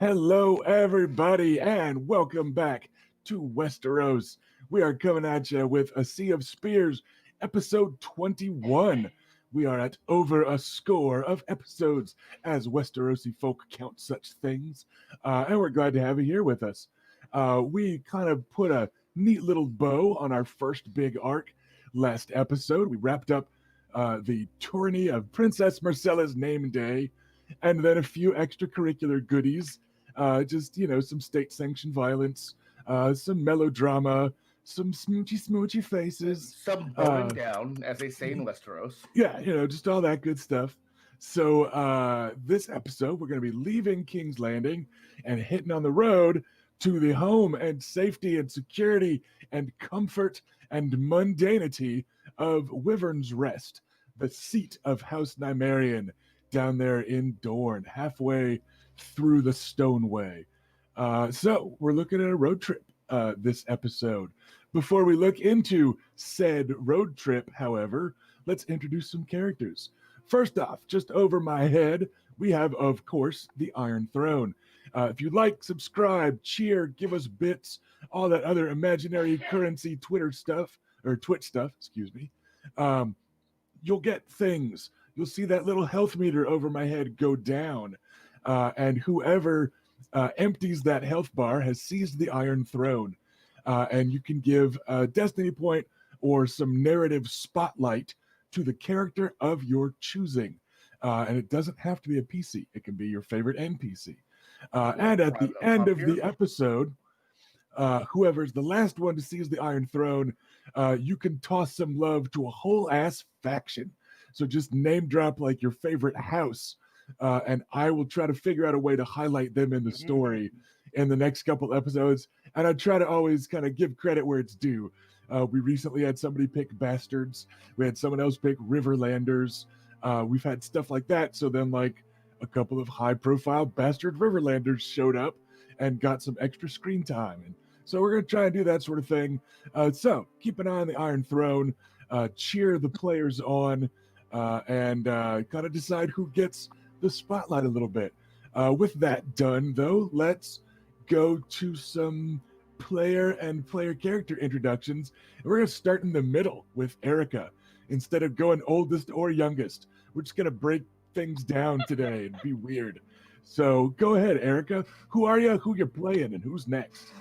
Hello, everybody, and welcome back to Westeros. We are coming at you with A Sea of Spears, episode 21. We are at over a score of episodes as Westerosi folk count such things, and we're glad to have you here with us. We kind of put a neat little bow on our first big arc last episode. We wrapped up the tourney of Princess Marcella's name day, and then a few extracurricular goodies some state sanctioned violence, some melodrama, some smoochy faces. Some bowing down, as they say in Westeros. Yeah, just all that good stuff. So this episode, we're going to be leaving King's Landing and hitting on the road to the home and safety and security and comfort and mundanity of Wyvern's Rest, the seat of House Nymaryen down there in Dorne, halfway through the Stoneway. So we're looking at a road trip this episode. Before we look into said road trip, however, let's introduce some characters. First off, just over my head, we have, of course, the Iron Throne. If you like, subscribe, cheer, give us bits, all that other imaginary currency Twitter stuff, or Twitch stuff, excuse me, you'll get things. You'll see that little health meter over my head go down. And whoever empties that health bar has seized the Iron Throne. And you can give a destiny point or some narrative spotlight to the character of your choosing. And it doesn't have to be a PC. It can be your favorite NPC. And at the end of the episode, whoever's the last one to seize the Iron Throne, you can toss some love to a whole ass faction. So just name drop like your favorite house. And I will try to figure out a way to highlight them in the story in the next couple episodes. And I try to always kind of give credit where it's due. We recently had somebody pick Bastards. We had someone else pick Riverlanders. We've had stuff like that. So then like a couple of high-profile Bastard Riverlanders showed up and got some extra screen time. And so we're going to try and do that sort of thing. So keep an eye on the Iron Throne. Cheer the players on. And kind of decide who gets the spotlight a little bit. With that done, though, let's go to some player and player character introductions. And we're going to start in the middle with Erica. Instead of going oldest or youngest, we're just going to break things down today and be weird. So go ahead, Erica. Who are you, who you're playing, and who's next?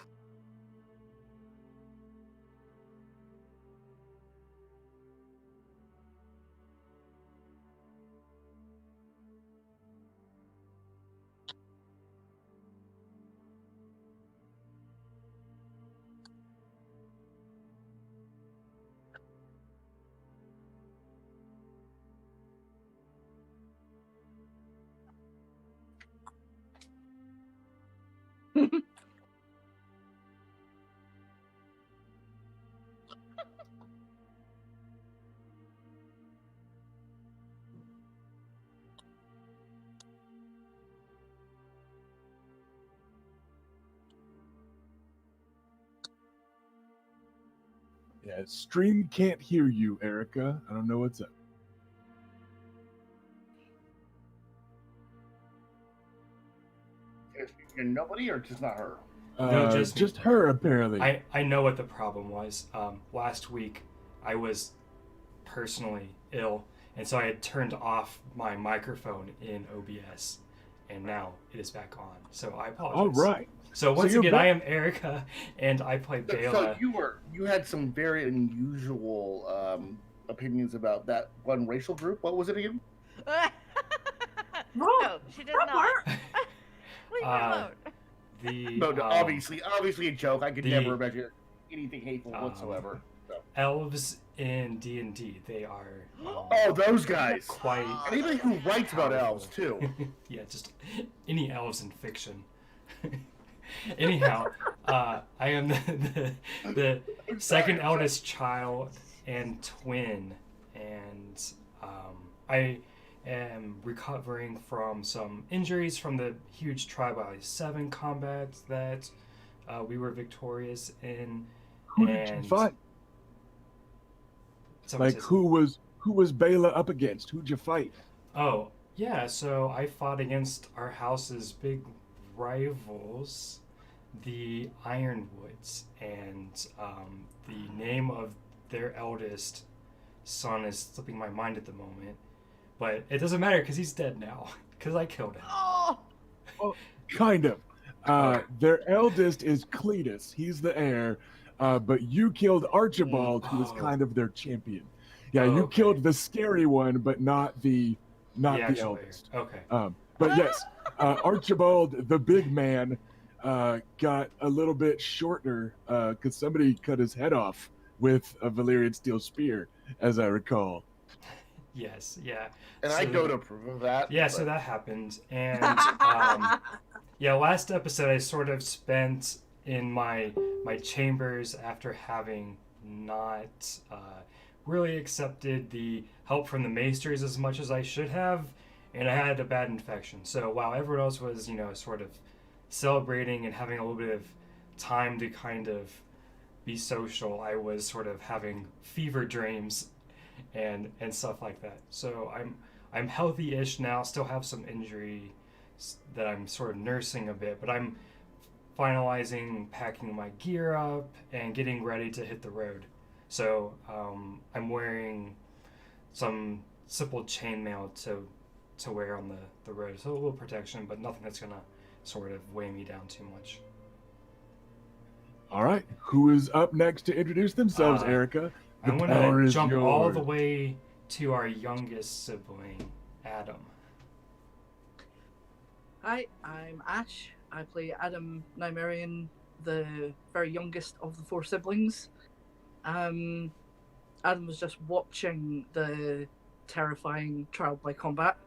Yeah, stream can't hear you, Erica. I don't know what's up. Nobody, or just not her? No, just her, apparently. I know what the problem was. Last week, I was personally ill, and so I had turned off my microphone in OBS, and now it is back on. So I apologize. All right. So once again, I am Erica, and I play Bela. So you had some very unusual opinions about that one racial group. What was it again? No, she did not. Leave me alone. No, obviously a joke. I could never imagine anything hateful whatsoever. So. Elves in D&D, they are. Oh, those guys! Quite. Anybody who writes about elves too. Yeah, just any elves in fiction. Anyhow, I am the second eldest child and twin, and I am recovering from some injuries from the huge Tribe 7 combat that we were victorious in. Who did you fight? Like who was Bela up against? Who'd you fight? Oh, yeah, so I fought against our house's big rivals the Ironwoods, and the name of their eldest son is slipping my mind at the moment. But it doesn't matter because he's dead now because I killed him. Oh, Well, kind of. Their eldest is Cletus. He's the heir. But you killed Archibald, who was Oh. kind of their champion. Yeah, Oh, you okay. killed the scary one, but not the actual heir. eldest. Okay. But yes, Archibald, the big man, got a little bit shorter because somebody cut his head off with a Valyrian steel spear, as I recall. Yes. Yeah. And So- I don't approve of that. Yeah. but- So that happened, and yeah, last episode I sort of spent in my chambers after having not really accepted the help from the maesters as much as I should have, and I had a bad infection. So while everyone else was, sort of celebrating and having a little bit of time to kind of be social, I was sort of having fever dreams and stuff like that. So I'm healthy-ish now, still have some injury that I'm sort of nursing a bit, but I'm finalizing packing my gear up and getting ready to hit the road. So I'm wearing some simple chainmail to wear on the road, so a little protection, but nothing that's gonna sort of weigh me down too much. All right, who is up next to introduce themselves, Erica? The I'm power gonna is jump all yours. the way to our youngest sibling, Adam. Hi, I'm Ash. I play Adam Nymaryen, the very youngest of the four siblings. Adam was just watching the terrifying trial by combat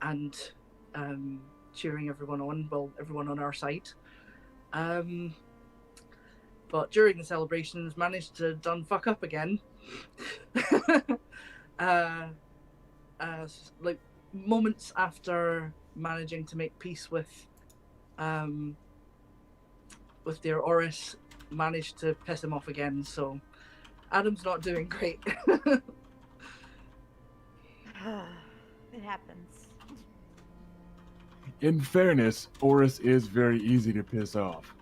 and cheering everyone on, well, everyone on our side. But during the celebrations, managed to done fuck up again. Like moments after managing to make peace with their Oris, managed to piss him off again. So Adam's not doing great. it happens. In fairness, Oris is very easy to piss off.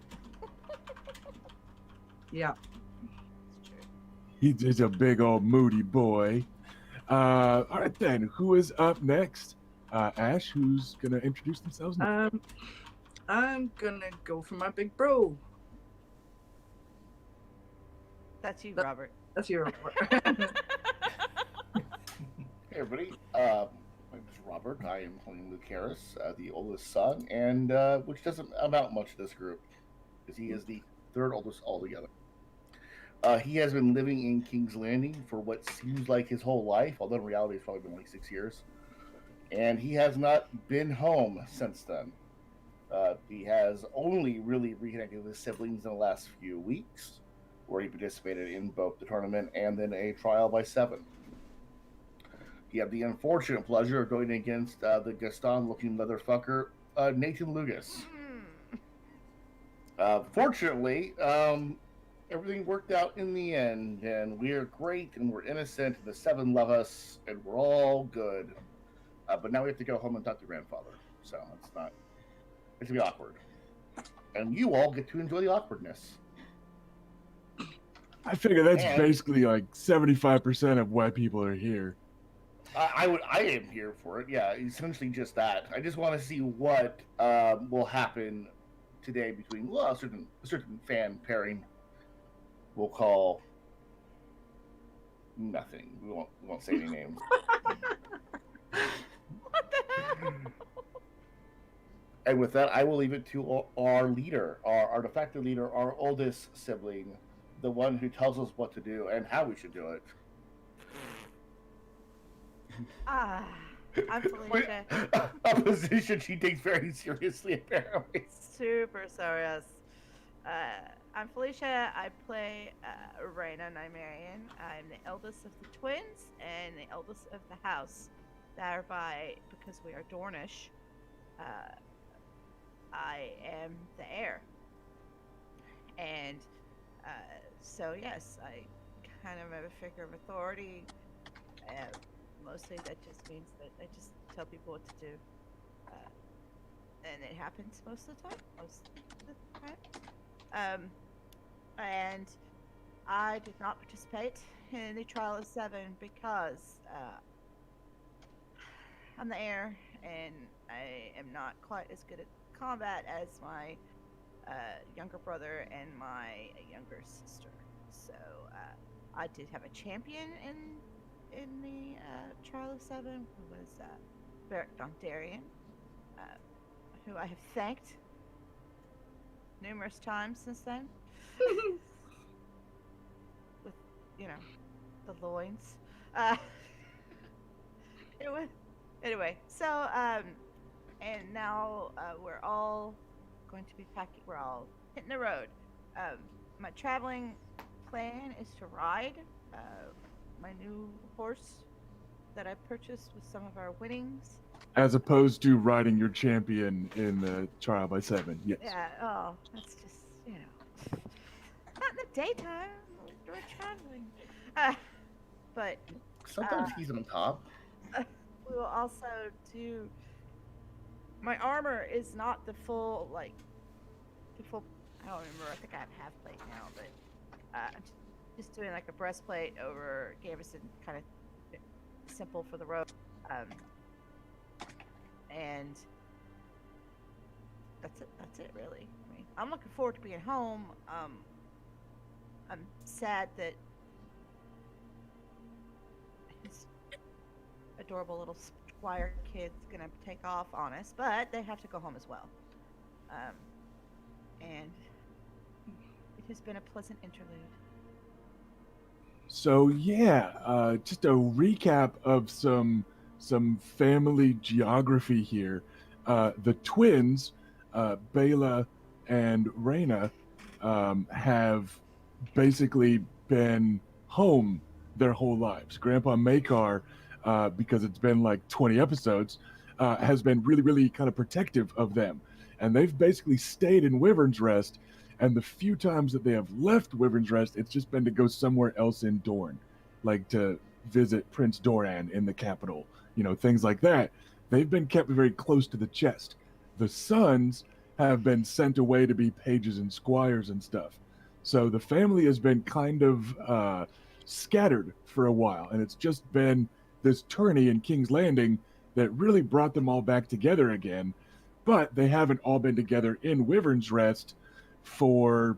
Yeah. It's true. He's a big old moody boy. All right then, who is up next? Ash, who's gonna introduce themselves now? I'm gonna go for my big bro. That's you, That- Robert. That's your. Hey everybody, my name is Robert. I am playing Luke Harris, the oldest son, and which doesn't amount much to this group, because he is the third oldest altogether. He has been living in King's Landing for what seems like his whole life, although in reality it's probably been like 6 years. And he has not been home since then. He has only really reconnected with his siblings in the last few weeks, where he participated in both the tournament and then a trial by 7. He had the unfortunate pleasure of going against the Gaston-looking motherfucker, Nathan Lugas. Fortunately, everything worked out in the end, and we're great, and we're innocent, and the 7 love us, and we're all good. But now we have to go home and talk to grandfather, so it's going to be awkward. And you all get to enjoy the awkwardness. I figure that's and- basically like 75% of why people are here. I am here for it. Yeah, essentially just that. I just want to see what will happen today between a certain fan pairing. We'll call nothing. We won't say any names. What the hell? And with that, I will leave it to our leader, our de facto leader, our oldest sibling, the one who tells us what to do and how we should do it. I'm Felicia. A position she takes very seriously, apparently. Super serious. I'm Felicia. I play Raina Nymaryen. I'm the eldest of the twins and the eldest of the house. Thereby, because we are Dornish, I am the heir. And so, yes, I kind of have a figure of authority. Mostly that just means that I just tell people what to do. and it happens most of the time. Most of the time. And I did not participate in the Trial of Seven because I'm the heir, and I am not quite as good at combat as my younger brother and my younger sister. So I did have a champion in the Trial of Seven, who was Beric Dondarrion, who I have thanked numerous times since then. With, the loins. It was anyway. So and now we're all going to be packing. We're all hitting the road. My traveling plan is to ride my new horse that I purchased with some of our winnings. As opposed to riding your champion in the Trial by Seven. Yes. Yeah. Oh, that's just not in the daytime. We're traveling. But Sometimes he's on top. we will also do. My armor is not the full. I don't remember. I think I have half plate now, but I'm just doing like a breastplate over Gavison, kind of simple for the road. And that's it really. I mean, I'm looking forward to being home. I'm sad that his adorable little squire kid's gonna take off on us, but they have to go home as well. And it has been a pleasant interlude. So yeah, just a recap of some family geography here. The twins, Bela and Reyna, have basically been home their whole lives. Grandpa Makar, because it's been like 20 episodes, has been really, really kind of protective of them. And they've basically stayed in Wyvern's Rest. And the few times that they have left Wyvern's Rest, it's just been to go somewhere else in Dorne, like to visit Prince Doran in the capital, things like that. They've been kept very close to the chest. The sons have been sent away to be pages and squires and stuff. So the family has been kind of scattered for a while, and it's just been this tourney in King's Landing that really brought them all back together again. But they haven't all been together in Wyvern's Rest for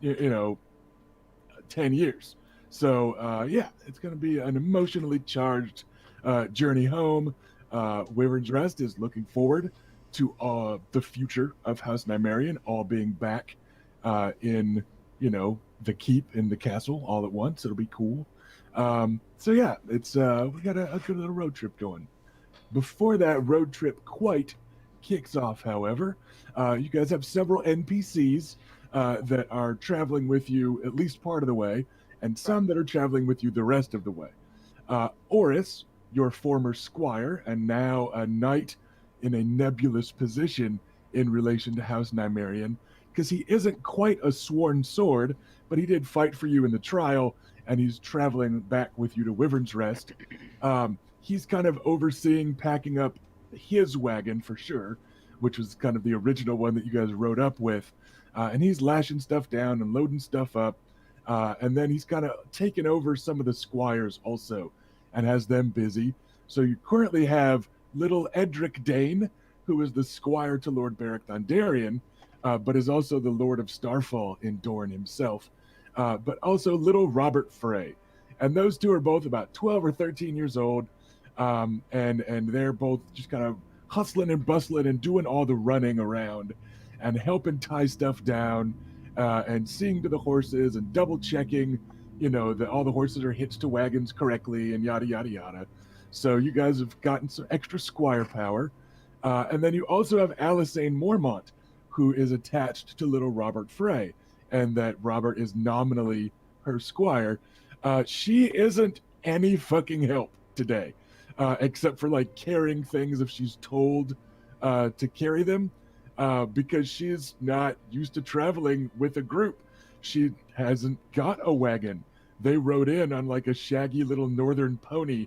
10 years. So yeah, it's going to be an emotionally charged journey home. Wyvern's Rest is looking forward to the future of House Nymaryen all being back in the keep in the castle all at once. It'll be cool. So yeah, it's we got a good little road trip going. Before that road trip quite kicks off, however, you guys have several NPCs that are traveling with you at least part of the way, and some that are traveling with you the rest of the way. Oris, your former squire, and now a knight in a nebulous position in relation to House Nymaryen, because he isn't quite a sworn sword, but he did fight for you in the trial, and he's traveling back with you to Wyvern's Rest. He's kind of overseeing packing up his wagon for sure, which was kind of the original one that you guys rode up with. And he's lashing stuff down and loading stuff up. And then he's kind of taken over some of the squires also and has them busy. So you currently have little Edric Dane, who is the squire to Lord Beric Dondarrion, but is also the Lord of Starfall in Dorne himself. But also little Robert Frey. And those two are both about 12 or 13 years old. And they're both just kind of hustling and bustling and doing all the running around and helping tie stuff down and seeing to the horses and double checking, that all the horses are hitched to wagons correctly and yada, yada, yada. So you guys have gotten some extra squire power. And then you also have Alysain Mormont, who is attached to little Robert Frey, and that Robert is nominally her squire. She isn't any fucking help today. Except for like carrying things if she's told to carry them, because she's not used to traveling with a group. She hasn't got a wagon. They rode in on like a shaggy little northern pony,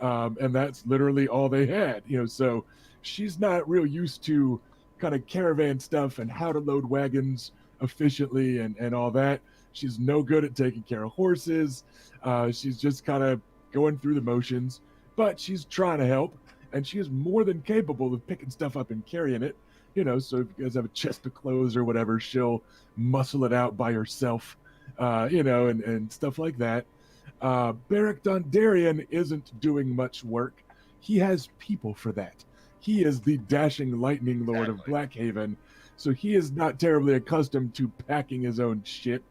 and that's literally all they had. So she's not real used to kind of caravan stuff and how to load wagons efficiently and all that. She's no good at taking care of horses. She's just kind of going through the motions, but she's trying to help, and she is more than capable of picking stuff up and carrying it. So if you guys have a chest of clothes or whatever, she'll muscle it out by herself, and stuff like that. Beric Dondarrion isn't doing much work. He has people for that. He is the dashing lightning lord of Blackhaven, so he is not terribly accustomed to packing his own shit,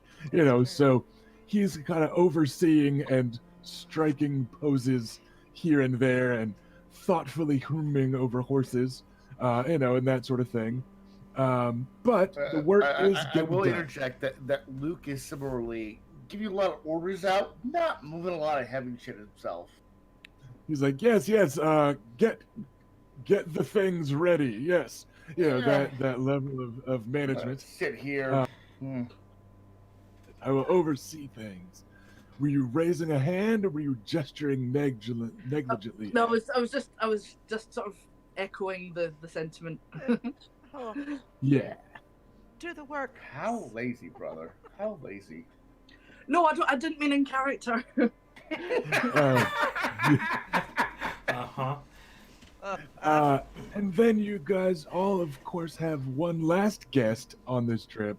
so he's kind of overseeing and striking poses here and there and thoughtfully humming over horses, and that sort of thing. But the work is I getting will done. interject that Luke is similarly giving a lot of orders out, not moving a lot of heavy shit himself. He's like, yes, get the things ready. Yes, that level of management. Sit here. I will oversee things. Were you raising a hand, or were you gesturing negligently? No, I was just sort of echoing the sentiment. Oh, Yeah. do the work. How lazy, brother. How lazy. No, I didn't mean in character. Uh-huh. And then you guys all, of course, have one last guest on this trip,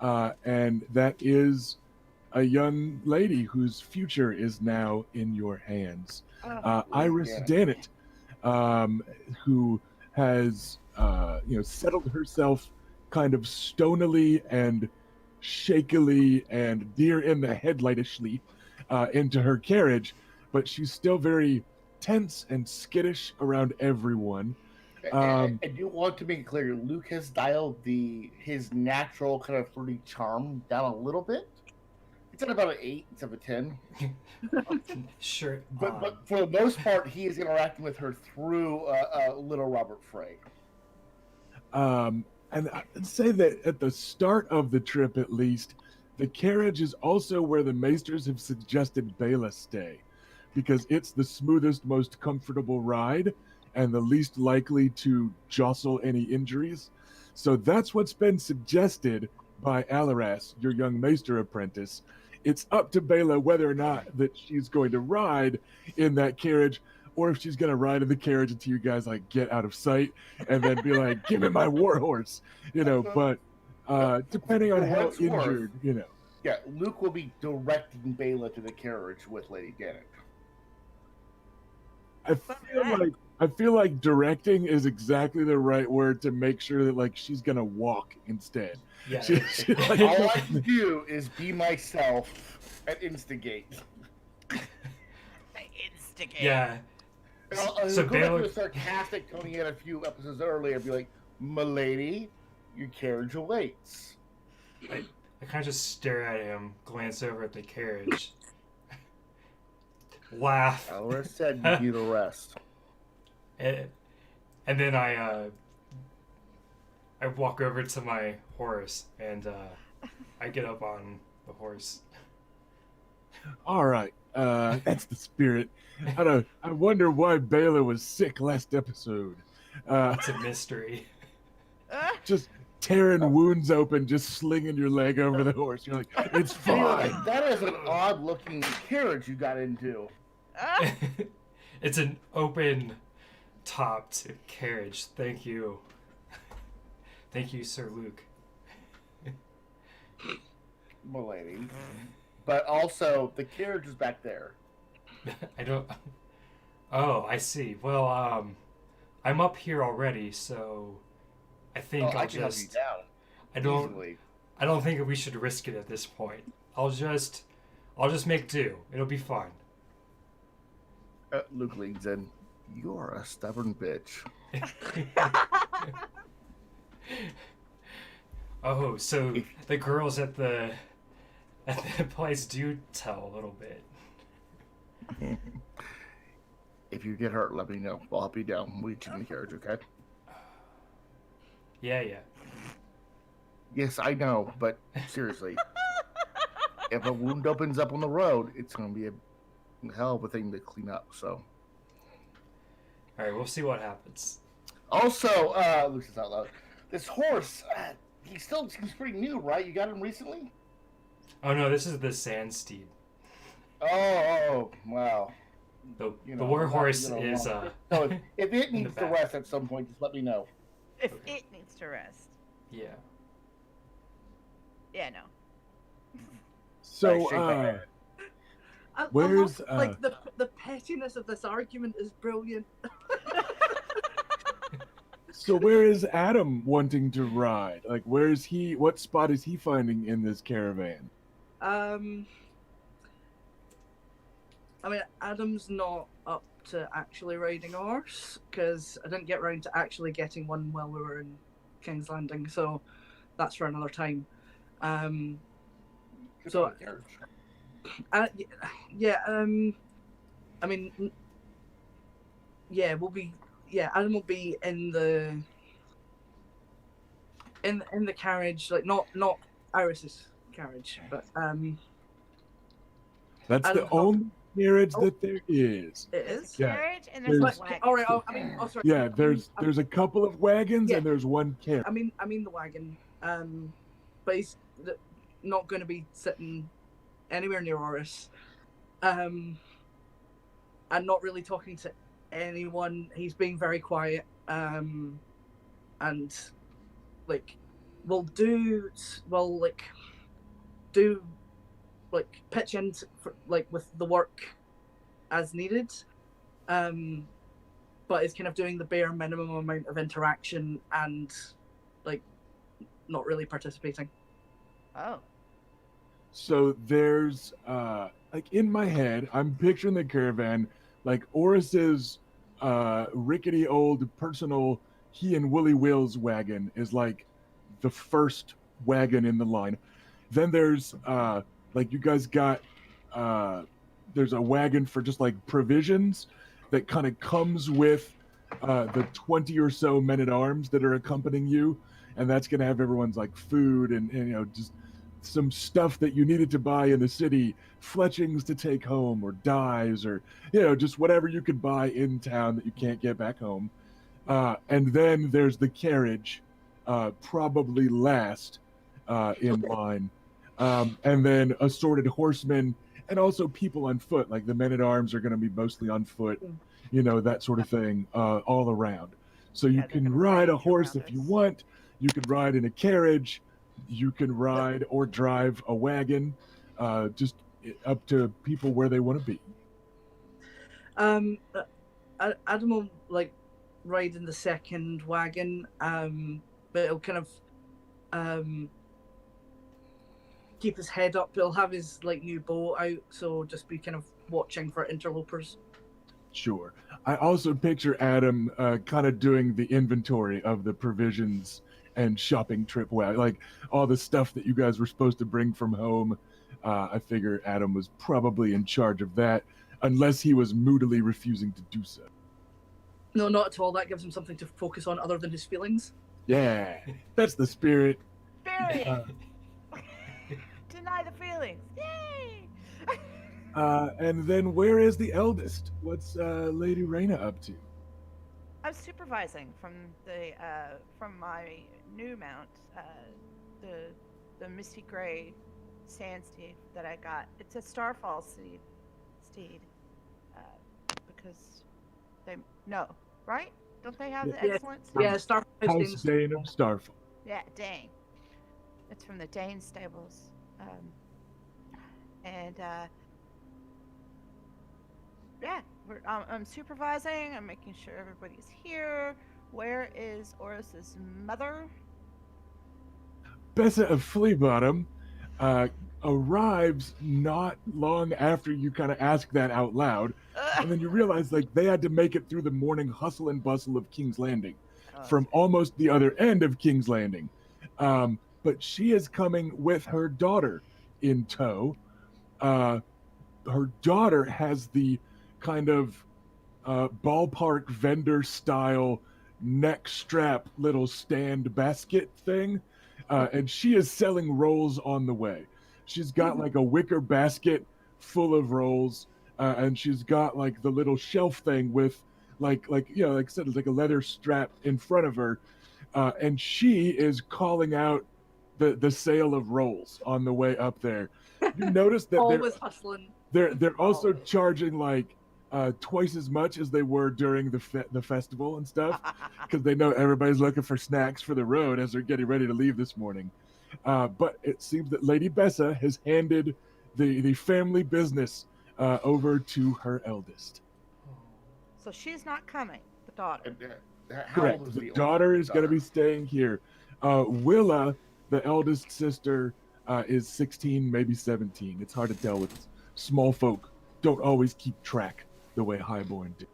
and that is a young lady whose future is now in your hands. Iris Dannett, who has settled herself kind of stonily and shakily and deer in the headlightishly into her carriage, but she's still very tense and skittish around everyone. I do want to make it clear, Luke has dialed his natural kind of flirty charm down a little bit. It's at about an 8 instead of a 10. Sure. But for the most part, he is interacting with her through little Robert Frey. And I'd say that at the start of the trip, at least, the carriage is also where the Maesters have suggested Bela stay, because it's the smoothest, most comfortable ride and the least likely to jostle any injuries. So that's what's been suggested by Alaras, your young Maester apprentice. It's up to Bela whether or not that she's going to ride in that carriage, or if she's going to ride in the carriage until you guys get out of sight and then be like, give me my warhorse, but depending on how injured, Yeah, Luke will be directing Bela to the carriage with Lady Dannett. I feel like directing is exactly the right word to make sure that she's gonna walk instead. Yeah. All I can do is be myself and instigate. Instigate. Yeah. So So go back Bela- to the sarcastic Tony had a few episodes earlier. Be like, "Milady, your carriage awaits." I kind of just stare at him, glance over at the carriage, laugh, Alora said you do the rest. and then I walk over to my horse and I get up on the horse. All right, that's the spirit. I wonder why Bela was sick last episode. It's a mystery. Just tearing wounds open, just slinging your leg over the horse. You're like, it's fine. That is an odd-looking carriage you got into. It's an open topped carriage. Thank you. Thank you, Sir Luke. Milady. But also, the carriage is back there. I don't. Oh, I see. Well, I'm up here already, so I think I I'll can help you just. down. Easily. I don't think we should risk it at this point. I'll just make do. It'll be fine. Luke leans in. You're a stubborn bitch. Oh, so the girls at the place do tell a little bit. If you get hurt, let me know. I'll help you down. We'll get you in the carriage, okay? Yeah. Yes, I know, but seriously. If a wound opens up on the road, it's going to be a hell of a thing to clean up, so. All right, we'll see what happens. Also, Lucius out loud. This horse, he still seems pretty new, right? You got him recently? Oh no, this is the sand steed. Oh, wow. The You the know, war I'm not horse gonna is want- So if it in the needs to back. rest at some point, just let me know. If it needs to rest. Yeah. Yeah, no. So, Shake my head. I Where's, love, like the pettiness of this argument is brilliant. so where is Adam wanting to ride? Like, where is he? What spot is he finding in this caravan? I mean, Adam's not up to actually riding a horse because I didn't get around to actually getting one while we were in King's Landing, so that's for another time. So, yeah, I mean, yeah, Adam will be in the carriage, like not Iris's carriage, but That's Adam the only carriage Oh. that there is. it There's is. a Yeah. carriage and there's There's- a wagon. All right. Sorry. Yeah, there's a couple of wagons Yeah. and there's one carriage. I mean the wagon. But he's not going to be sitting anywhere near Oris. And not really talking to anyone. He's being very quiet. And like, we'll pitch in with the work as needed. But it's kind of doing the bare minimum amount of interaction and like not really participating. Oh. So there's like in my head, I'm picturing the caravan like Oris's rickety old personal he and Willie Will's wagon is like the first wagon in the line. Then there's like you guys got there's a wagon for just like provisions that kind of comes with the 20 or so men at arms that are accompanying you, and that's gonna have everyone's like food and you know just some stuff that you needed to buy in the city, fletchings to take home or dyes or you know just whatever you could buy in town that you can't get back home. And then there's the carriage, probably last in line, and then assorted horsemen and also people on foot. Like the men at arms are going to be mostly on foot, you know, that sort of thing, all around. So you Yeah, they're can gonna ride a range horse around if you us. want. You can ride in a carriage. You can ride or drive a wagon. Just up to people where they want to be. Adam will like ride in the second wagon, but it'll kind of keep his head up. He'll have his like new bow out, so just be kind of watching for interlopers. Sure. I also picture Adam kind of doing the inventory of the provisions and shopping trip wagon, like all the stuff that you guys were supposed to bring from home. I figure Adam was probably in charge of that, unless he was moodily refusing to do so. No, not at all. That gives him something to focus on other than his feelings. Yeah, that's the spirit. Spirit! Uh, Deny the feelings. Yay! And then where is the eldest? What's Lady Reyna up to? I'm supervising from my new mount, the misty gray sand steed that I got. It's a starfall steed, because right? Don't they have the Yeah. excellence? Yeah, House Dane of Starfall. Yeah, Dane. It's from the Dane stables, and yeah, I'm supervising. I'm making sure everybody's here. Where is Oris's mother? Bessa of Fleabottom arrives not long after you kind of ask that out loud, and then you realize like they had to make it through the morning hustle and bustle of King's Landing from almost the other end of King's Landing. But she is coming with her daughter in tow. Her daughter has the kind of ballpark vendor style neck strap little stand basket thing. And she is selling rolls on the way. She's got like a wicker basket full of rolls, and she's got like the little shelf thing with like you know, like I said, it's like a leather strap in front of her. and she is calling out the sale of rolls on the way up there. You notice that Always hustling. they're also Always. charging like twice as much as they were during the festival and stuff, because they know everybody's looking for snacks for the road as they're getting ready to leave this morning. But it seems that Lady Bessa has handed the family business over to her eldest. So she's not coming, the daughter. How Correct. old is The daughter is going to be staying here. Willa, the eldest sister, is 16, maybe 17. It's hard to tell with small folk. Don't always keep track the way highborn do.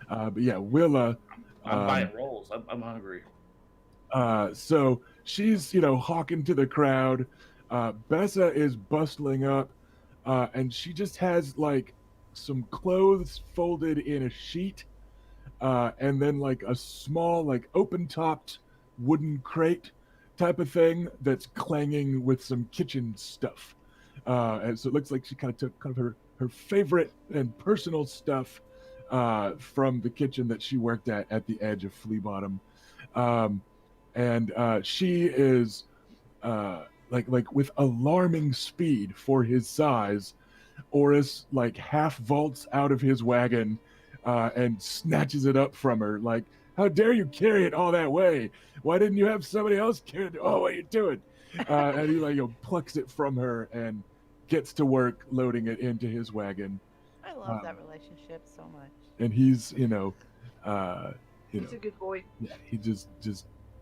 But yeah, Willa. I'm buying rolls. I'm hungry. So she's, hawking to the crowd. Bessa is bustling up, and she just has like some clothes folded in a sheet, and then like a small, like open-topped wooden crate type of thing that's clanging with some kitchen stuff. And so it looks like she kind of took her favorite and personal stuff from the kitchen that she worked at the edge of Flea Bottom. And she is like with alarming speed for his size. Oris like half vaults out of his wagon and snatches it up from her. Like, how dare you carry it all that way? Why didn't you have somebody else carry it? Oh, what are you doing? And he plucks it from her and gets to work loading it into his wagon. I love that relationship so much. And he's He's a good boy. yeah, he just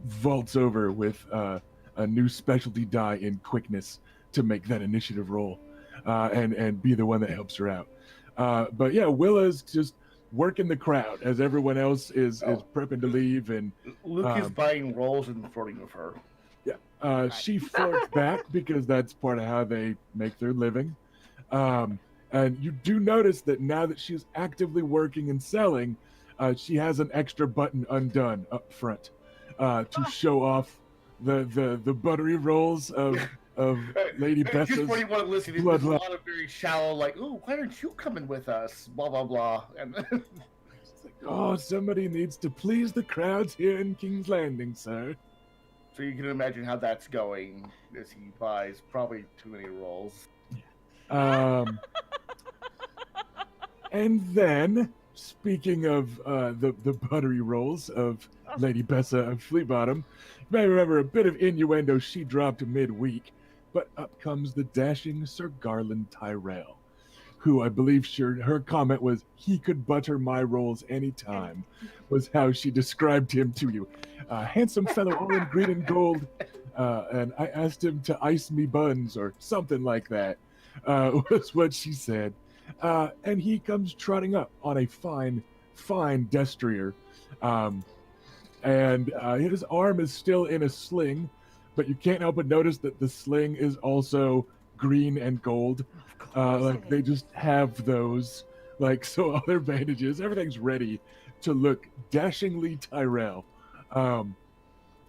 vaults over with a new specialty die in quickness to make that initiative roll, and be the one that helps her out. But yeah, Willa's just working the crowd as everyone else is prepping to leave, and Luke is buying rolls and flirting with her. she flirts back because that's part of how they make their living. And you do notice that now that she's actively working and selling, she has an extra button undone up front to show off the buttery rolls of Lady Just Bessa's when you want to listen, there's a lot of very shallow, like, "Ooh, why aren't you coming with us?" Blah blah blah. And It's like, oh, somebody needs to please the crowds here in King's Landing, sir. so you can imagine how that's going as he buys probably too many rolls. And then, speaking of the buttery rolls of Lady Bessa of Flea Bottom, you may remember a bit of innuendo she dropped midweek, but up comes the dashing Sir Garland Tyrell, who I believe her comment was, "He could butter my rolls anytime," was how she described him to you. Handsome fellow all in green and gold, and I asked him to ice me buns or something like that, was what she said. And he comes trotting up on a fine destrier. And his arm is still in a sling, but you can't help but notice that the sling is also green and gold. Like they just have those, like, so all their bandages, everything's ready to look dashingly Tyrell. I'm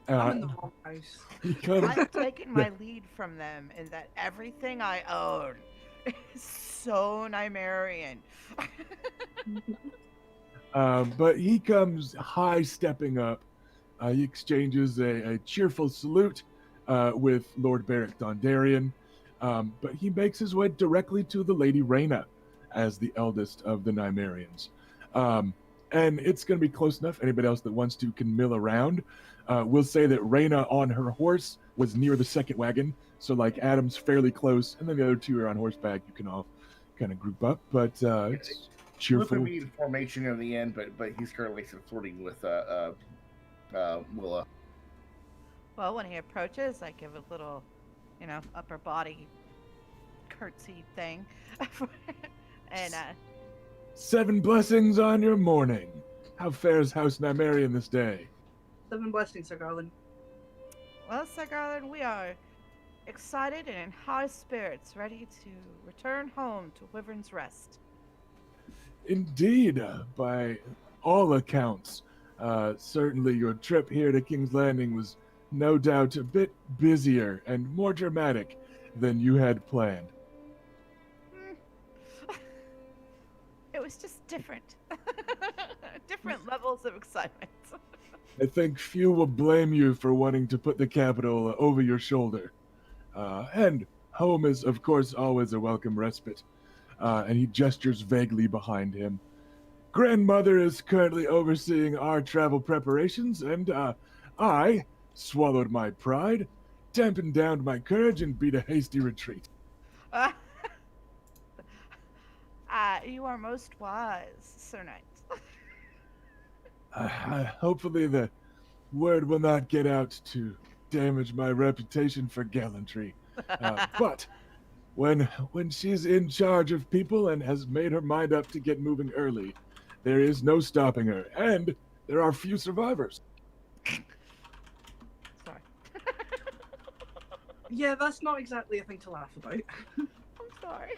in the wrong house. He comes, I've taken my lead from them in that everything I own is so Nymaryen. but he comes high stepping up. He exchanges a cheerful salute with Lord Beric Dondarrion, but he makes his way directly to the Lady Rhaena as the eldest of the Nymaryans. And it's going to be close enough. Anybody else that wants to can mill around. We'll say that Rhaena on her horse was near the second wagon, so like Adam's fairly close, and then the other two are on horseback. You can all kind of group up, but it's Luke cheerful. would be in formation in the end, but he's currently flirting with Willa. Well, when he approaches, I give a little, upper body curtsy thing. And 7 blessings on your morning. How fares House Nymaryen this day? 7 blessings, Sir Garland. well, Sir Garland, we are excited and in high spirits, ready to return home to Wyvern's Rest. Indeed, by all accounts, certainly your trip here to King's Landing was no doubt a bit busier and more dramatic than you had planned. It was just different. Different levels of excitement. I think few will blame you for wanting to put the capital over your shoulder. And home is, of course, always a welcome respite. And he gestures vaguely behind him. Grandmother is currently overseeing our travel preparations, and I swallowed my pride, dampened down my courage, and beat a hasty retreat. You are most wise, Sir Knight. Hopefully, the word will not get out to damage my reputation for gallantry. But when she's in charge of people and has made her mind up to get moving early, there is no stopping her, and there are few survivors. Sorry. Yeah, that's not exactly a thing to laugh about. I'm sorry.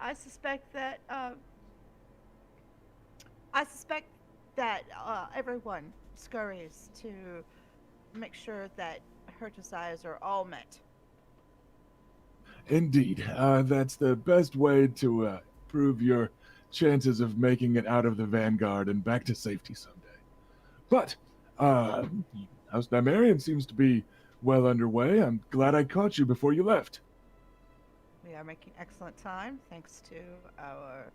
I suspect that everyone scurries to make sure that her desires are all met. Indeed, that's the best way to prove your chances of making it out of the Vanguard and back to safety someday. But House Nymaryen seems to be well underway. I'm glad I caught you before you left. We are making excellent time, thanks to our,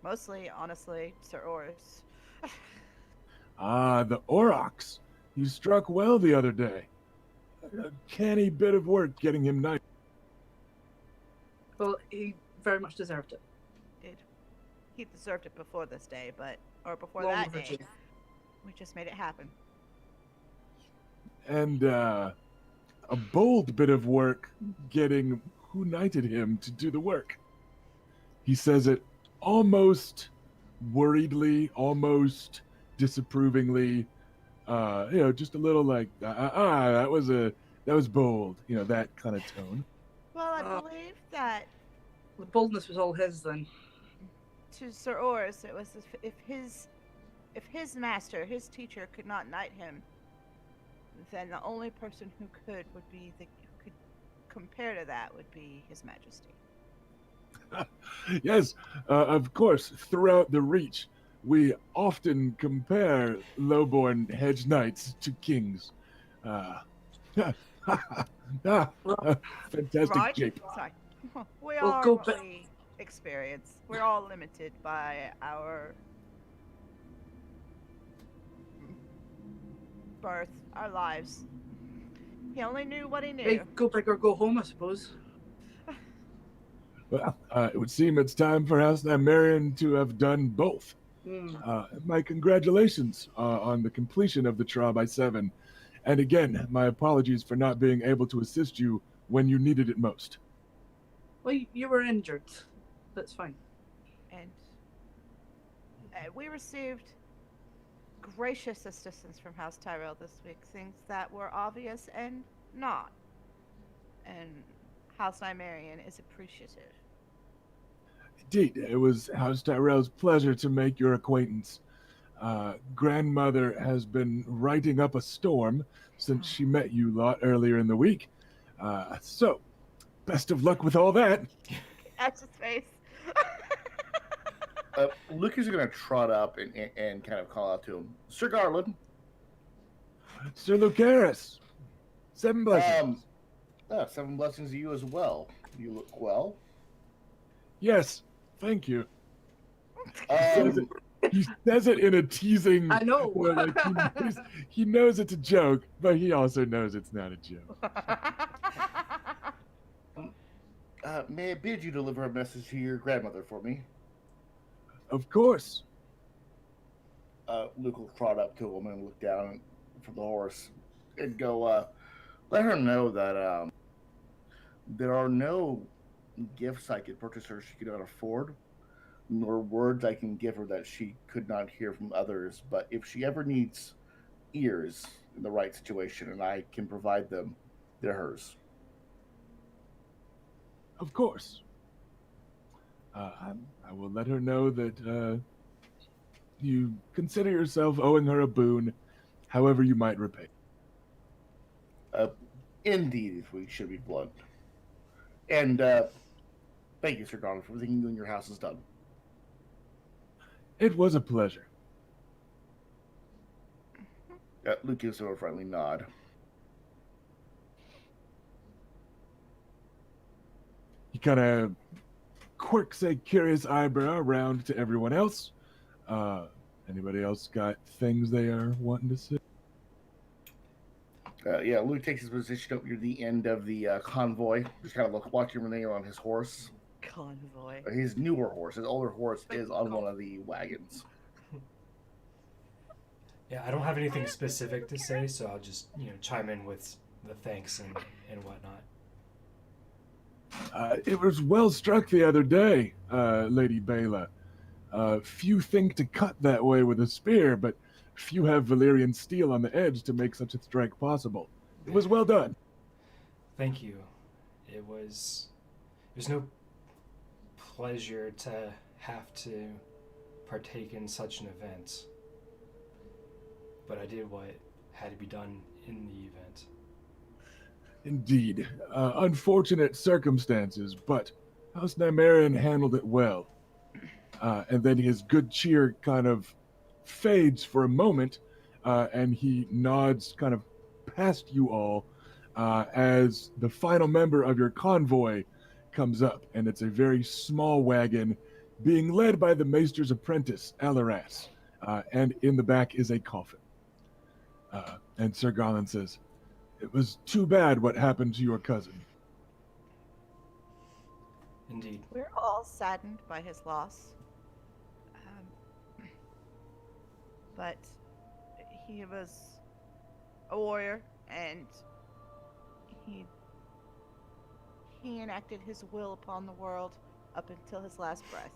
mostly, honestly, Sir Oris. The Aurochs. You struck well the other day. A canny bit of work getting him knighted. Well, he very much deserved it. He deserved it before this day, or before Long that day. overdue. We just made it happen. And a bold bit of work getting who knighted him to do the work. He says it almost worriedly, almost disapprovingly, just a little like, that was bold, that kind of tone. Well, I believe that The boldness was all his then. to Sir Oris, it was if his master, his teacher, could not knight him, then the only person who could compare to that would be His Majesty. Yes, of course, throughout the Reach, we often compare lowborn hedge knights to kings. Fantastic Right? jape. Sorry. We Well, are go what back- we experience. We're all limited by our birth, our lives. He only knew what he knew. Hey, go big or go home, I suppose. Well, it would seem it's time for House Nymaryen to have done both. Hmm. My congratulations on the completion of the trial by 7. And again, my apologies for not being able to assist you when you needed it most. Well, you were injured. That's fine. And we received gracious assistance from House Tyrell this week, things that were obvious and not. And House Nymaryen is appreciative. Indeed, it was House Tyrell's pleasure to make your acquaintance. Grandmother has been writing up a storm since she met you lot earlier in the week. So, best of luck with all that. That's his face. Lucas is going to trot up and kind of call out to him, Sir Garland. Sir Lucaris, 7 blessings. 7 blessings to you as well. You look well. Yes, thank you. Um, He says it in a teasing. I know. He knows it's a joke, but he also knows it's not a joke. may I bid you deliver a message to your grandmother for me? Of course. Luke will trot up to him and look down from the horse and go, let her know that there are no gifts I could purchase her she could not afford, nor words I can give her that she could not hear from others. But if she ever needs ears in the right situation and I can provide them, they're hers. Of course. I will let her know that you consider yourself owing her a boon, however you might repay. Indeed, if we should be blunt. And thank you, Sir Garland, for everything you and your house has done. It was a pleasure. Luke gives him a friendly nod. He kind of quirks a curious eyebrow around to everyone else. Anybody else got things they are wanting to say? Luke takes his position up near the end of the convoy. Just kind of watching him on his horse. Convoy. His newer horse. His older horse is on one of the wagons. Yeah, I don't have anything specific to say, so I'll just chime in with the thanks and whatnot. It was well struck the other day, Lady Bela. Few think to cut that way with a spear, but few have Valyrian steel on the edge to make such a strike possible. It was well done. Thank you. It was no pleasure to have to partake in such an event, but I did what had to be done in the event. Indeed. Unfortunate circumstances, but House Nymaryen handled it well. And then his good cheer kind of fades for a moment, and he nods kind of past you all as the final member of your convoy comes up, and it's a very small wagon being led by the Maester's apprentice, Alaras, and in the back is a coffin. And Sir Garland says, "It was too bad what happened to your cousin." Indeed. We're all saddened by his loss. But he was a warrior, and he enacted his will upon the world up until his last breath.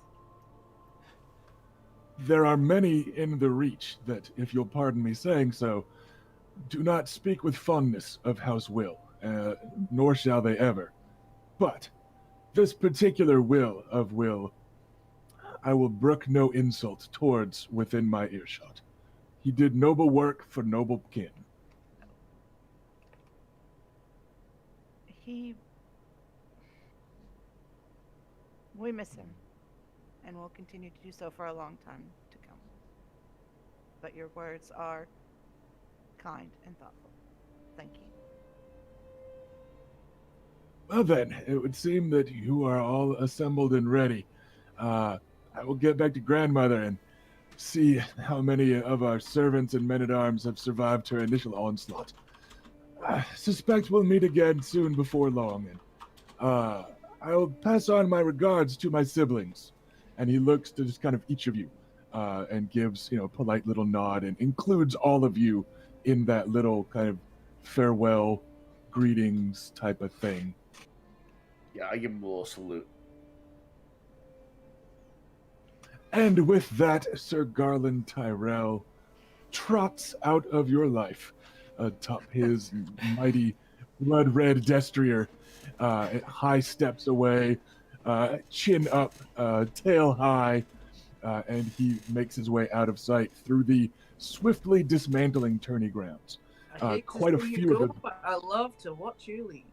There are many in the Reach that, if you'll pardon me saying so, do not speak with fondness of House Will, nor shall they ever. But this particular will of Will, I will brook no insult towards within my earshot. He did noble work for noble kin. We miss him, and will continue to do so for a long time to come. But your words are kind and thoughtful. Thank you. Well then, it would seem that you are all assembled and ready. I will get back to grandmother and see how many of our servants and men-at-arms have survived her initial onslaught. I suspect we'll meet again soon before long, and I'll pass on my regards to my siblings. And he looks to just kind of each of you and gives, a polite little nod and includes all of you in that little kind of farewell greetings type of thing. Yeah, I give him a little salute. And with that, Sir Garland Tyrell trots out of your life atop his mighty blood-red destrier, high steps away, chin up, tail high, and he makes his way out of sight through the swiftly dismantling tourney grounds. I hate Quite a to see few you of go, them. but I love to watch you leave.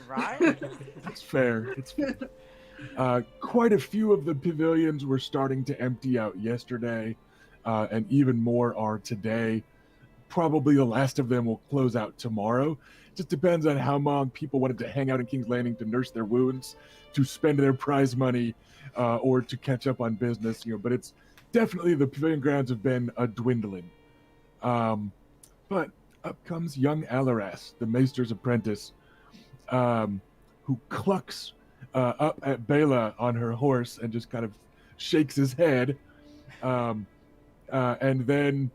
Right? It's fair. It's fair. Quite a few of the pavilions were starting to empty out yesterday, and even more are today. Probably the last of them will close out tomorrow. Just depends on how long people wanted to hang out in King's Landing to nurse their wounds, to spend their prize money, or to catch up on business. But it's definitely, the pavilion grounds have been a dwindling. But up comes young Alaras, the Maester's apprentice, who clucks up at Bela on her horse and just kind of shakes his head, and then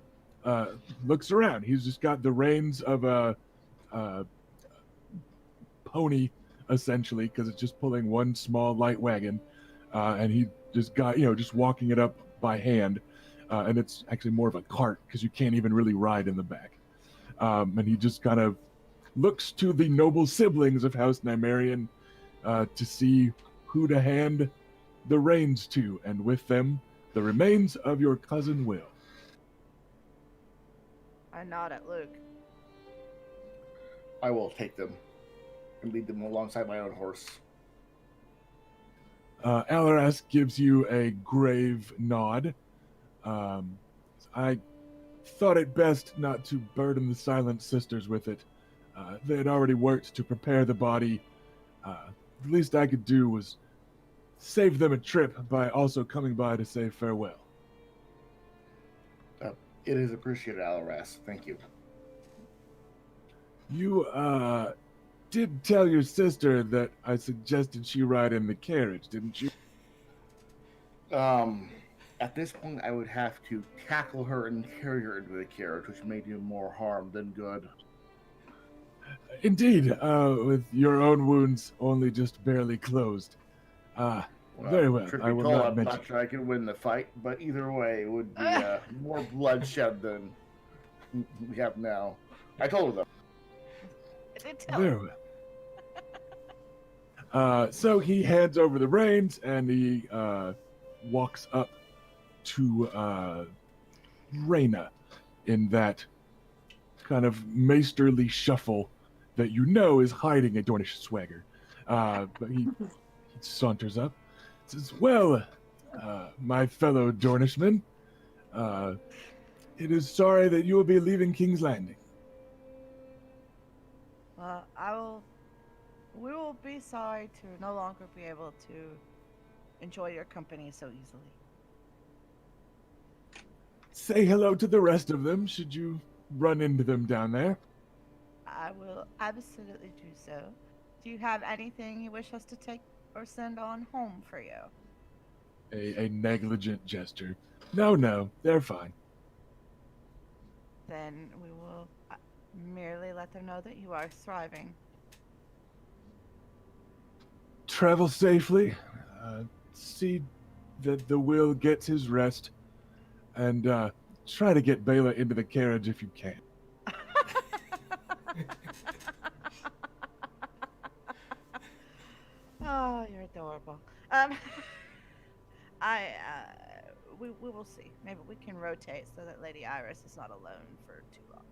looks around. He's just got the reins of a pony, essentially, because it's just pulling one small light wagon, and he just got, just walking it up by hand, and it's actually more of a cart because you can't even really ride in the back. And he just kind of looks to the noble siblings of House Nymaryen to see who to hand the reins to, and with them, the remains of your cousin Will. I nod at Luke. I will take them and lead them alongside my own horse. Alaras gives you a grave nod. I thought it best not to burden the Silent Sisters with it. They had already worked to prepare the body. The least I could do was save them a trip by also coming by to say farewell. It is appreciated, Alaras. Thank you. You, did tell your sister that I suggested she ride in the carriage, didn't you? At this point, I would have to tackle her and carry her into the carriage, which may do more harm than good. Indeed, with your own wounds only just barely closed. Very well. Truth I be will told, not I'm mention. not sure I could win the fight, but either way, it would be more bloodshed than we have now. I told her I did tell Very him. well. So he hands over the reins and he walks up to Reyna in that kind of maesterly shuffle that you know is hiding a Dornish swagger. But he saunters up, says, "Well, my fellow Dornishmen, it is sorry that you will be leaving King's Landing. Well, we will be sorry to no longer be able to enjoy your company so easily. Say hello to the rest of them, should you run into them down there." I will absolutely do so. Do you have anything you wish us to take or send on home for you? A negligent gesture. No, they're fine. Then we will merely let them know that you are thriving. Travel safely. See that the will gets his rest. And try to get Bela into the carriage if you can. Oh, you're adorable. We will see. Maybe we can rotate so that Lady Iris is not alone for too long.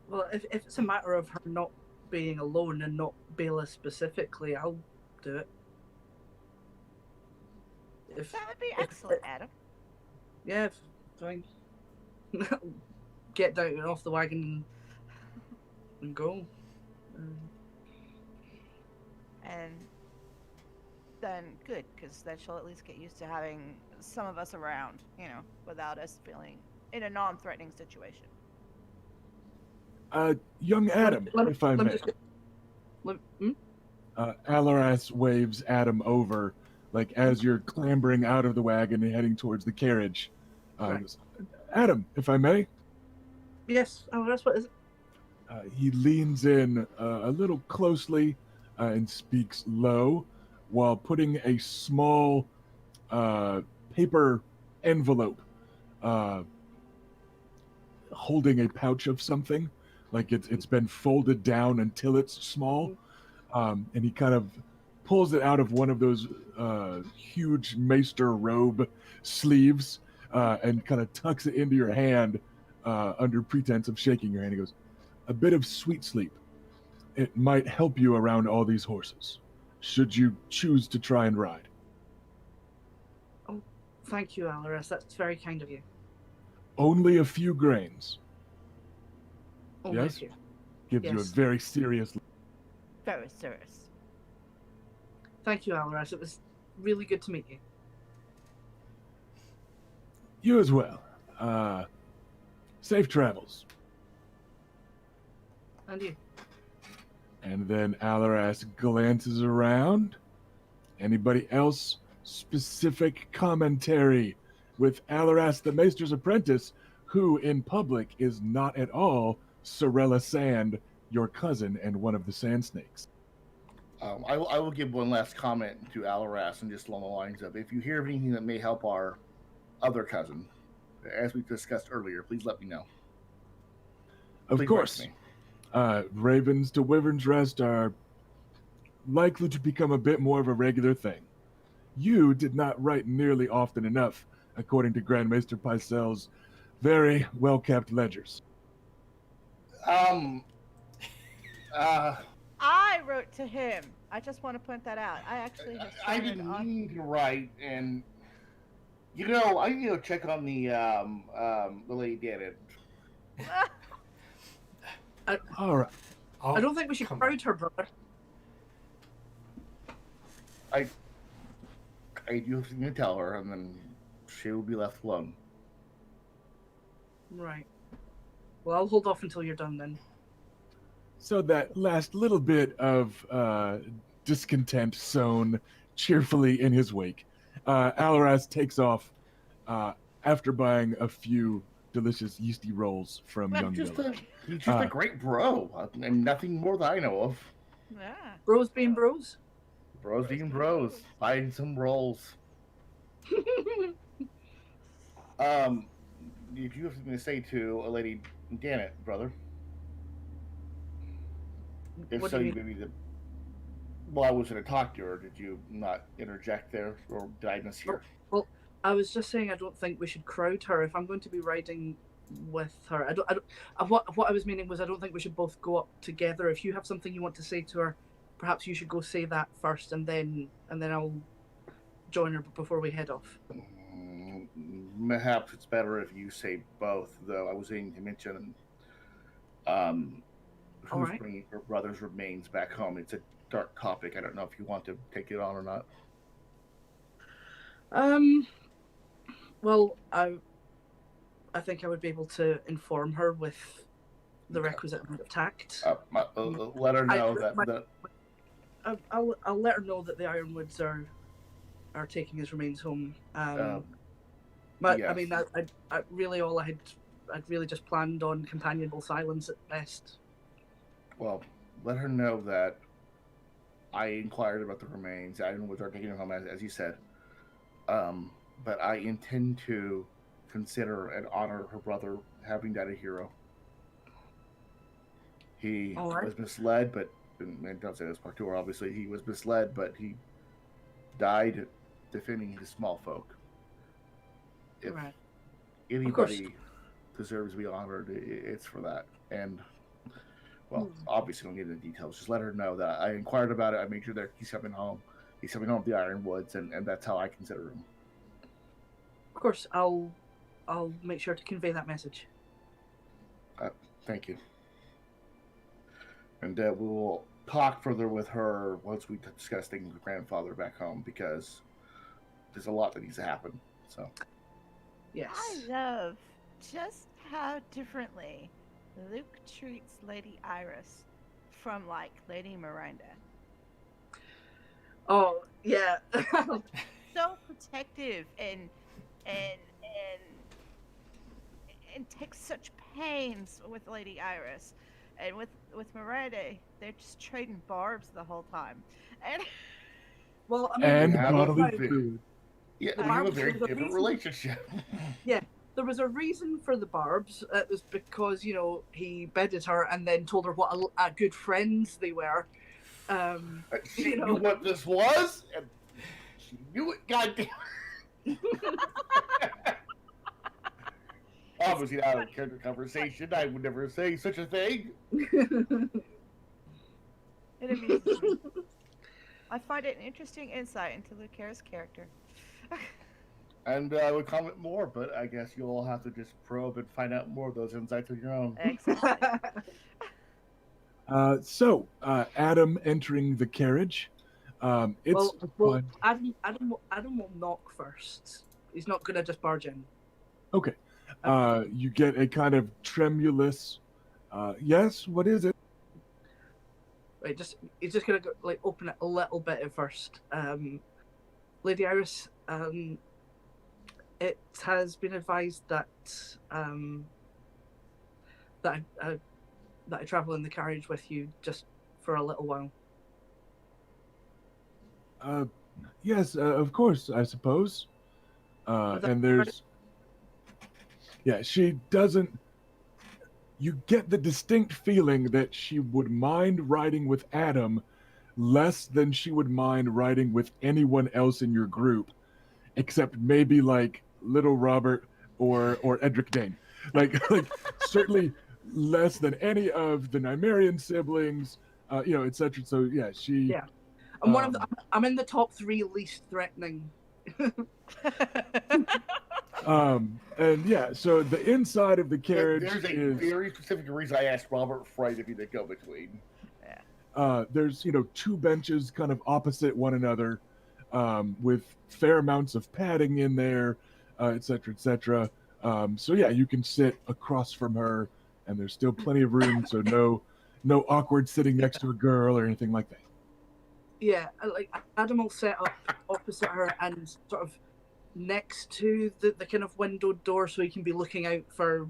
Well, if it's a matter of her not being alone and not Bela specifically, I'll do it. That would be excellent, Adam. Yeah, fine. Get down and off the wagon and go. And then good, because then she'll at least get used to having some of us around, without us feeling in a non-threatening situation. Young Adam, if I may. Alaras waves Adam over, like as you're clambering out of the wagon and heading towards the carriage. Right. Adam, if I may. Yes, Alaras, what is it? He leans in a little closely and speaks low while putting a small paper envelope holding a pouch of something. Like it's been folded down until it's small. And he kind of pulls it out of one of those huge maester robe sleeves and kind of tucks it into your hand under pretense of shaking your hand. He goes, "A bit of sweet sleep. It might help you around all these horses, should you choose to try and ride." Oh, thank you, Alaras. That's very kind of you. Only a few grains. Oh, Yes? thank you. Gives you a Yes. very serious... Very serious. Thank you, Alaras. It was really good to meet you. You as well. Safe travels. And you. And then Alaras glances around. Anybody else? Specific commentary with Alaras the Maester's apprentice, who in public is not at all Sorella Sand, your cousin and one of the Sand Snakes. I will give one last comment to Alaras, and just along the lines of, if you hear of anything that may help our other cousin, as we discussed earlier, please let me know. Of Please course. write to me. Ravens to Wyvern's Rest are likely to become a bit more of a regular thing. You did not write nearly often enough, according to Grand Maester Pycel's very well-kept ledgers. I wrote to him. I just want to point that out. I actually have I started didn't on. mean to write, and You know, I need to check on the lady Janet. All right. I'll I don't think we should come crowd back. her, brother. I do have something to tell her, and then she will be left alone. Right. Well, I'll hold off until you're done then. So that last little bit of discontent sown cheerfully in his wake, Alaraz takes off after buying a few delicious yeasty rolls from Young He's Miller. just a great bro, and nothing more that I know of. Yeah. Bros being bros. Bros being bros, buying some rolls. Did you have something to say to a lady Janet, brother? If What so, do you you mean? maybe the. Well, I was going to talk to her. Did you not interject there, or did I mishear? Well, I was just saying I don't think we should crowd her. If I'm going to be riding with her, I don't. What I was meaning was I don't think we should both go up together. If you have something you want to say to her, perhaps you should go say that first, and then I'll join her before we head off. Perhaps it's better if you say both. Though I was aiming to mention, who's right. bringing her brother's remains back home. It's a dark topic. I don't know if you want to take it on or not. Well, I think I would be able to inform her with the Okay. requisite amount of tact. Let her know I'll let her know that the Ironwoods are taking his remains home. But I yes. mean, I really I'd really just planned on companionable silence at best. Well, let her know that I inquired about the remains. I didn't are taking them home, as you said. But I intend to consider and honor her brother having died a hero. He All right. was misled, but and don't say this part to her. Obviously, he was misled, but he died defending his small folk. If Right. anybody deserves to be honored, it's for that. And well, obviously, don't get into details. Just let her know that I inquired about it. I made sure that he's coming home. He's coming home to the Ironwoods, and that's how I consider him. Of course, I'll make sure to convey that message. Thank you. And we will talk further with her once we discuss things with grandfather back home, because there's a lot that needs to happen. So Yes. I love just how differently Luke treats Lady Iris from like Lady Miranda. Oh yeah. So protective and takes such pains with Lady Iris, and with Miranda, they're just trading barbs the whole time. And Well, I mean, And Yeah, bodily but- food. yeah, The we have a Barb's very the different reason- relationship. there was a reason for the barbs. It was because he bedded her and then told her what a good friends they were. She You know. knew what this was, and she knew it. Goddamn. Obviously, not a character conversation. I would never say such a thing. it amuses me. I find it an interesting insight into Lucara's character. And I would comment more, but I guess you'll all have to just probe and find out more of those insights on your own. Exactly. So Adam entering the carriage. It's well, fun. Adam will knock first. He's not gonna just barge in. Okay. You get a kind of tremulous, yes, what is it? Right, he's just gonna go, open it a little bit at first. Lady Iris, it has been advised that that I travel in the carriage with you just for a little while. Yes, of course, I suppose. And there's, yeah, she doesn't. You get the distinct feeling that she would mind riding with Adam less than she would mind riding with anyone else in your group, except maybe like Little Robert or Edric Dane. Like certainly less than any of the Nymaryen siblings, etc. So yeah, she. Yeah. I'm I'm in the top 3 least threatening. And yeah, so the inside of the carriage There's a is very specific reason I asked Robert Fright if he could go between. there's two benches kind of opposite one another, with fair amounts of padding in there, et cetera, et cetera. So yeah, you can sit across from her, and there's still plenty of room, so no awkward sitting next to a girl or anything like that. Yeah, like Adam will set up opposite her and sort of next to the kind of windowed door, so he can be looking out for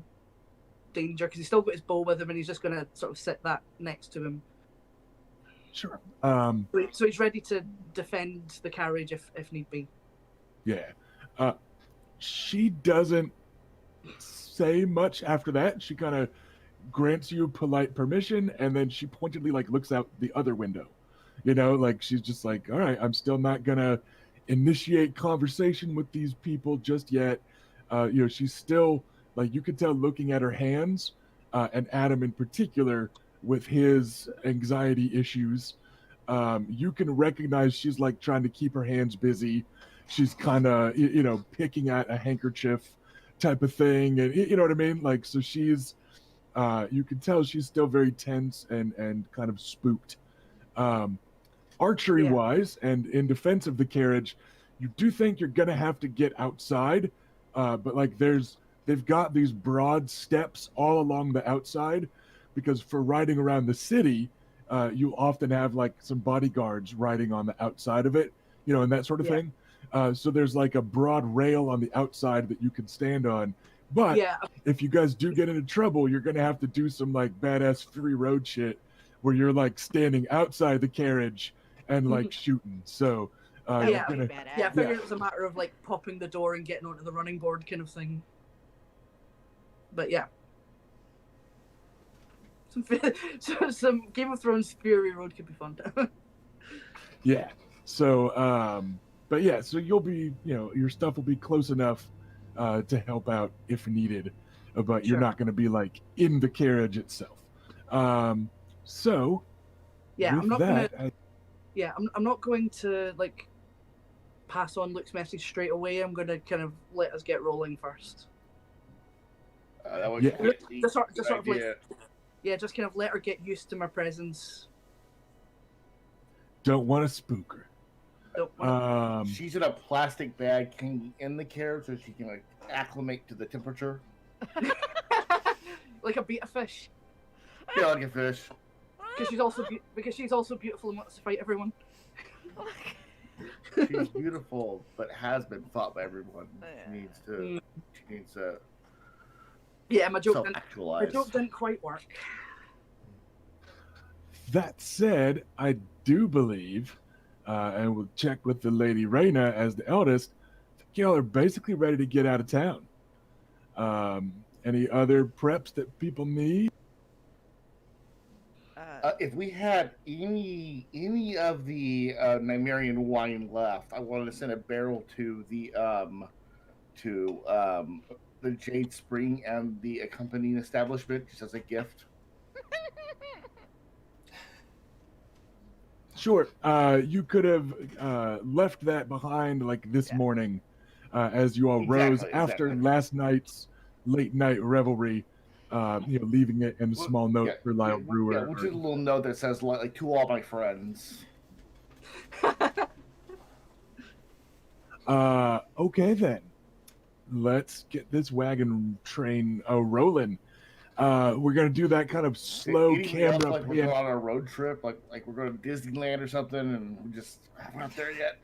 danger, because he's still got his bow with him, and he's just going to sort of sit that next to him. Sure. So he's ready to defend the carriage if need be. Yeah. She doesn't say much after that. She kind of grants you polite permission, and then she pointedly looks out the other window. She's just like, all right, I'm still not gonna initiate conversation with these people just yet. She's still you could tell looking at her hands, and Adam in particular with his anxiety issues. You can recognize she's trying to keep her hands busy. She's kind of picking at a handkerchief type of thing, and you know what I mean. So she's you can tell she's still very tense and kind of spooked. Archery wise, and in defense of the carriage, you do think you're gonna have to get outside, but they've got these broad steps all along the outside, because for riding around the city, you often have some bodyguards riding on the outside of it, and that sort of thing. So there's a broad rail on the outside that you can stand on. But if you guys do get into trouble, you're gonna have to do some badass free road shit, where you're standing outside the carriage and shooting. So I figured it was a matter of popping the door and getting onto the running board kind of thing. But yeah. Some Game of Thrones Fury Road could be fun. Yeah. So but yeah, so you'll be your stuff will be close enough to help out if needed, but you're not going to be in the carriage itself. So yeah, with I'm not going to pass on Luke's message straight away. I'm going to kind of let us get rolling first. That was just sort of just kind of let her get used to my presence. Don't want to spook her. She's in a plastic bag in the carriage, so she can acclimate to the temperature. Like a beta fish. Yeah, like a fish. Because she's also beautiful and wants to fight everyone. She's beautiful, but has been fought by everyone. She needs to. Yeah, my joke self-actualize. didn't quite work. That said, I do believe, and we'll check with the Lady Reyna as the eldest, y'all are basically ready to get out of town. Any other preps that people need? If we had any of the Nymaryen wine left, I wanted to send a barrel to the Jade Spring and the accompanying establishment just as a gift. Sure. You could have left that behind this morning, as you all rose after last night's late night revelry. Leaving it in a small note for Lyle Brewer. Yeah, which is a little note that says to all my friends. Okay then. Let's get this wagon train rolling. We're gonna do that kind of slow camera. We're going on a road trip, like we're going to Disneyland or something, and we're not there yet.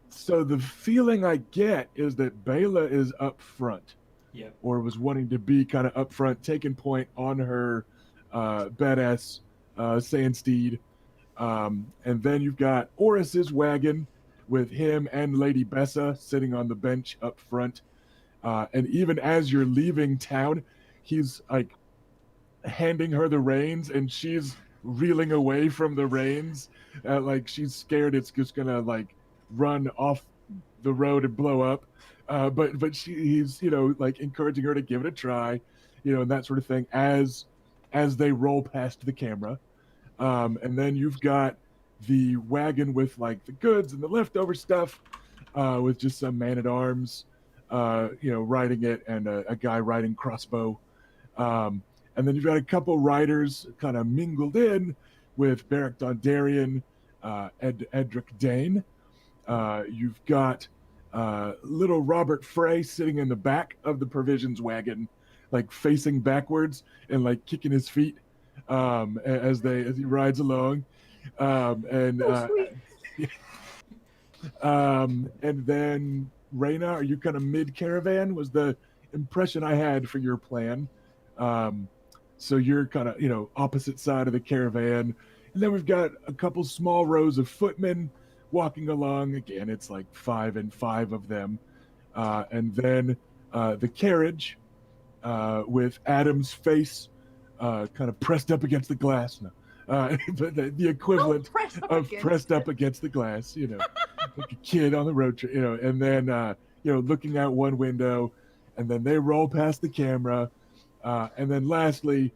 So the feeling I get is that Bela is up front. Yep. Or was wanting to be kind of up front, taking point on her badass sand steed. And then you've got Oris's wagon with him and Lady Bessa sitting on the bench up front. And even as you're leaving town, he's handing her the reins, and she's reeling away from the reins. She's scared it's just gonna run off the road and blow up. But he's encouraging her to give it a try, and that sort of thing as they roll past the camera. And then you've got the wagon with like the goods and the leftover stuff, with just some man-at-arms, riding it, and a guy riding crossbow. And then you've got a couple riders kind of mingled in with Beric Dondarrion, Edric Dane. You've got little Robert Frey sitting in the back of the provisions wagon, like facing backwards and like kicking his feet as he rides along. And then Reyna, are you kind of mid caravan? Was the impression I had for your plan. So you're kind of opposite side of the caravan, and then we've got a couple small rows of footmen walking along. Again, it's like 5 and 5 of them, and then the carriage with Adam's face kind of pressed up against the glass. No. But the equivalent of pressed up against the glass, like a kid on the road trip, and then looking out one window, and then they roll past the camera, and then lastly,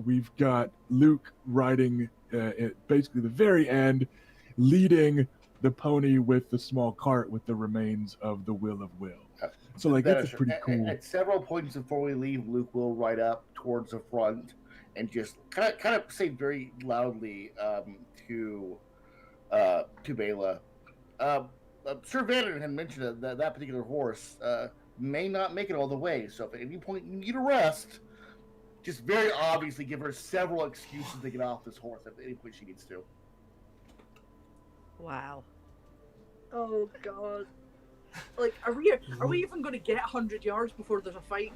we've got Luke riding at basically the very end, leading the pony with the small cart with the remains of the Will of Will. So like that's pretty cool. At several points before we leave, Luke will ride up towards the front and just kind of say very loudly to Bela. Sir Vannon had mentioned that particular horse may not make it all the way. So if at any point you need a rest, just very obviously give her several excuses to get off this horse at any point she needs to. Wow. Oh God. Like, are we even going to get 100 yards before there's a fight?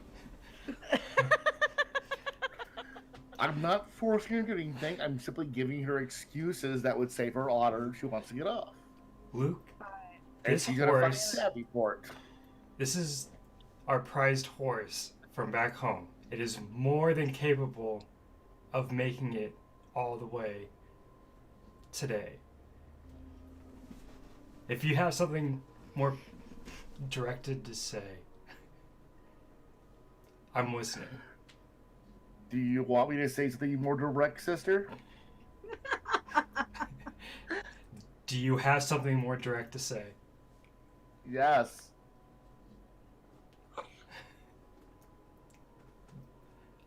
I'm not forcing her to do anything. I'm simply giving her excuses that would save her honor if she wants to get off. Luke, And this she's gonna find horse, a savvy for it. this is our prized horse from back home. It is more than capable of making it all the way today. If you have something more directed to say, I'm listening. Do you want me to say something more direct, sister? Do you have something more direct to say? Yes.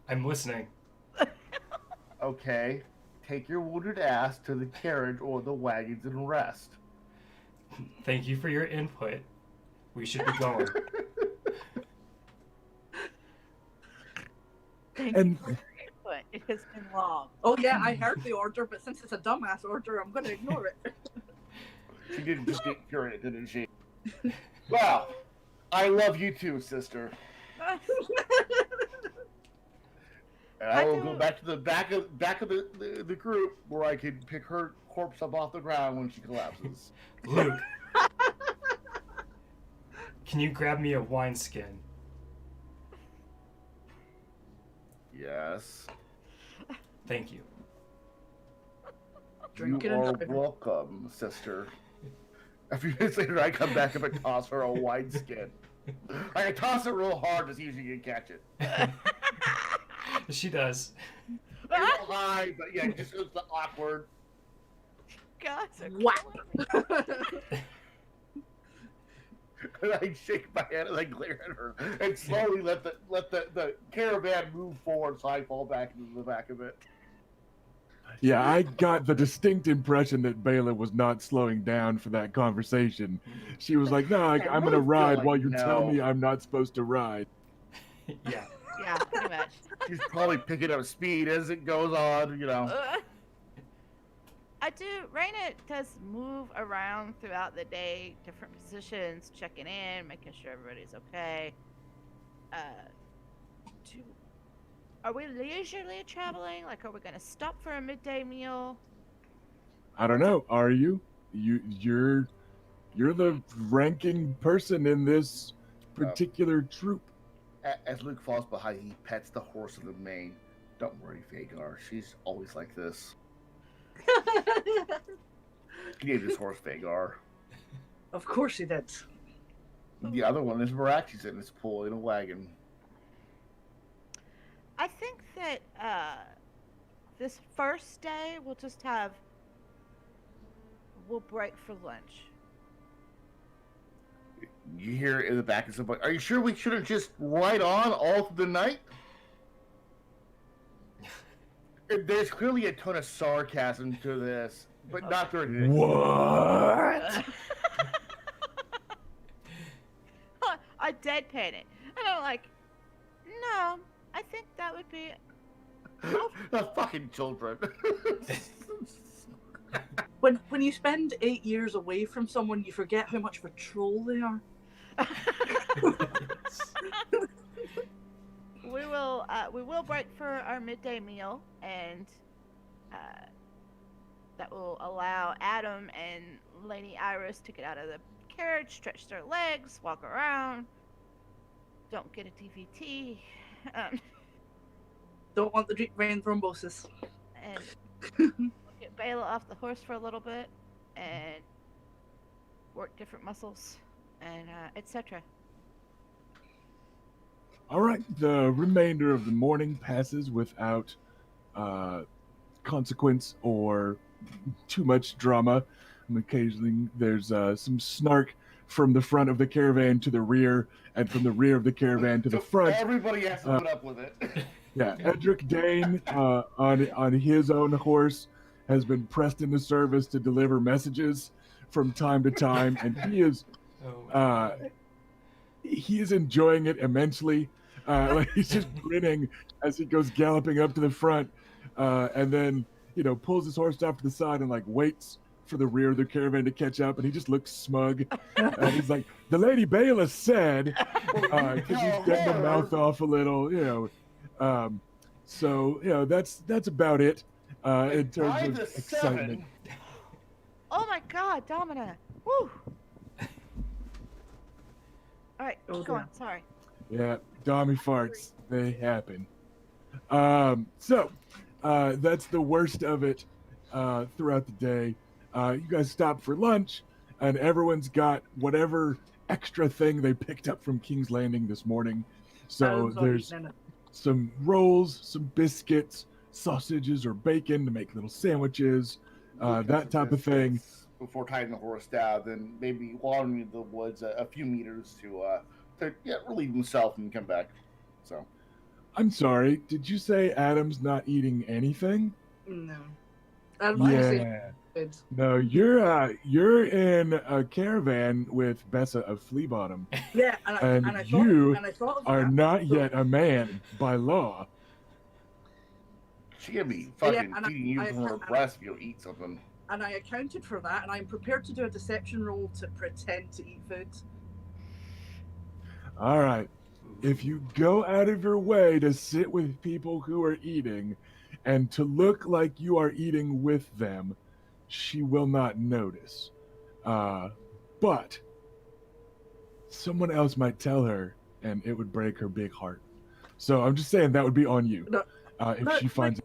I'm listening. Okay. Take your wounded ass to the carriage or the wagons and rest. Thank you for your input. We should be going. Thank And- you for your input. It has been long. Oh yeah, I heard the order, but since it's a dumbass order, I'm going to ignore it. She didn't just get curious, didn't she? Well, I love you too, sister. And I will go back to the back of the group where I can pick her corpse up off the ground when she collapses. Luke, can you grab me a wineskin? Yes. Thank you. Drink it You and are drive. welcome, sister. A few minutes later, I come back up and toss her a wineskin. I can toss it real hard to see if she can catch it. She does. A little high, but yeah, just it's awkward. Guys are Whack. And I shake my head and I glare at her and slowly let the caravan move forward so I fall back into the back of it. Yeah, I got the distinct impression that Bela was not slowing down for that conversation. She was like, "No, I'm really going to feel ride like while you tell no. me I'm not supposed to ride." Yeah. Yeah, pretty much. She's probably picking up speed as it goes on, Raina does move around throughout the day, different positions, checking in, making sure everybody's okay. Are we leisurely traveling? Like, are we going to stop for a midday meal? I don't know. Are you? You're the ranking person in this particular troop. As Luke falls behind, he pets the horse of the mane. Don't worry, Vagar. She's always like this. He named his horse Vagar. Of course he did. The other one is Marachi's in his pool in a wagon. I think that this first day we'll just have we'll break for lunch. You hear in the back of somebody, are you sure we shouldn't just ride on all through the night? There's clearly a ton of sarcasm to this, but not during What? I deadpan it. And I'm like, no, I think that would be. The fucking children. When you spend 8 years away from someone, you forget how much of a troll they are. We will break for our midday meal, and that will allow Adam and Lady Iris to get out of the carriage, stretch their legs, walk around. Don't get a DVT. Don't want the deep vein thrombosis. And get Bela off the horse for a little bit, and work different muscles, and etc. All right. The remainder of the morning passes without consequence or too much drama. And occasionally, there's some snark from the front of the caravan to the rear, and from the rear of the caravan to the front. Everybody has to put up with it. Yeah, Edric Dane on his own horse has been pressed into service to deliver messages from time to time, and he is enjoying it immensely. Like he's just grinning as he goes galloping up to the front, and then pulls his horse off to the side and like waits for the rear of the caravan to catch up, and he just looks smug. And he's like, "The Lady Bela said," because he's getting the mouth off a little, So that's about it in terms of excitement. Oh my God, Domina! Woo! All right, Oh, go yeah. on. Sorry. Yeah, Dommy farts, they happen. So that's the worst of it throughout the day. You guys stop for lunch, and everyone's got whatever extra thing they picked up from King's Landing this morning. So there's some rolls, some biscuits, sausages or bacon to make little sandwiches, that type of thing. Before tying the horse down, then maybe wandering into the woods a few meters to relieve himself and come back. So, I'm sorry, did you say Adam's not eating anything? No. Adam, No, you're in a caravan with Bessa of Fleabottom. Yeah, and I you thought of are that. not yet a man by law. She can be fucking and feeding you from her breast if you eat something. And I accounted for that, and I'm prepared to do a deception roll to pretend to eat food. All right. If you go out of your way to sit with people who are eating and to look like you are eating with them, she will not notice. But someone else might tell her, and it would break her big heart. So I'm just saying that would be on you. If she finds it.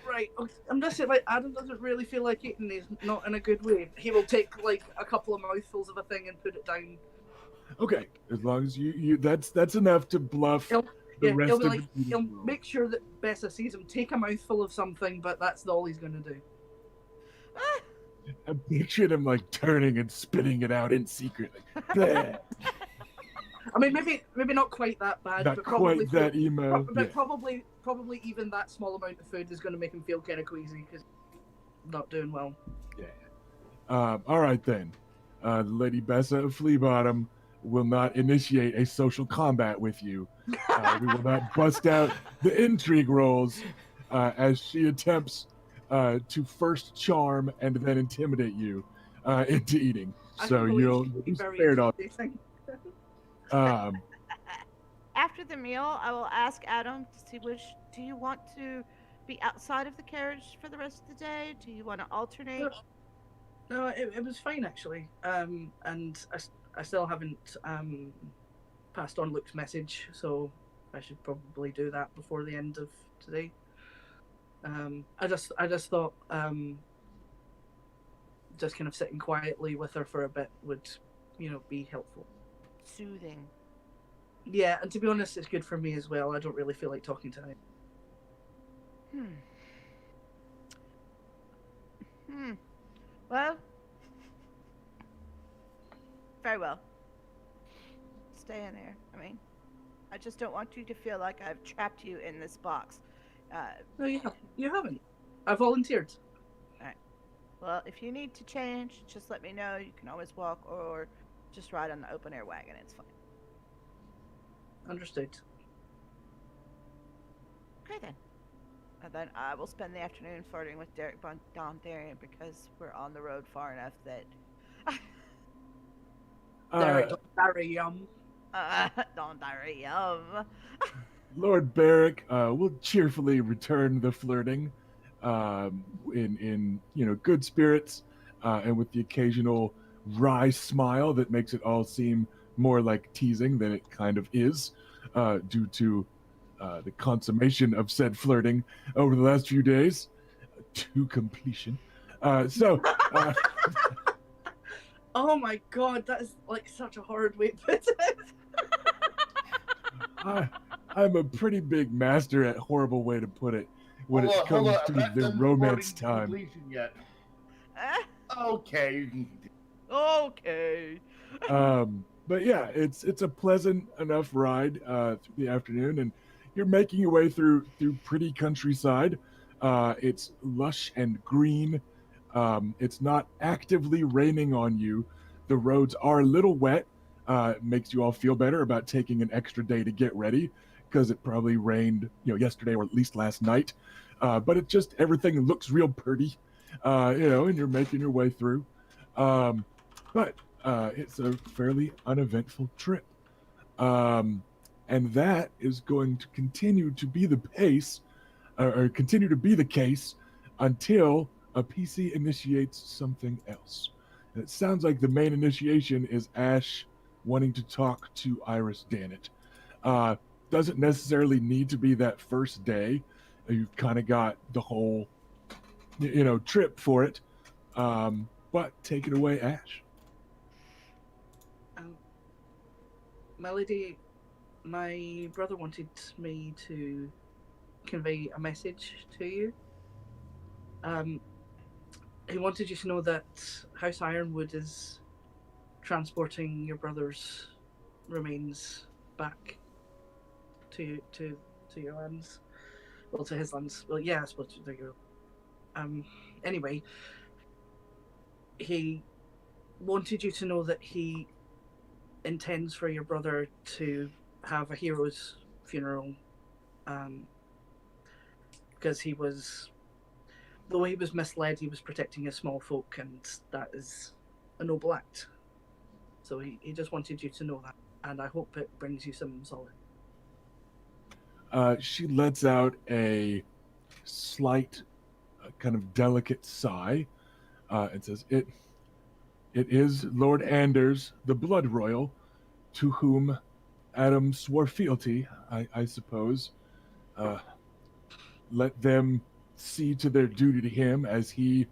Right, I'm just saying, like, Adam doesn't really feel like eating. He's not in a good way. He will take like a couple of mouthfuls of a thing and put it down. Okay, as long as you that's enough to bluff the rest he'll of be like, the he'll world. make sure that Bessa sees him take a mouthful of something, but that's all he's going to do. I'm picturing him like turning and spitting it out in secret. Like, I mean, maybe not quite that bad, not but probably quite that emo. But Yeah. probably even that small amount of food is going to make him feel kind of queasy because not doing well. All right then. Lady Bessa of Fleabottom will not initiate a social combat with you. We will not bust out the intrigue rolls as she attempts to first charm and then intimidate you into eating. So you'll be spared on. After the meal, I will ask Adam to see do you want to be outside of the carriage for the rest of the day? Do you want to alternate? No, it was fine actually. And I still haven't passed on Luke's message, so I should probably do that before the end of today. I just thought just kind of sitting quietly with her for a bit would, be helpful. Soothing. Yeah, and to be honest, it's good for me as well. I don't really feel like talking to her. Well, Very well. Stay in there. I mean, I just don't want you to feel like I've trapped you in this box. No, you haven't. I volunteered. Well, if you need to change, just let me know. You can always walk or just ride on the open air wagon. It's fine. Understood. Okay then. And then I will spend the afternoon flirting with Derek Dondarrion because we're on the road far enough that Derek Dondarrion. Dondarrion. Lord Barrick will cheerfully return the flirting, in good spirits, and with the occasional wry smile that makes it all seem more like teasing than it kind of is, due to the consummation of said flirting over the last few days to completion. Oh my god, that is like such a hard way to put it. I'm a pretty big master at horrible way to put it when it comes to the romance time. Yet. Okay, you can continue. Okay. But yeah, it's a pleasant enough ride through the afternoon, and you're making your way through pretty countryside. It's lush and green. It's not actively raining on you. The roads are a little wet. It makes you all feel better about taking an extra day to get ready because it probably rained, yesterday or at least last night. But it just everything looks real pretty, and you're making your way through. But it's a fairly uneventful trip. And that is going to continue to be the pace, or continue to be the case until a PC initiates something else. And it sounds like the main initiation is Ash wanting to talk to Iris Dannett. Doesn't necessarily need to be that first day. You've kind of got the whole, trip for it. But take it away, Ash. Melody, my brother wanted me to convey a message to you. He wanted you to know that House Ironwood is transporting your brother's remains back to your lands. Well, to his lands. Well, yeah, I suppose to your. Anyway, he wanted you to know that he intends for your brother to have a hero's funeral, because though he was misled, he was protecting his small folk, and that is a noble act. So he just wanted you to know that, and I hope it brings you some solace. She lets out a slight, kind of delicate sigh, and says, It is Lord Anders, the Blood Royal, to whom Adam swore fealty, I suppose. Let them see to their duty to him as he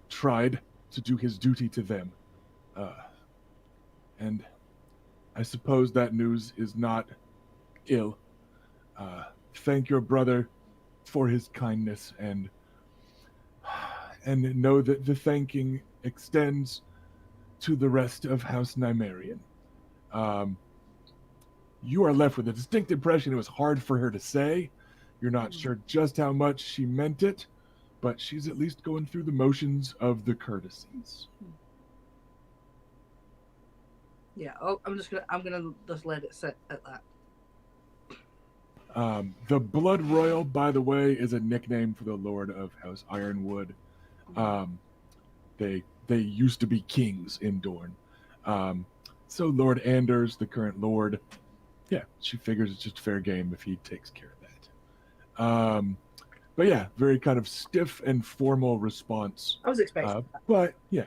tried to do his duty to them. And I suppose that news is not ill. Thank your brother for his kindness, and know that the thanking extends to the rest of House Nymaryen. You are left with a distinct impression it was hard for her to say. You're not sure just how much she meant it, but she's at least going through the motions of the courtesies. Yeah, I'm gonna just let it sit at that. The Blood Royal, by the way, is a nickname for the Lord of House Ironwood. They used to be kings in Dorne. So Lord Anders, the current lord, yeah, she figures it's just fair game if he takes care of that. But yeah, very kind of stiff and formal response. I was expecting that. But yeah,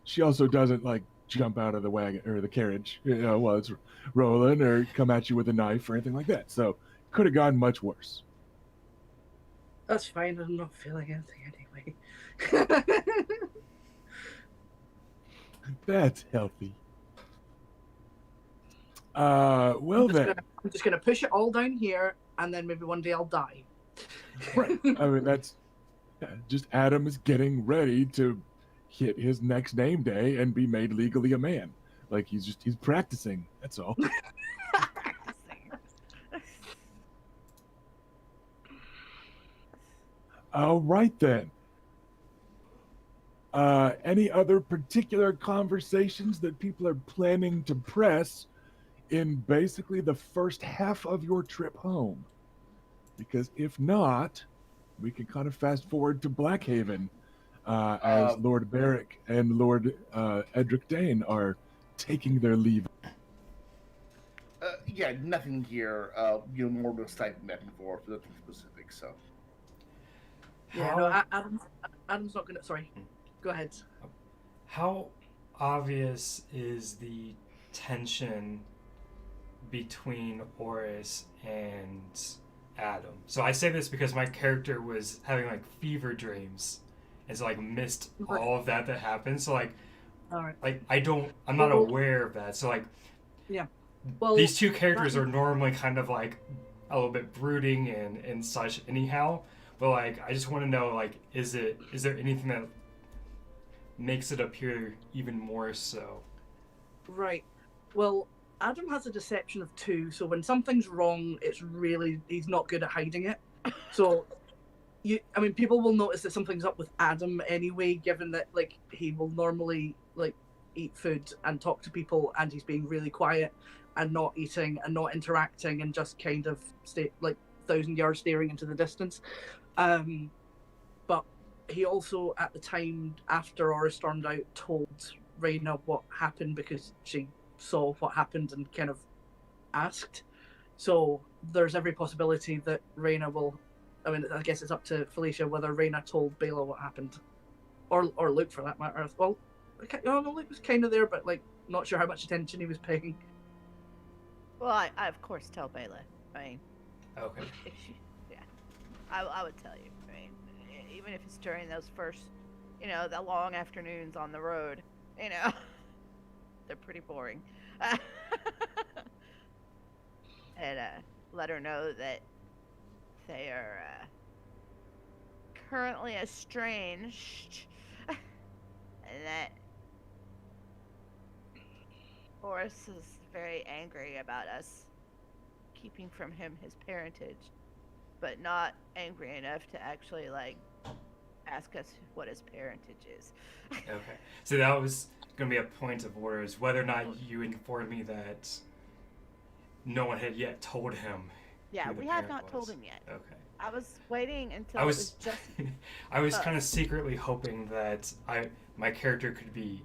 she also doesn't jump out of the wagon or the carriage, while it's rolling, or come at you with a knife or anything like that. So could have gone much worse. That's fine. I'm not feeling anything anyway. That's healthy. Well I'm just gonna push it all down here, and then maybe one day I'll die. Right. I mean, that's just Adam is getting ready to hit his next name day and be made legally a man. Like he's practicing. That's all. Practicing. All right then. Any other particular conversations that people are planning to press in basically the first half of your trip home? Because if not, we can kind of fast forward to Blackhaven as Lord Barrick and Lord Edric Dane are taking their leave. Yeah, nothing here. More of a type back and forth, nothing specific. So. Yeah, How- no, Adam's not gonna. Sorry, go ahead. How obvious is the tension between Oris and Adam? So I say this because my character was having like fever dreams, and so like missed all of that happened. So like, All right. like I'm not aware of that. So like, Yeah. Well, these two characters are normally kind of like a little bit brooding and such anyhow. But like, I just want to know, like, is there anything that makes it appear even more so? Right. Well, Adam has a deception of 2, so when something's wrong, he's not good at hiding it. So, people will notice that something's up with Adam anyway, given that like he will normally like eat food and talk to people, and he's being really quiet and not eating and not interacting and just kind of stay like 1,000 yards staring into the distance. But he also, at the time after Aura stormed out, told Reyna what happened because she saw what happened and kind of asked. So there's every possibility that Reyna will. I guess it's up to Felicia whether Reyna told Bela what happened, or Luke for that matter. Well, Luke was kind of there, but like not sure how much attention he was paying. Well, I of course tell Bela. I mean, Okay. yeah, I would tell you. I mean, even if it's during those first, the long afternoons on the road, they're pretty boring. And let her know that they are currently estranged, and that Horace is very angry about us keeping from him his parentage, but not angry enough to actually like ask us what his parentage is. Okay. So that was going to be a point of order, is whether or not you informed me that no one had yet told him. Yeah, who the we have parent not was. told him yet. Okay. I was waiting until I it was was just I was us. kind of secretly hoping that my character could be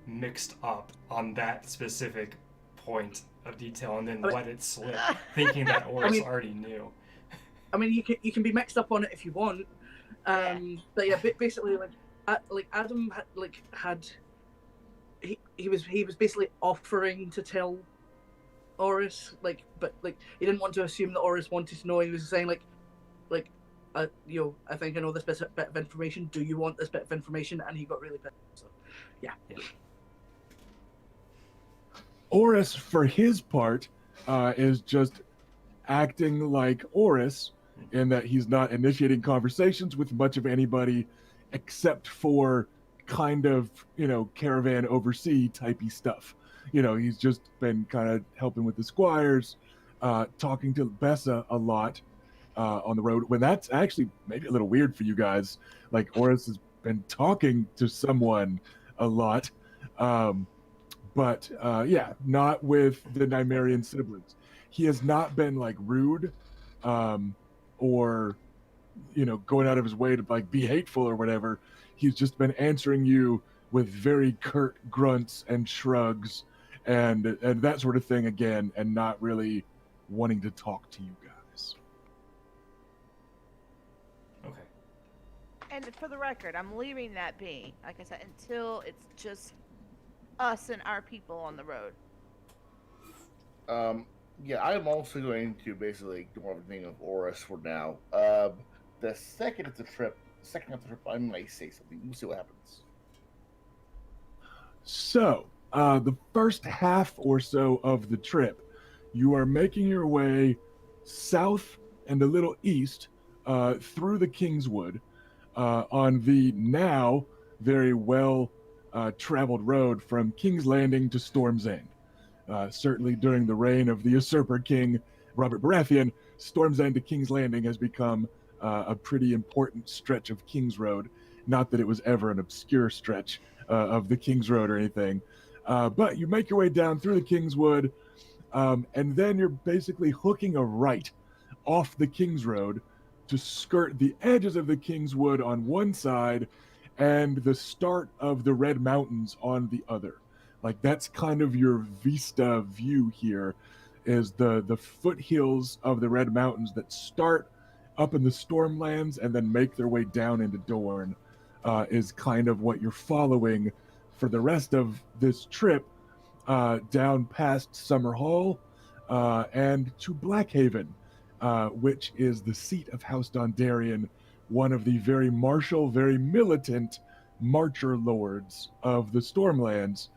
mixed up on that specific point of detail and then let it slip, thinking that Oris already knew. You can be mixed up on it if you want. Yeah. But yeah, basically like Adam he was basically offering to tell Oris, but he didn't want to assume that Oris wanted to know. He was saying I think I know this bit of information. Do you want this bit of information? And he got really pissed. So, yeah. Oris, for his part, is just acting like Oris in that he's not initiating conversations with much of anybody except for kind of, caravan oversee typey stuff. He's just been kind of helping with the squires, talking to Bessa a lot on the road, when that's actually maybe a little weird for you guys. Like, Oris has been talking to someone a lot. But not with the Nymaryen siblings. He has not been like rude, or going out of his way to like be hateful or whatever. He's just been answering you with very curt grunts and shrugs and that sort of thing again, and not really wanting to talk to you guys. Okay. And for the record, I'm leaving that be, like I said, until it's just us and our people on the road. I'm also going to basically ignore everything of Oris for now. The second of the trip, I might say something. We'll see what happens. So, the first half or so of the trip, you are making your way south and a little east through the Kingswood on the now very well traveled road from King's Landing to Storm's End. Certainly during the reign of the usurper king, Robert Baratheon, Storm's End to King's Landing has become a pretty important stretch of King's Road. Not that it was ever an obscure stretch of the King's Road or anything. But you make your way down through the King's Wood, and then you're basically hooking a right off the King's Road to skirt the edges of the King's Wood on one side and the start of the Red Mountains on the other. Like, that's kind of your vista view here, is the foothills of the Red Mountains that start up in the Stormlands and then make their way down into Dorne, is kind of what you're following for the rest of this trip, down past Summer Hall and to Blackhaven, which is the seat of House Dondarrion, one of the very martial, very militant marcher lords of the Stormlands,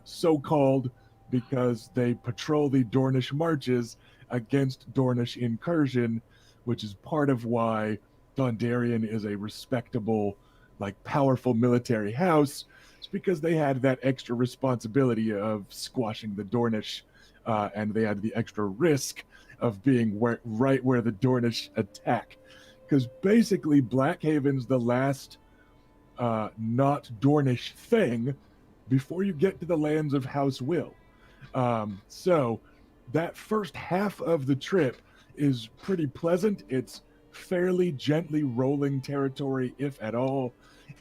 so called because they patrol the Dornish marches against Dornish incursion, which is part of why Dondarrion is a respectable, like, powerful military house. It's because they had that extra responsibility of squashing the Dornish, and they had the extra risk of being right where the Dornish attack. Because basically Blackhaven's the last not Dornish thing before you get to the lands of House Will. So that first half of the trip is pretty pleasant. It's fairly gently rolling territory, if at all.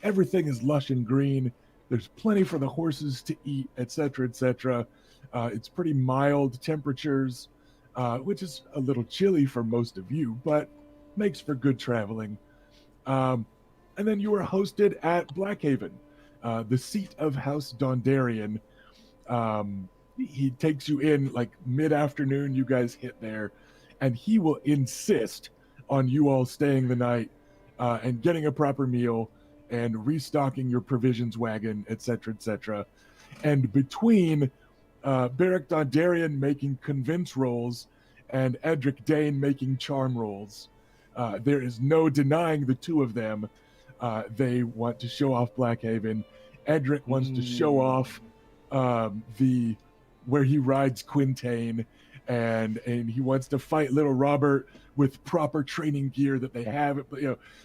Everything is lush and green. There's plenty for the horses to eat, etc., etc. It's pretty mild temperatures, which is a little chilly for most of you, but makes for good traveling. And then you were hosted at Blackhaven, the seat of House Dondarrion. He takes you in like mid-afternoon. You guys hit there, and he will insist on you all staying the night and getting a proper meal and restocking your provisions wagon, etc., etc. And between Beric Dondarrion making convince rolls and Edric Dane making charm rolls, there is no denying the two of them. They want to show off Blackhaven. Edric wants to show off where he rides Quintain, and he wants to fight little Robert with proper training gear that they have.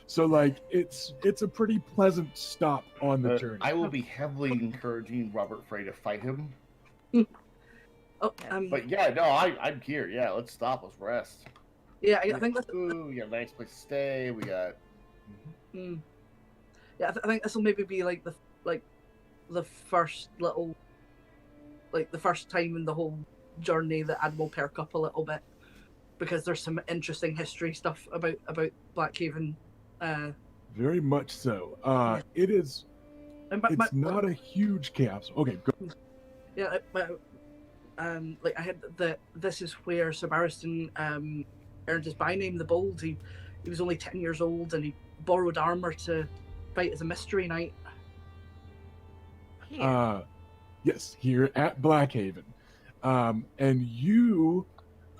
So like it's a pretty pleasant stop on the journey. I will be heavily encouraging Robert Frey to fight him. But yeah, no, I'm here. Yeah, let's stop. Let's rest. Yeah, I think that's. Ooh, we got a nice place to stay. We got. Yeah, I think this will maybe be like the first little, like the first time in the whole journey that Ad will perk up a little bit, because there's some interesting history stuff about Blackhaven. Very much so. It is. It's not a huge castle. Okay, go. Yeah, like I had this is where Sir Barristan earned his byname, the Bold. He was only 10 years old, and he borrowed armor to fight as a mystery knight. Yes, here at Blackhaven. And you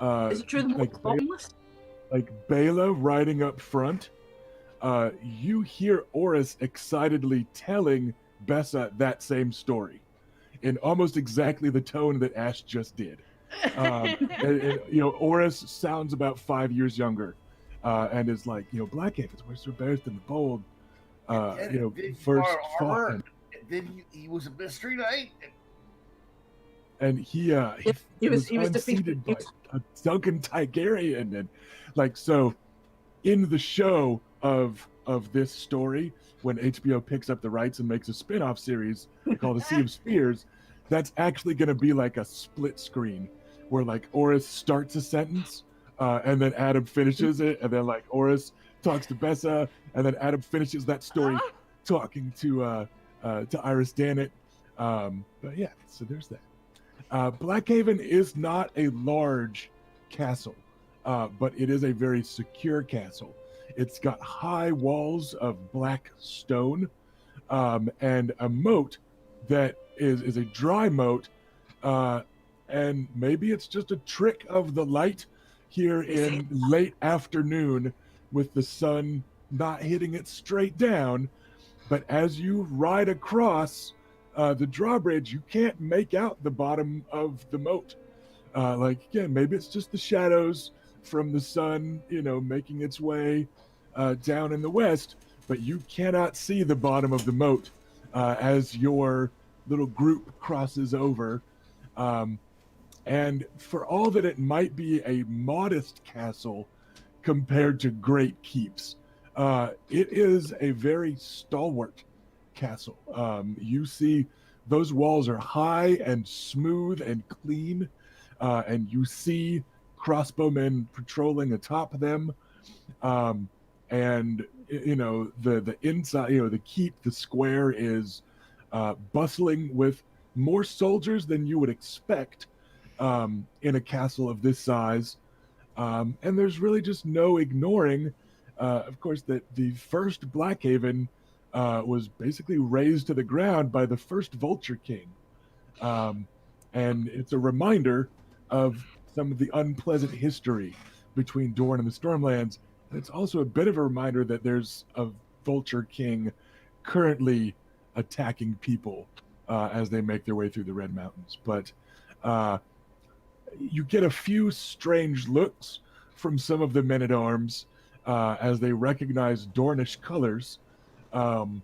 is it true the like, most bottomless? Like Bela riding up front, you hear Oris excitedly telling Bessa that same story in almost exactly the tone that Ash just did. And, Oris sounds about 5 years younger, and is like, Blackhaven's where Sir Barristan the Bold, first fought. And then he was a mystery knight. And he was unseated by a Duncan Targaryen, and like, so in the show of this story, when HBO picks up the rights and makes a spin-off series called The Sea of Spears, that's actually going to be like a split screen where like Oris starts a sentence and then Adam finishes it, and then like Oris talks to Bessa, and then Adam finishes that story talking to Iris Dannett. But yeah, so there's that. Blackhaven is not a large castle, but it is a very secure castle. It's got high walls of black stone, and a moat that is a dry moat, and maybe it's just a trick of the light here in late afternoon with the sun not hitting it straight down. But as you ride across, the drawbridge, you can't make out the bottom of the moat. Like, again, maybe it's just the shadows from the sun, making its way down in the west, but you cannot see the bottom of the moat as your little group crosses over. And for all that it might be a modest castle compared to great keeps, it is a very stalwart castle. You see those walls are high and smooth and clean, and you see crossbowmen patrolling atop them. And the inside, the keep, the square is bustling with more soldiers than you would expect in a castle of this size. And there's really just no ignoring, of course, that the first Blackhaven was basically razed to the ground by the first Vulture King. And it's a reminder of some of the unpleasant history between Dorne and the Stormlands. And it's also a bit of a reminder that there's a Vulture King currently attacking people as they make their way through the Red Mountains. But you get a few strange looks from some of the men-at-arms as they recognize Dornish colors. And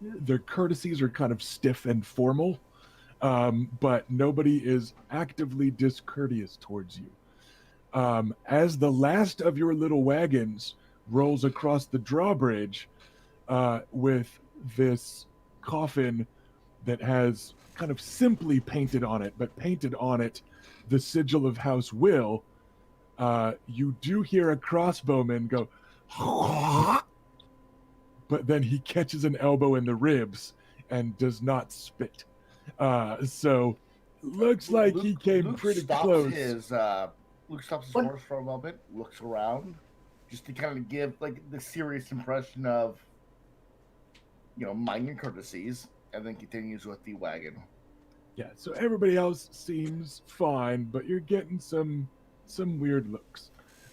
their courtesies are kind of stiff and formal, but nobody is actively discourteous towards you. As the last of your little wagons rolls across the drawbridge with this coffin that has kind of simply painted on it, but painted on it the sigil of House Will, you do hear a crossbowman go, but then he catches an elbow in the ribs and does not spit. So looks like he came Luke pretty stops close. Luke stops his What? horse for a moment, looks around, just to kind of give like the serious impression of, minor courtesies, and then continues with the wagon. Yeah, so everybody else seems fine, but you're getting some weird looks.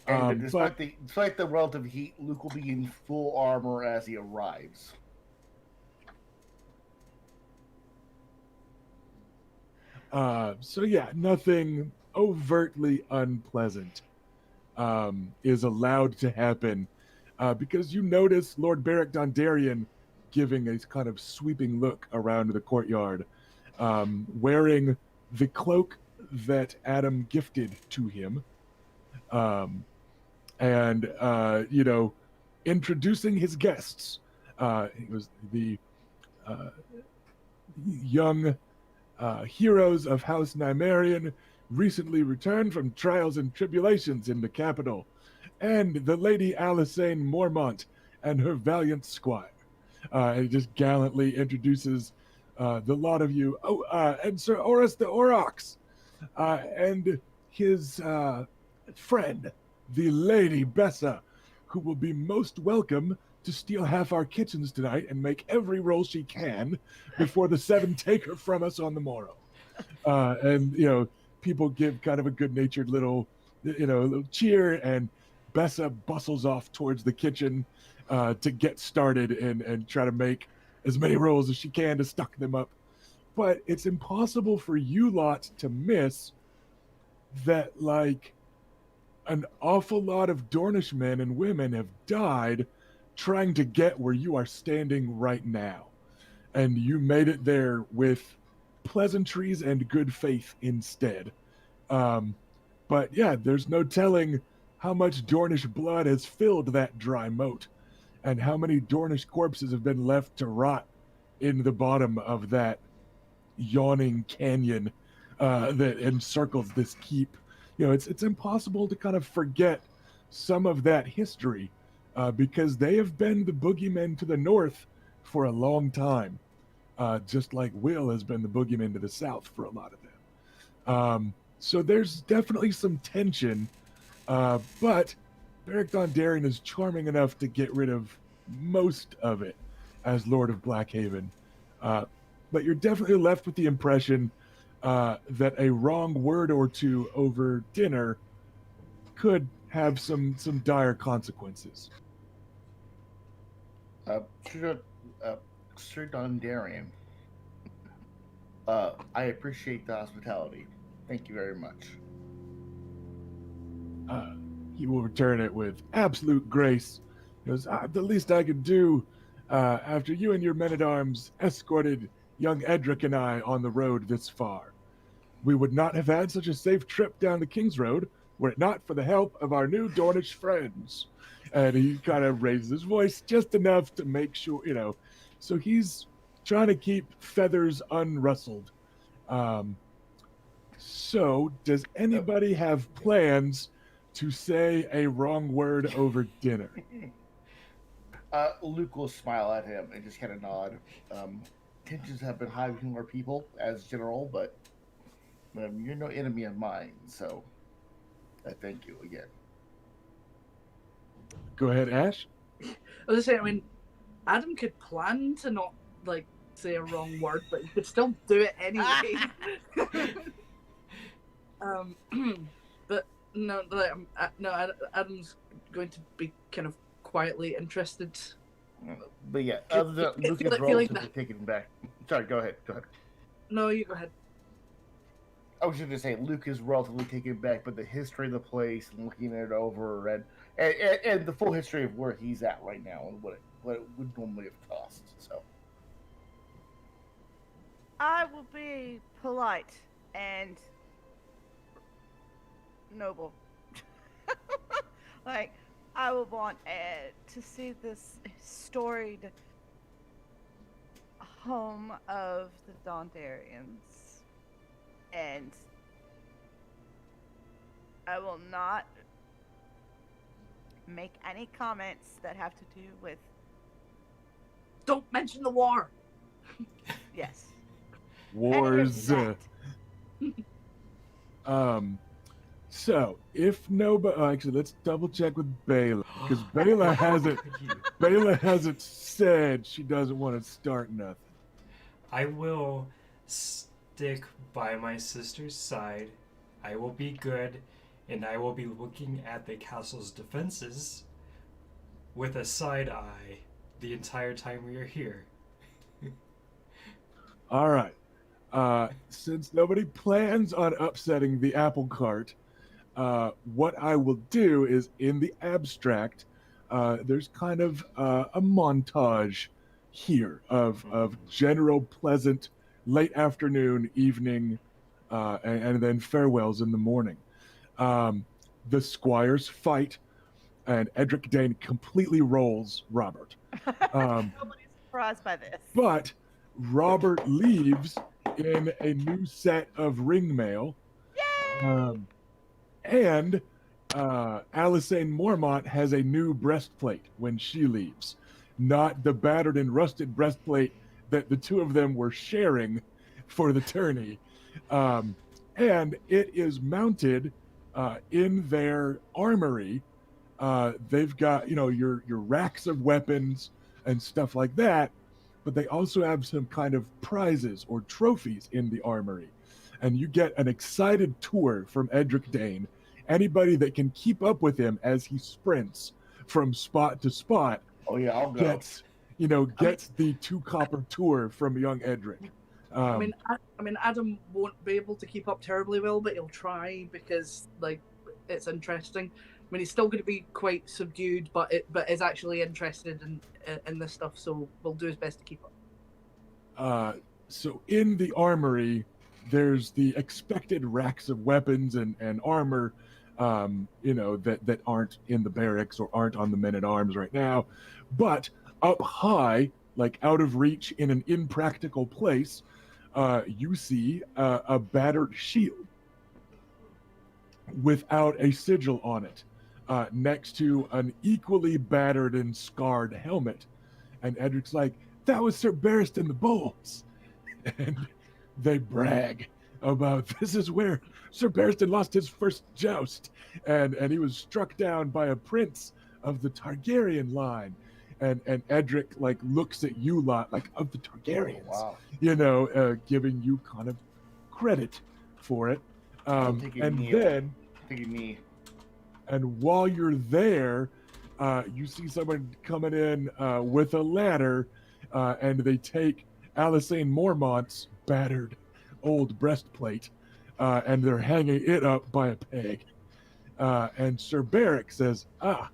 And despite the relative heat, Luke will be in full armor as he arrives. So yeah, nothing overtly unpleasant is allowed to happen because you notice Lord Beric Dondarrion giving a kind of sweeping look around the courtyard, wearing the cloak that Adam gifted to him, and introducing his guests. It was the young heroes of House Nymaryen, recently returned from trials and tribulations in the capital, and the Lady Alysain Mormont and her valiant squire. And he just gallantly introduces the lot of you. Oh, and Sir Oris the Aurochs, and his friend, the Lady Bessa, who will be most welcome to steal half our kitchens tonight and make every roll she can before the seven take her from us on the morrow. And people give kind of a good-natured little cheer, and Bessa bustles off towards the kitchen to get started and try to make as many rolls as she can to stock them up. But it's impossible for you lot to miss that, like, an awful lot of Dornish men and women have died trying to get where you are standing right now. And you made it there with pleasantries and good faith instead. But yeah, there's no telling how much Dornish blood has filled that dry moat, and how many Dornish corpses have been left to rot in the bottom of that yawning canyon that encircles this keep. It's impossible to kind of forget some of that history because they have been the boogeymen to the north for a long time, just like Will has been the boogeyman to the south for a lot of them. So there's definitely some tension, but Beric Dondarrion is charming enough to get rid of most of it as Lord of Blackhaven. But you're definitely left with the impression that a wrong word or two over dinner could have some dire consequences. Sir, Sir Dondarrion, I appreciate the hospitality. Thank you very much. He will return it with absolute grace. He goes, the least I could do after you and your men-at-arms escorted young Edric and I on the road this far. We would not have had such a safe trip down the King's Road were it not for the help of our new Dornish friends. And he kind of raises his voice just enough to make sure, so he's trying to keep feathers unrustled. So, does anybody have plans to say a wrong word over dinner? Luke will smile at him and just kind of nod. Tensions have been high between our people as general, but you're no enemy of mine, so I thank you again. Go ahead, Ash. I was just saying, I mean, Adam could plan to not say a wrong word, but he could still do it anyway. But no, Adam's going to be kind of quietly interested. But yeah, other than Luke is relatively taken back. Sorry, go ahead. No, you go ahead. I was just going to say, Luke is relatively taken back, but the history of the place and looking it over and the full history of where he's at right now and what it would normally have cost. So I will be polite and noble. I will want to see this storied home of the Dondarrions, and I will not make any comments that have to do with. Don't mention the war. Yes. Wars. So if nobody, actually, let's double check with Bayla, because Bayla hasn't said she doesn't want to start nothing. I will stick by my sister's side. I will be good, and I will be looking at the castle's defenses with a side eye the entire time we are here. All right. Since nobody plans on upsetting the apple cart, what I will do is, in the abstract, there's kind of a montage here of general pleasant late afternoon, evening, and then farewells in the morning. The squires fight, and Edric Dane completely rolls Robert. Nobody's surprised by this. But Robert leaves in a new set of ring mail. Yay! And Alysanne Mormont has a new breastplate when she leaves. Not the battered and rusted breastplate that the two of them were sharing for the tourney. And it is mounted in their armory. They've got, your racks of weapons and stuff like that, but they also have some kind of prizes or trophies in the armory. And you get an excited tour from Edric Dane. Anybody that can keep up with him as he sprints from spot to spot I'll go. gets the 2 copper tour from young Edric. I mean, Adam won't be able to keep up terribly well, but he'll try because it's interesting. I mean, he's still going to be quite subdued, but is actually interested in this stuff. So we'll do his best to keep up. So in the armory, there's the expected racks of weapons and armor, that aren't in the barracks or aren't on the men-at-arms right now. But up high, out of reach in an impractical place, you see a battered shield without a sigil on it, next to an equally battered and scarred helmet. And Edric's like, that was Sir Barristan the Bold's. And they brag about, this is where Sir Barristan lost his first joust, and he was struck down by a prince of the Targaryen line. And Edric looks at you lot of the Targaryens, giving you kind of credit for it. And while you're there, you see someone coming in with a ladder, and they take Alisane Mormont's battered old breastplate, and they're hanging it up by a peg. And Sir Beric says, "Ah,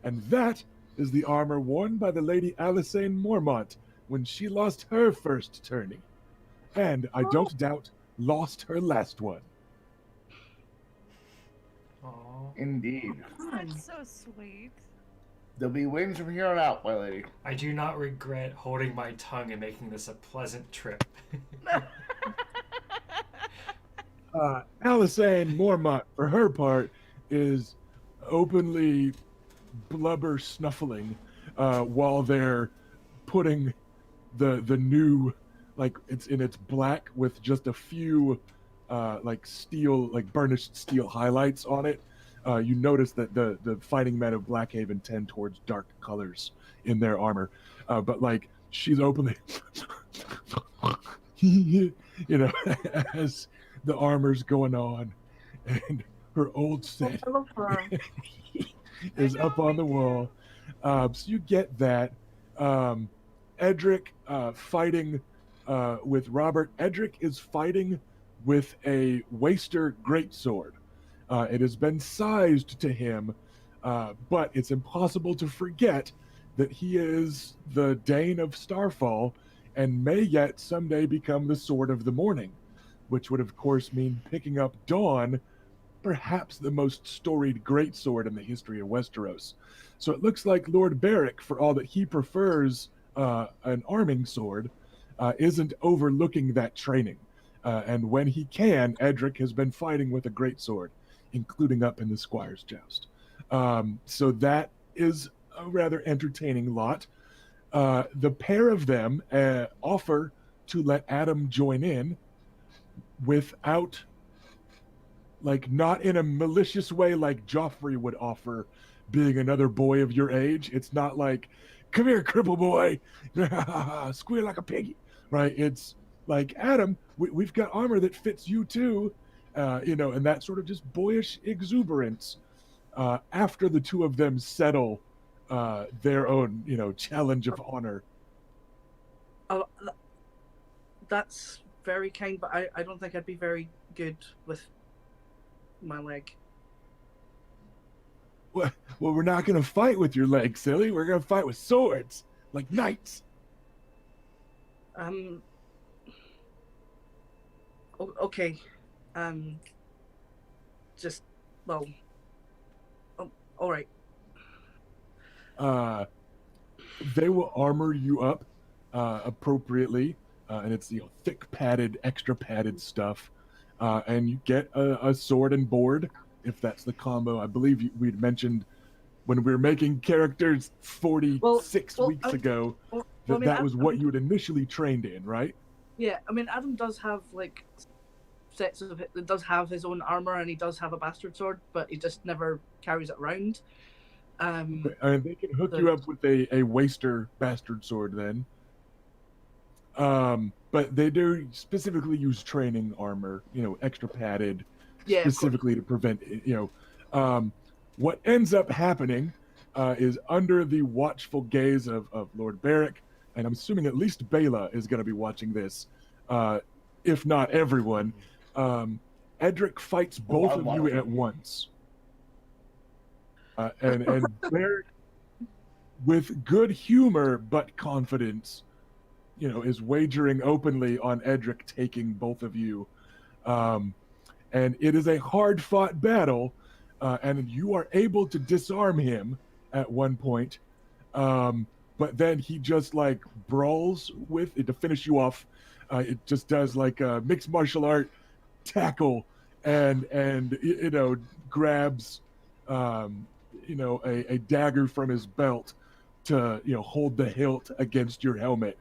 and that is the armor worn by the Lady Alisane Mormont when she lost her first tourney. And I don't doubt lost her last one." Aw. Indeed. That's so sweet. There'll be wings from here on out, my lady. I do not regret holding my tongue and making this a pleasant trip. Alisane Mormont, for her part, is openly blubber snuffling while they're putting the new, like it's black with just a few like steel, like burnished steel highlights on it. You notice that the fighting men of Blackhaven tend towards dark colors in their armor, but like she's openly, you know, as the armor's going on, and her old set I love her. is up on the wall. So you get that. Edric fighting with Robert. Edric is fighting with a Waster greatsword. It has been sized to him, but it's impossible to forget that he is the Dane of Starfall and may yet someday become the Sword of the Morning, which would of course mean picking up Dawn, perhaps the most storied greatsword in the history of Westeros. So it looks like Lord Beric, for all that he prefers an arming sword, isn't overlooking that training. And when he can, Edric has been fighting with a greatsword, including up in the Squire's Joust. So that is a rather entertaining lot. The pair of them offer to let Adam join in without, like, not in a malicious way like Joffrey would offer, being another boy of your age. It's not like, "Come here, cripple boy, squeal like a piggy," right? It's like, "Adam, we've got armor that fits you too," and that sort of just boyish exuberance. After the two of them settle their own, challenge of honor. Oh, that's very kind, but I don't think I'd be very good with my leg. Well, we're not going to fight with your leg, silly. We're going to fight with swords, like knights. Okay. Just, well, all right. They will armor you up appropriately, and it's thick padded, extra padded stuff. And you get a sword and board, if that's the combo. I believe we'd mentioned when we were making characters 46 weeks ago that was what you had initially trained in, right? Yeah, I mean, Adam does have like sets of it. Does have his own armor, and he does have a bastard sword, but he just never carries it around. And they can hook you up with a Waster bastard sword then. But they do specifically use training armor, extra padded, specifically to prevent, what ends up happening is under the watchful gaze of Lord Beric, and I'm assuming at least Bela is going to be watching this, if not everyone. Edric fights both of you at once. And Beric, with good humor but confidence, is wagering openly on Edric taking both of you. And it is a hard-fought battle, and you are able to disarm him at one point. But then he just, brawls with it to finish you off. It just does, a mixed martial art tackle and grabs, a dagger from his belt to, hold the hilt against your helmet.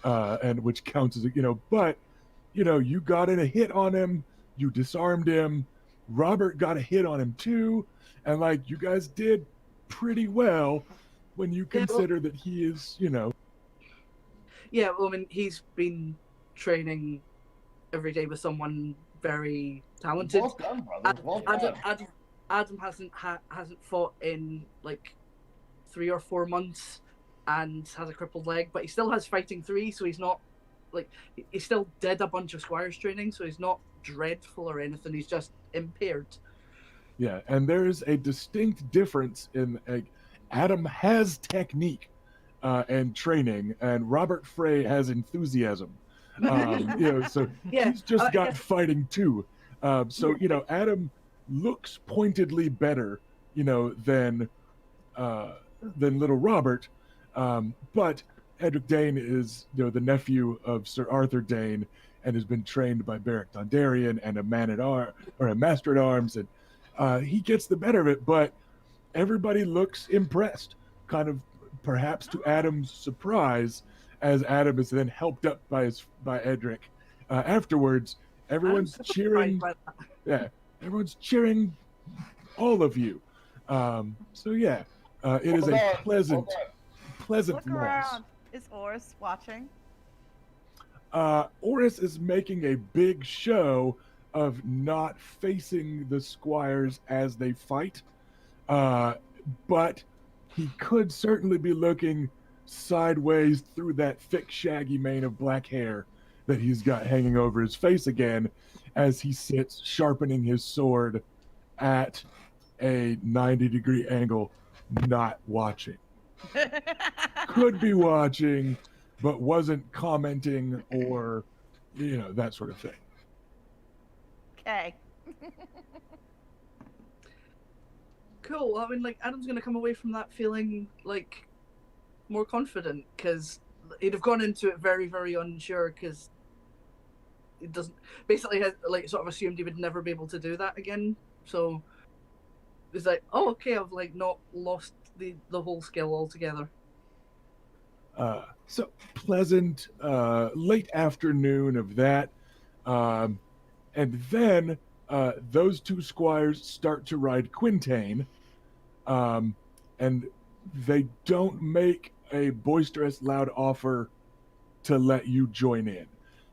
And which counts as but you got in a hit on him, you disarmed him. Robert got a hit on him too, and you guys did pretty well when you consider that he is Yeah, well, I mean, he's been training every day with someone very talented. Well done, brother. Well done. Adam hasn't fought in 3 or 4 months and has a crippled leg, but he still has fighting 3, so he's not like he still did a bunch of squires training, so he's not dreadful or anything. He's just impaired. Yeah, and there's a distinct difference in Adam has technique and training, and Robert Frey has enthusiasm. So Yeah, he's just got guess- fighting too. Adam looks pointedly better, than little Robert. But Edric Dane is, the nephew of Sir Arthur Dane, and has been trained by Beric Dondarrion and a master at arms, and he gets the better of it. But everybody looks impressed, kind of perhaps to Adam's surprise, as Adam is then helped up by Edric. Afterwards, everyone's cheering. Yeah, everyone's cheering all of you. It is a pleasant Look loss. around. Is Oris watching? Oris is making a big show of not facing the squires as they fight, but he could certainly be looking sideways through that thick, shaggy mane of black hair that he's got hanging over his face again, as he sits sharpening his sword at a 90-degree angle, not watching. Could be watching, but wasn't commenting or, that sort of thing. Okay. Cool. I mean, like, Adam's gonna come away from that feeling like more confident, because he'd have gone into it very, very unsure, because he doesn't basically has like sort of assumed he would never be able to do that again. So it's like, oh, okay, I've like not lost the whole skill altogether. So pleasant late afternoon of that, and then those two squires start to ride Quintain, and they don't make a boisterous, loud offer to let you join in.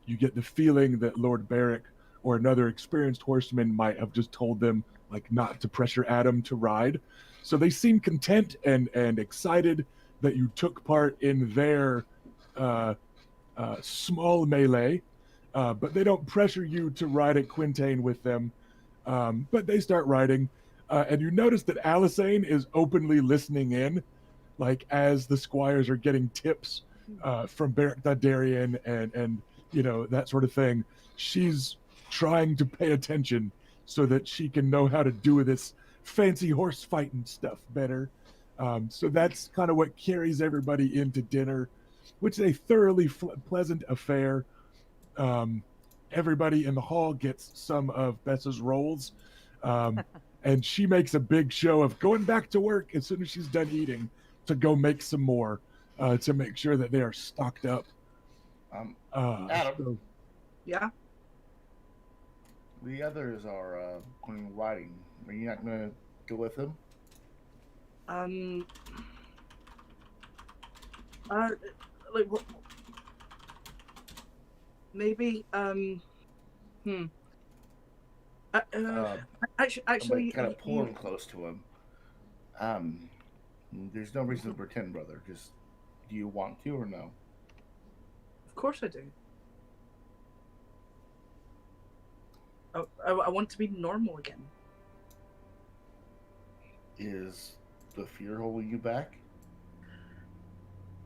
You get the feeling that Lord Beric or another experienced horseman might have just told them not to pressure Adam to ride. So they seem content and excited that you took part in their small melee, but they don't pressure you to ride at Quintain with them. But they start riding, and you notice that Alisane is openly listening in, as the squires are getting tips from Beric Dondarrion and that sort of thing. She's trying to pay attention so that she can know how to do this fancy horse fighting stuff better. So that's kind of what carries everybody into dinner, which is a thoroughly pleasant affair. Everybody in the hall gets some of Bessa's rolls, and she makes a big show of going back to work as soon as she's done eating to go make some more to make sure that they are stocked up. Adam, Yeah. the others are going riding. Are you not going to go with them? Like what? Maybe. Actually, kind of pulling close to him. There's no reason to pretend, brother. Just, do you want to or no? Of course I do. I want to be normal again. Is the fear holding you back?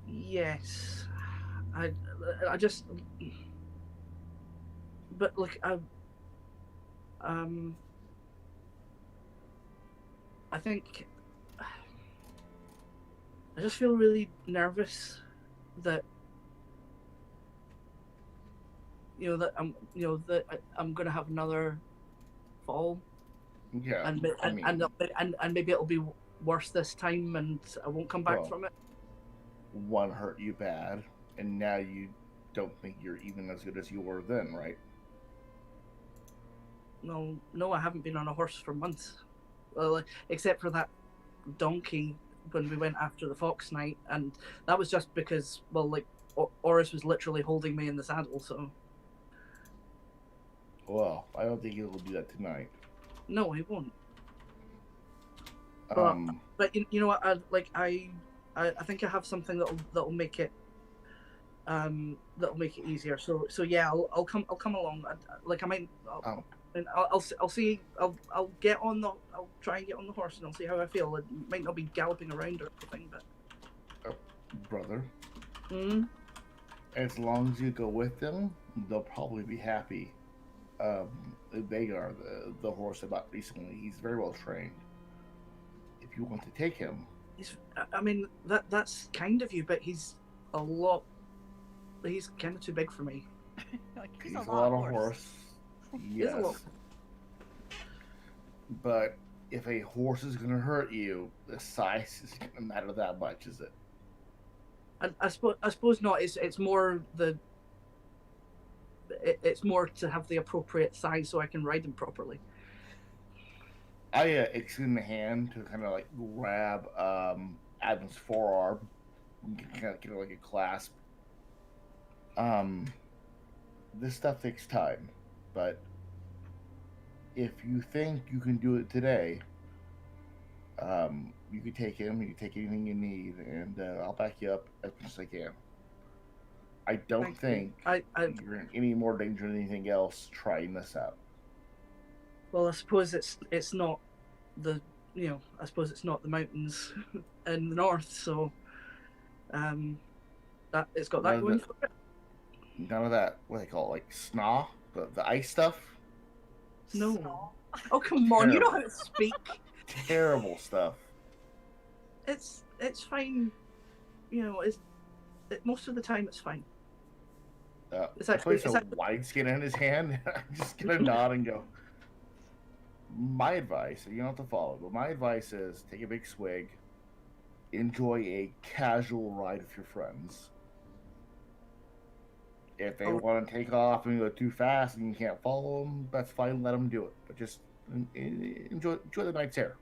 Yes. I just. But like I think I just feel really nervous that I'm gonna have another fall. Yeah. And maybe it'll be worse this time, and I won't come back from it. One hurt you bad, and now you don't think you're even as good as you were then, right? No, I haven't been on a horse for months. Well, except for that donkey when we went after the fox night, and that was just because, Oris was literally holding me in the saddle, so. Well, I don't think he'll do that tonight. No, he won't. But you know what? I think I have something that'll make it easier. So yeah, I'll come along. I might. And I'll see. I'll get on the. I'll try and get on the horse, and I'll see how I feel. It might not be galloping around or anything, but. Brother. Hmm. As long as you go with them, they'll probably be happy. Vagar, the horse I bought recently, he's very well trained. If you want to take him, I mean that's kind of you, but he's a lot. He's kind of too big for me. Like, he's a lot of horse. Yes. A lot. But if a horse is going to hurt you, the size isn't going to matter that much, is it? I suppose not. It's more it's more to have the appropriate size so I can ride him properly. I extend the hand to kind of like grab Adam's forearm, kind of get like a clasp. This stuff takes time, but if you think you can do it today, you can take him. You can take anything you need, and I'll back you up as much as I can. I don't think you're in any more danger than anything else trying this out. Well, I suppose it's not the I suppose it's not the mountains in the north, so that it's got that going for it. None of that. What do they call it? Like snaw, the ice stuff. No. Oh come on! You know how to speak. Terrible stuff. It's fine. Most of the time it's fine. He places a wineskin in his hand. I'm just gonna nod and go. My advice, you don't have to follow, but my advice is take a big swig, enjoy a casual ride with your friends. If they want to take off and go too fast and you can't follow them, that's fine. Let them do it, but just enjoy the night's air.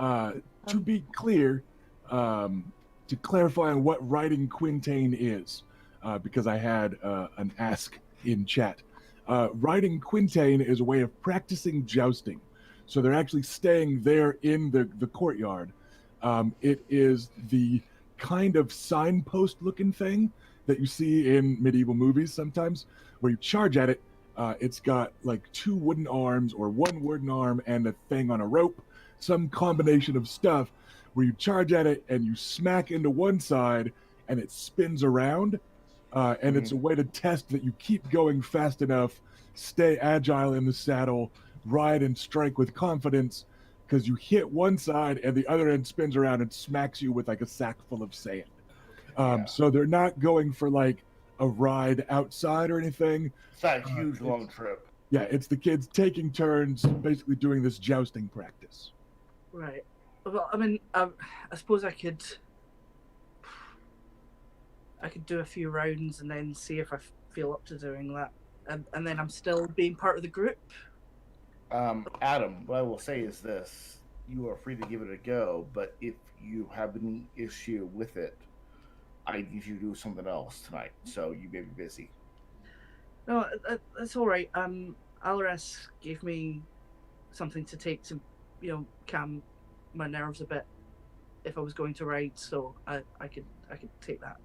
To be clear, to clarify on what riding Quintain is, because I had an ask in chat. Riding Quintain is a way of practicing jousting. So they're actually staying there in the courtyard. It is the kind of signpost-looking thing that you see in medieval movies sometimes, where you charge at it. It's got like 2 wooden arms or 1 wooden arm and a thing on a rope, some combination of stuff where you charge at it and you smack into one side and it spins around. And it's a way to test that you keep going fast enough, stay agile in the saddle, ride and strike with confidence, because you hit one side and the other end spins around and smacks you with like a sack full of sand. So they're not going for like a ride outside or anything. It's not a huge long trip. Yeah, it's the kids taking turns, basically doing this jousting practice. Right. Well, I mean, I suppose I could do a few rounds and then see if I feel up to doing that, and then I'm still being part of the group. Adam, what I will say is this: you are free to give it a go, but if you have any issue with it, I need you to do something else tonight, so you may be busy. No, that's all right. Alaris gave me something to take to, calm my nerves a bit if I was going to ride, so I could take that.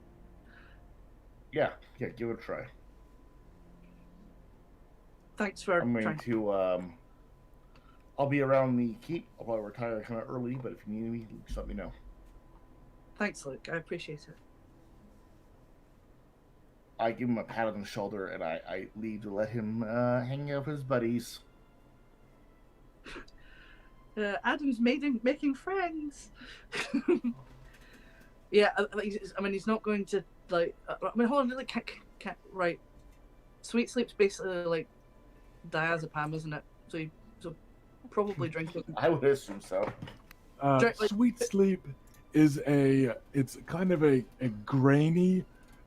Yeah, give it a try. Thanks for I'm going trying to. I'll be around the keep. I'll probably retire kind of early, but if you need me, just let me know. Thanks, Luke. I appreciate it. I give him a pat on the shoulder, and I leave to let him hang out with his buddies. Adam's making friends. Yeah, I mean, he's not going to like. I mean, hold on, can't right. Sweet Sleep's basically like diazepam, isn't it? So probably drink it. I would assume so. Sweet Sleep is it's kind of a grainy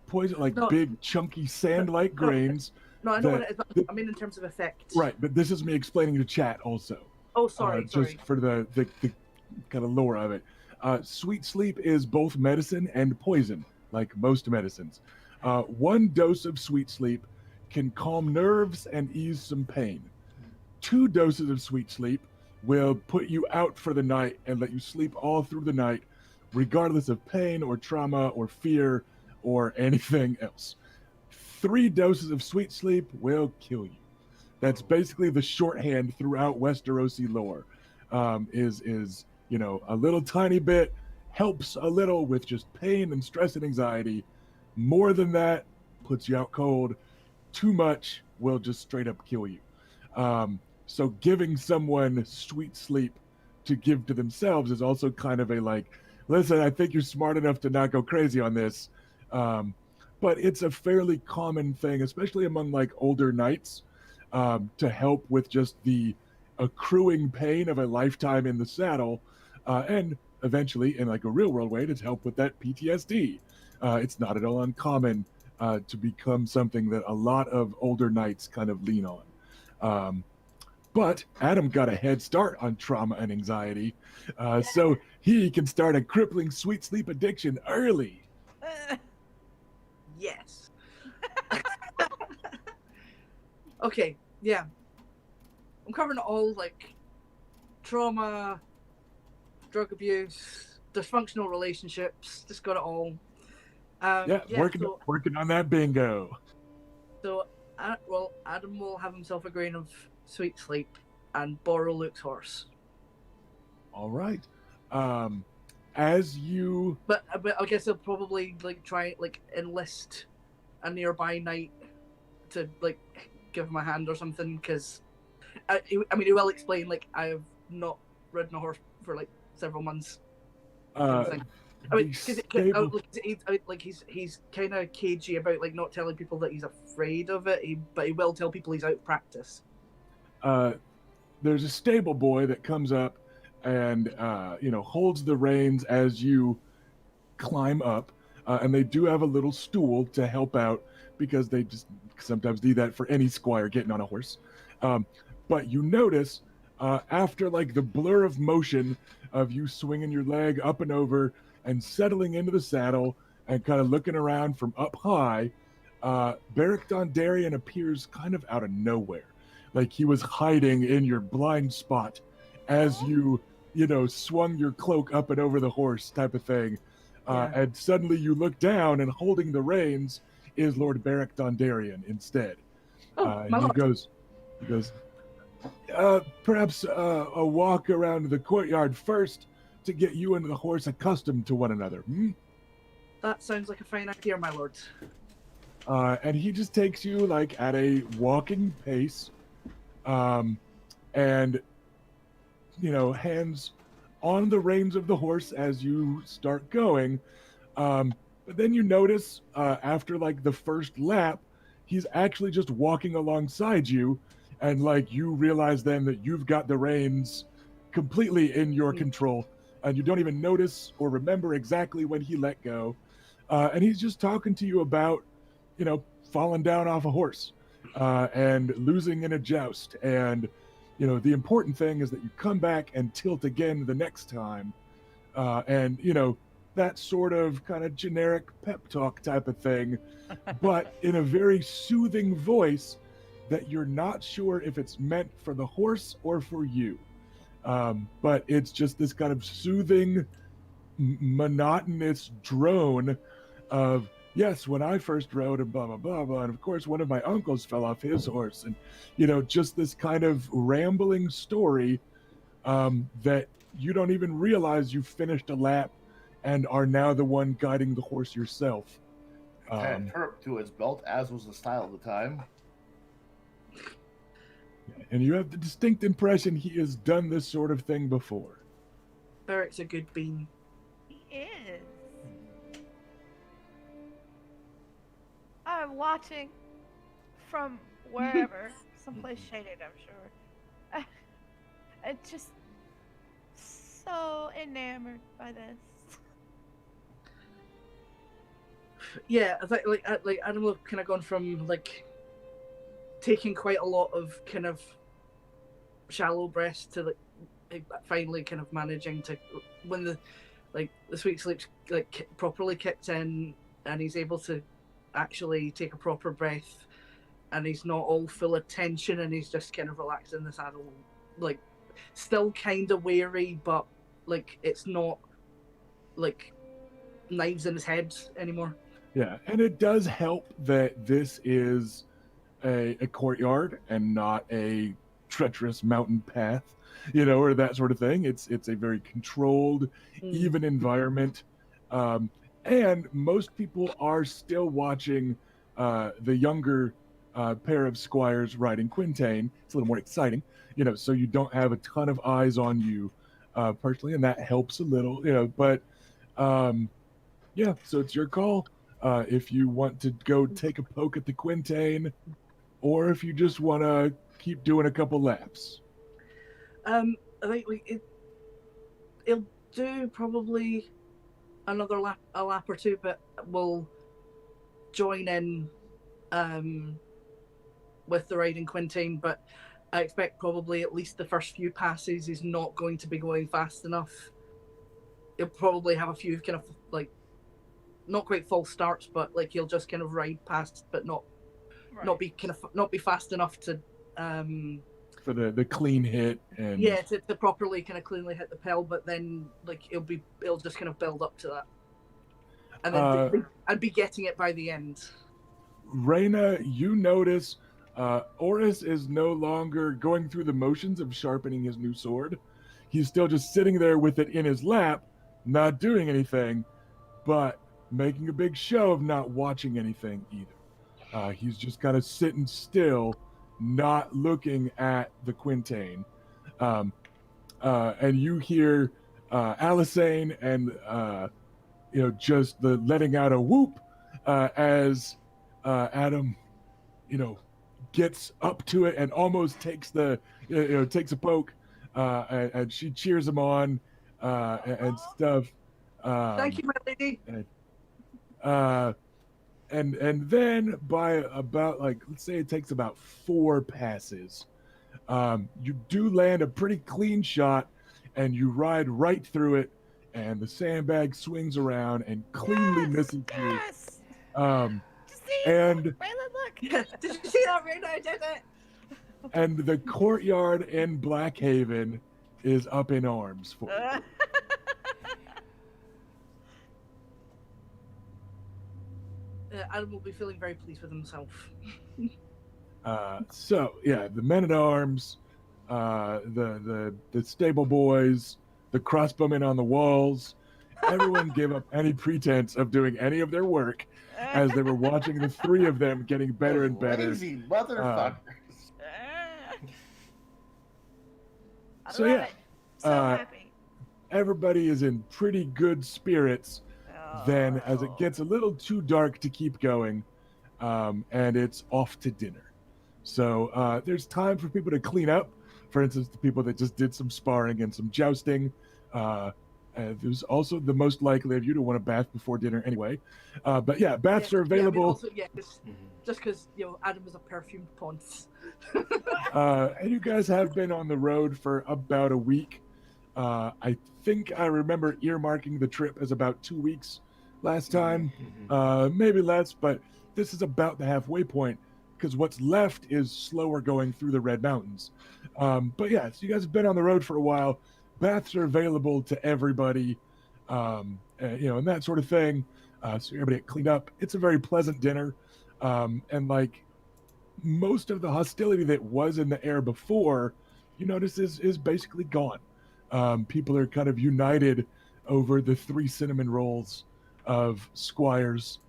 poison, like big chunky sand-like grains. No, I know what it is, but I mean in terms of effect. Right, but this is me explaining to chat also. Oh, sorry. Just for the kind of lore of it. Sweet Sleep is both medicine and poison, like most medicines. 1 dose of Sweet Sleep can calm nerves and ease some pain. 2 doses of Sweet Sleep will put you out for the night and let you sleep all through the night regardless of pain or trauma or fear or anything else. 3 doses of sweet sleep will kill you. That's basically the shorthand throughout Westerosi lore. Is a little tiny bit helps a little with just pain and stress and anxiety. More than that puts you out cold. Too much will just straight up kill you. So giving someone sweet sleep to give to themselves is also kind of a like, listen, I think you're smart enough to not go crazy on this. But it's a fairly common thing, especially among like older knights, to help with just the accruing pain of a lifetime in the saddle, and eventually in like a real world way to help with that PTSD. It's not at all uncommon to become something that a lot of older knights kind of lean on. But Adam got a head start on trauma and anxiety, so he can start a crippling sweet sleep addiction early. Yes. Okay, yeah. I'm covering it all, like trauma, drug abuse, dysfunctional relationships. Just got it all. Working on that bingo. So, Adam will have himself a grain of sweet sleep and borrow Luke's horse. All right. As you, but I guess he'll probably like try like enlist a nearby knight to like give him a hand or something, because he will explain like I have not ridden a horse for like several months. He's kind of cagey about like not telling people that he's afraid of it, but he will tell people he's out of practice. There's a stable boy that comes up and holds the reins as you climb up, and they do have a little stool to help out because they just sometimes need that for any squire getting on a horse. But you notice after like the blur of motion of you swinging your leg up and over and settling into the saddle and kind of looking around from up high, Beric Dondarrion appears kind of out of nowhere, like he was hiding in your blind spot as you swung your cloak up and over the horse type of thing. And suddenly you look down, and holding the reins is Lord Beric Dondarrion instead. And he goes, perhaps a walk around the courtyard first to get you and the horse accustomed to one another. That sounds like a fine idea, my lord. And he just takes you like at a walking pace, and hands on the reins of the horse as you start going. But then you notice after like the first lap, he's actually just walking alongside you, and like you realize then that you've got the reins completely in your control, and you don't even notice or remember exactly when he let go. And he's just talking to you about, falling down off a horse and losing in a joust. And, the important thing is that you come back and tilt again the next time. And, that sort of kind of generic pep talk type of thing, but in a very soothing voice that you're not sure if it's meant for the horse or for you. But it's just this kind of soothing, monotonous drone of, yes, when I first rode and blah, blah, blah, blah. And of course, one of my uncles fell off his horse. And, just this kind of rambling story that you don't even realize you finished a lap and are now the one guiding the horse yourself. And perp to his belt, as was the style of the time. And you have the distinct impression he has done this sort of thing before. Beric's a good bean. He is. I'm watching from wherever, someplace shaded, I'm sure. I'm just so enamored by this. Yeah, I think like Adam have kind of gone from like taking quite a lot of kind of shallow breaths to like finally kind of managing to, when the sweet sleep's like properly kicked in and he's able to actually take a proper breath and he's not all full of tension and he's just kind of relaxed in the saddle, like still kind of wary, but like it's not like knives in his head anymore. Yeah, and it does help that this is a courtyard and not a treacherous mountain path, or that sort of thing. It's a very controlled, even environment, and most people are still watching the younger pair of squires riding Quintain. It's a little more exciting, so you don't have a ton of eyes on you personally, and that helps a little, But yeah, so it's your call. If you want to go take a poke at the Quintain, or if you just want to keep doing a couple laps. I think it'll do probably another a lap or two, but we'll join in with the riding Quintain. But I expect probably at least the first few passes is not going to be going fast enough. He'll probably have a few kind of like not quite false starts, but like he'll just kind of ride past, but not be fast enough to for the clean hit and to properly kind of cleanly hit the pill. But then like it'll just kind of build up to that, and then I'd be getting it by the end. Reyna, you notice Oris is no longer going through the motions of sharpening his new sword. He's still just sitting there with it in his lap, not doing anything, but making a big show of not watching anything either. He's just kind of sitting still, not looking at the Quintain. And you hear Alisane and just the letting out a whoop as Adam gets up to it and almost takes takes a poke, and she cheers him on and stuff. Thank you, my lady. And then by about let's say it takes about 4 passes, you do land a pretty clean shot, and you ride right through it, and the sandbag swings around and cleanly misses you. And look. Did you see that, Reyna? I did it. And the courtyard in Blackhaven is up in arms for you. Adam will be feeling very pleased with himself. So yeah, the men at arms, the stable boys, the crossbowmen on the walls, everyone gave up any pretense of doing any of their work as they were watching the 3 of them getting better and better. Lazy motherfuckers. So I love yeah, it. So happy. everybody is in pretty good spirits. Then, as it gets a little too dark to keep going, and it's off to dinner. So there's time for people to clean up. For instance, the people that just did some sparring and some jousting. There's also the most likely of you to want a bath before dinner anyway. But yeah, baths are available. Just because Adam is a perfumed ponce. And you guys have been on the road for about a week. I think I remember earmarking the trip as about 2 weeks last time, maybe less, but this is about the halfway point because what's left is slower going through the Red Mountains. But yeah, so you guys have been on the road for a while. Baths are available to everybody, and that sort of thing. So everybody get cleaned up. It's a very pleasant dinner, and like most of the hostility that was in the air before, you notice is basically gone. People are kind of united over the 3 cinnamon rolls of squires,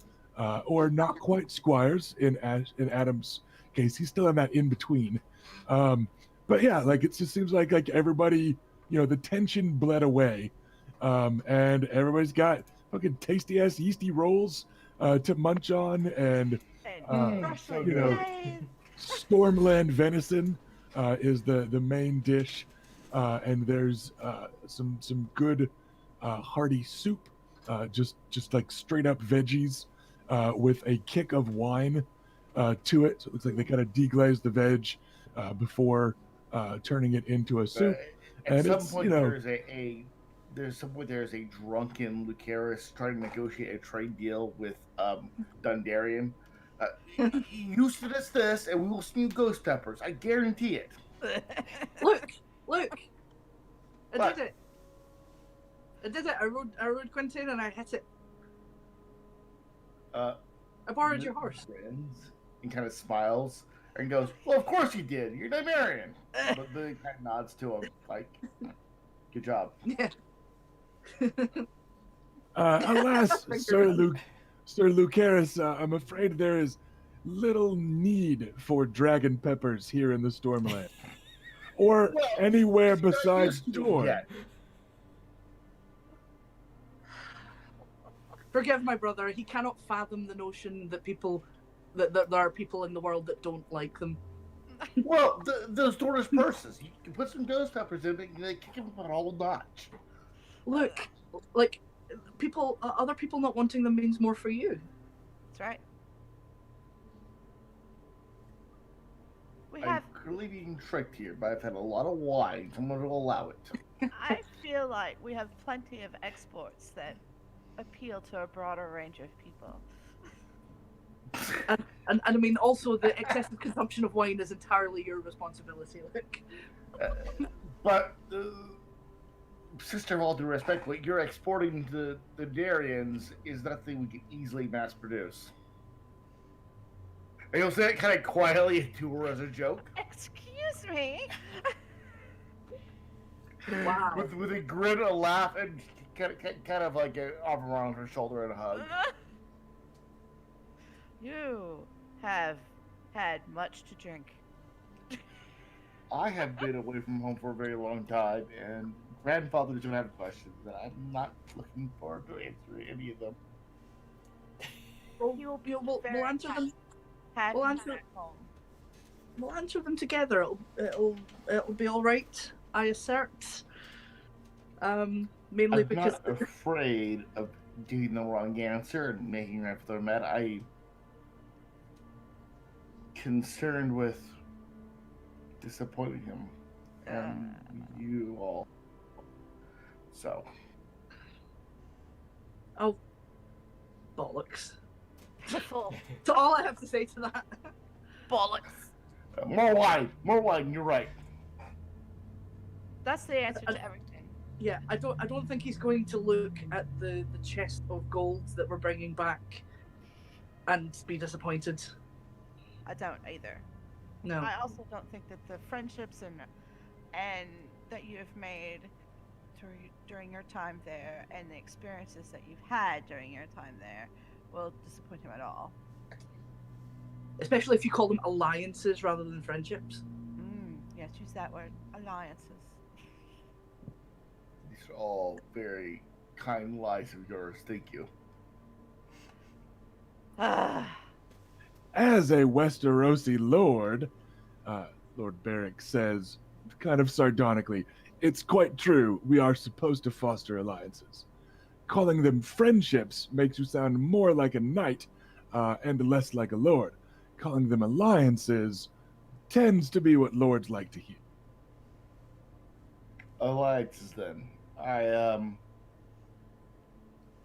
or not quite squires in Adam's case. He's still in that in between. But yeah, like it just seems like everybody, the tension bled away, and everybody's got fucking tasty ass yeasty rolls to munch on, and Stormland venison is the main dish. And there's some good hearty soup, just like straight up veggies with a kick of wine to it. So it looks like they kind of deglazed the veg before turning it into a soup. At some point, there's a drunken Lucaris trying to negotiate a trade deal with Dundarian. You feed us this, and we will stew ghost peppers. I guarantee it. Look! I did it. I did it. I rode Quentin and I hit it. Uh, I borrowed your horse. Grins and kind of smiles and goes, "Well, of course you did. You're Nymaryen." But then kind of nods to him, like, "Good job." Yeah. Alas, Sir Lucaris, I'm afraid there is little need for dragon peppers here in the Stormlands, or Well, anywhere he's not besides used to it Dorne. yet. Forgive my brother. He cannot fathom the notion that that there are people in the world that don't like them. Well, those Dornish purses, you can put some ghost peppers in it and they kick him about all notch. Look, like other people not wanting them means more for you. That's right. We I'm have. clearly being tricked here, but I've had a lot of wine. Someone will allow it. I feel like we have plenty of exports that appeal to a broader range of people. And I mean, also the excessive consumption of wine is entirely your responsibility. Look, But, sister, of all due respect, what you're exporting to the Darians is nothing we can easily mass produce. And you'll say it kind of quietly to her as a joke, Excuse me. wow. with a grin, a laugh, and kind of like an arm around her shoulder and a hug. You have had much to drink. I have been away from home for a very long time, and grandfather doesn't have questions, and I'm not looking forward to answering any of them. You will be We'll very answer them. happy had we'll you answer- at home. We'll answer them together. It'll be all right. I assert. Mainly I'm because not afraid of getting the wrong answer and making grandfather mad. I'm concerned with disappointing him and you all. So, oh, bollocks. Full So all I have to say to that. bollocks. more wine. You're right. That's the answer to everything. Yeah, I don't think he's going to look at the chest of gold that we're bringing back and be disappointed. I don't either. No. I also don't think that the friendships and that you have made during your time there and the experiences that you've had during your time there will disappoint him at all. Especially if you call them alliances rather than friendships. Yes, use that word. Alliances. These are all very kind lies of yours. Thank you. As a Westerosi lord, Lord Beric says, kind of sardonically, it's quite true, we are supposed to foster alliances. Calling them friendships makes you sound more like a knight and less like a lord. Calling them alliances tends to be what lords like to hear. Alliances, then.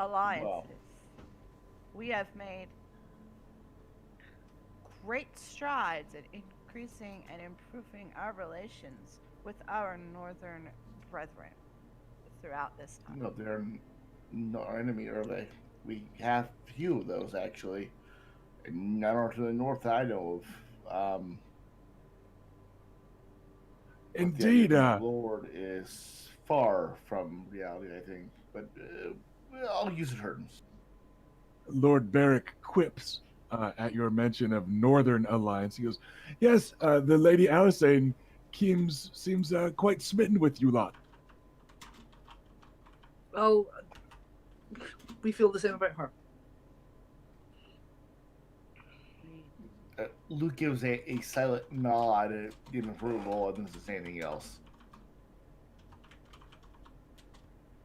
Alliances. Wow. We have made great strides in increasing and improving our relations with our northern brethren throughout this time. No, they're not our enemy, are they? We have few of those, actually. And none to the north that I know of. Indeed, the Lord is far from reality, I think. But I'll use it terms. Lord Beric quips at your mention of Northern Alliance. He goes, yes, the Lady Alysanne seems quite smitten with you lot. Well, we feel the same about her. Luke gives a silent nod in approval and doesn't say anything else.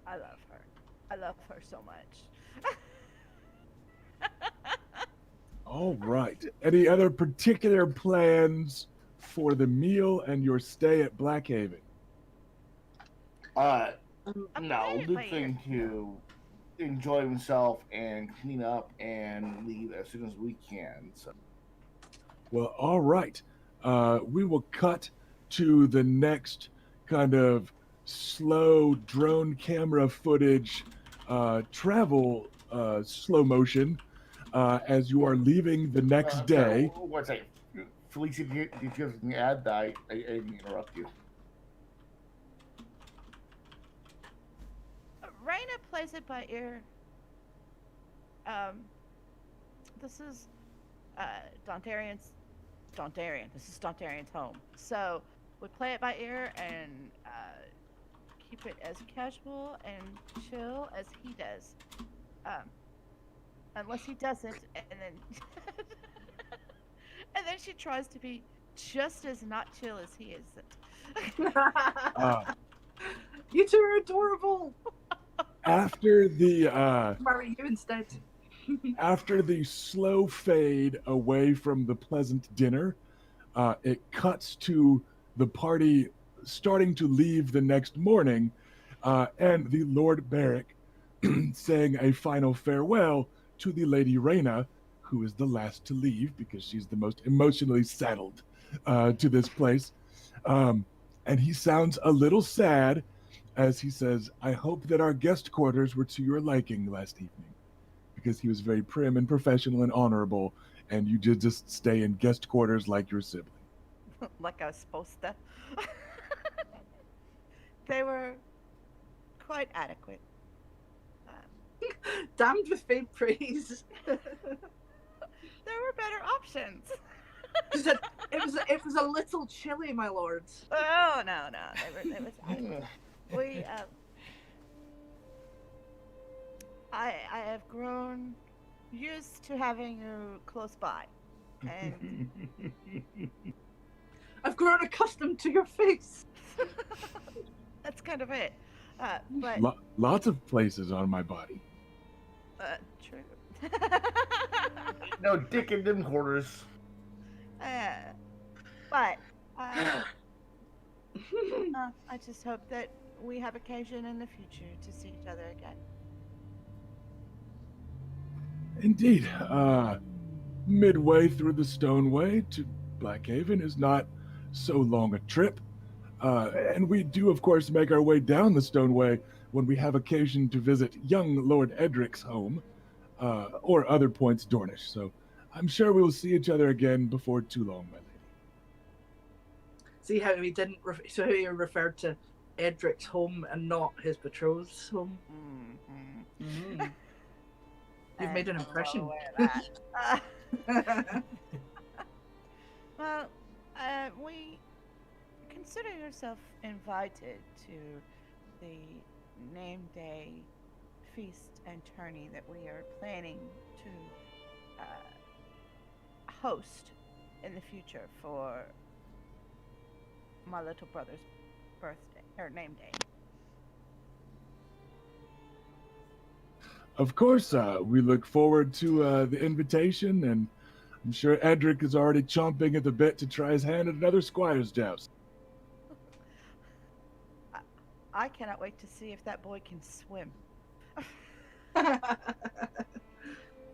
I love her. I love her so much. All right. Any other particular plans for the meal and your stay at Blackhaven? No, Apparently- Luke's going to enjoy himself and clean up and leave as soon as we can. So. Well, all right. We will cut to the next kind of slow drone camera footage travel slow motion as you are leaving the next day. So, one second. Felicia, did you have something to add? I didn't interrupt you. Raina plays it by ear. This is Dontarion's. This is Dontarion's home. So we play it by ear and keep it as casual and chill as he does. Unless he doesn't, and then and then she tries to be just as not chill as he is. You two are adorable. After the Marry you instead. after the slow fade away from the pleasant dinner, it cuts to the party starting to leave the next morning, and the Lord Barrick saying a final farewell to the Lady Rhaena, who is the last to leave because she's the most emotionally saddled to this place. And he sounds a little sad as he says, I hope that our guest quarters were to your liking last evening, because he was very prim and professional and honorable, and you did just stay in guest quarters like your sibling. Like I was supposed to. They were quite adequate. Damned with faint praise. There were better options. She said, it was a little chilly, my lord. Oh no, they was adequate. We I have grown used to having you close by, and I've grown accustomed to your face. that's kind of it. But Lots of places on my body. true. No dick in them quarters. But I just hope that we have occasion in the future to see each other again. Indeed. Midway through the Stoneway to Blackhaven is not so long a trip. And we do, of course, make our way down the Stoneway when we have occasion to visit young Lord Edric's home, or other points Dornish. So I'm sure we will see each other again before too long, my lady. See how he didn't. So how he referred to Edric's home and not his betrothed's home. Mm-hmm. Mm. You've made an I'm impression. well aware of that. Well, we consider yourself invited to the name day feast and tourney that we are planning to host in the future for my little brother's birthday or name day. Of course, we look forward to the invitation, and I'm sure Edric is already chomping at the bit to try his hand at another squire's joust. I cannot wait to see if that boy can swim.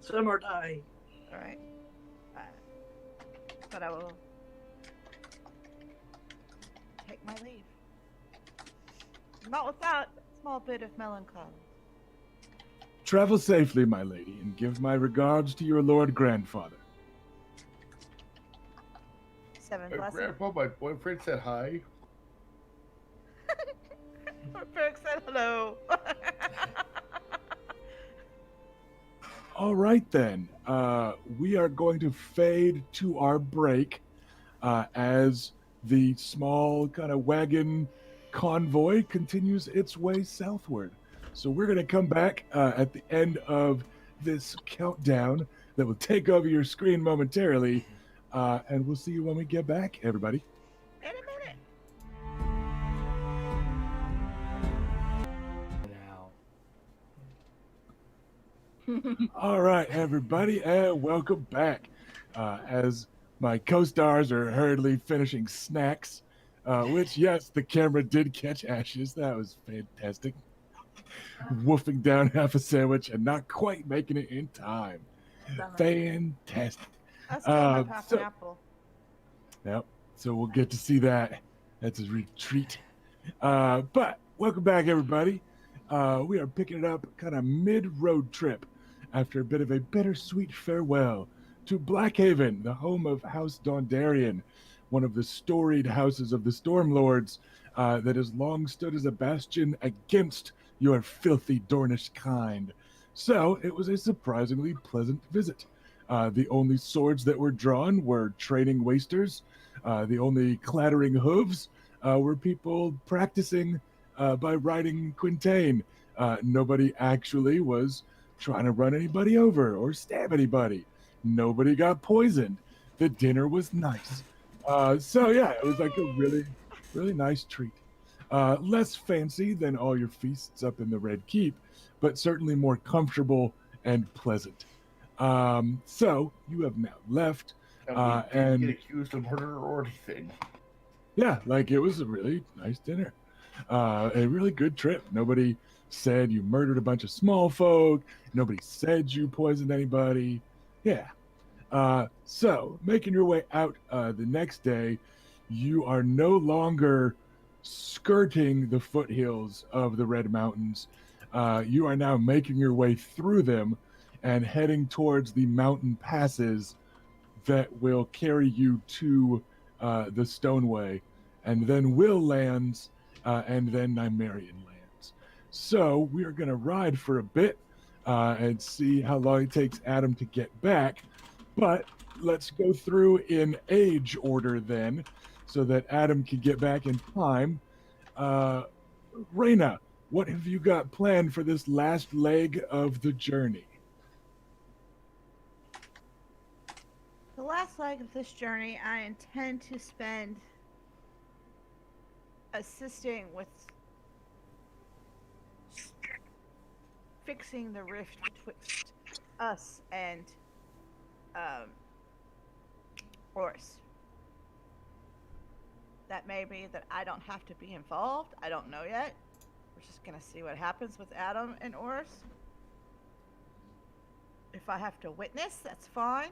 Swim or die. All right. But I will take my leave. Not without a small bit of melancholy. Travel safely, my lady, and give my regards to your lord grandfather. 7 blessings. Grandpa, my boyfriend said hi. Brooke said hello. All right, then. We are going to fade to our break as the small kind of wagon convoy continues its way southward. So we're going to come back at the end of this countdown that will take over your screen momentarily, and we'll see you when we get back, everybody. In a minute. Now. All right, everybody, and welcome back. As my co-stars are hurriedly finishing snacks, which, yes, the camera did catch Ashes. That was fantastic. Wolfing down half a sandwich and not quite making it in time. Fantastic. I still have half an so- apple. Yep. So we'll get to see that. That's a retreat. But welcome back, everybody. We are picking it up kind of mid-road trip after a bit of a bittersweet farewell to Blackhaven, the home of House Nymaryen, one of the storied houses of the Stormlords that has long stood as a bastion against your filthy Dornish kind. So it was a surprisingly pleasant visit. The only swords that were drawn were training wasters. The only clattering hooves were people practicing by riding Quintain. Nobody actually was trying to run anybody over or stab anybody. Nobody got poisoned. The dinner was nice. So yeah, it was like a really, really nice treat. Less fancy than all your feasts up in the Red Keep, but certainly more comfortable and pleasant. So you have now left, And we didn't and get accused of murder or anything. yeah, like it was a really nice dinner, a really good trip. Nobody said you murdered a bunch of small folk. Nobody said you poisoned anybody. Yeah. So making your way out the next day, you are no longer skirting the foothills of the Red Mountains. You are now making your way through them and heading towards the mountain passes that will carry you to the Stoneway, and then Will lands, and then Nymaryen lands. So we are going to ride for a bit and see how long it takes Adam to get back. But let's go through in age order then, so that Adam can get back in time. Reyna, what have you got planned for this last leg of the journey? The last leg of this journey, I intend to spend assisting with fixing the rift betwixt us and Horus. That may be that I don't have to be involved. I don't know yet. We're just gonna see what happens with Adam and Horus. If I have to witness, that's fine.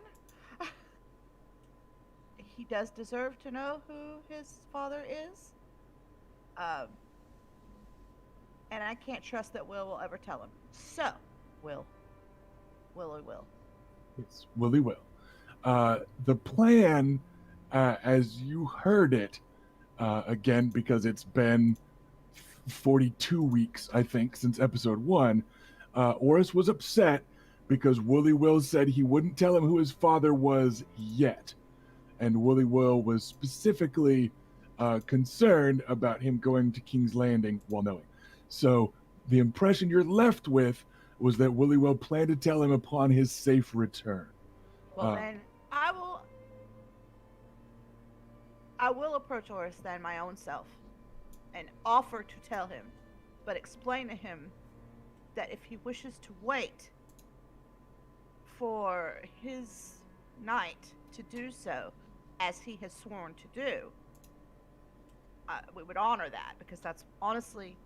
He does deserve to know who his father is. And I can't trust that Will ever tell him. So, Willie will. It's Willie Will. The plan, as you heard it, again, because it's been 42 weeks, I think, since episode 1, Horus was upset because Willie Will said he wouldn't tell him who his father was yet. And Willie Will was specifically concerned about him going to King's Landing while knowing. So the impression you're left with was that Willie Will planned to tell him upon his safe return. Well, then I will approach Horus then my own self and offer to tell him, but explain to him that if he wishes to wait for his knight to do so, as he has sworn to do, we would honor that, because that's honestly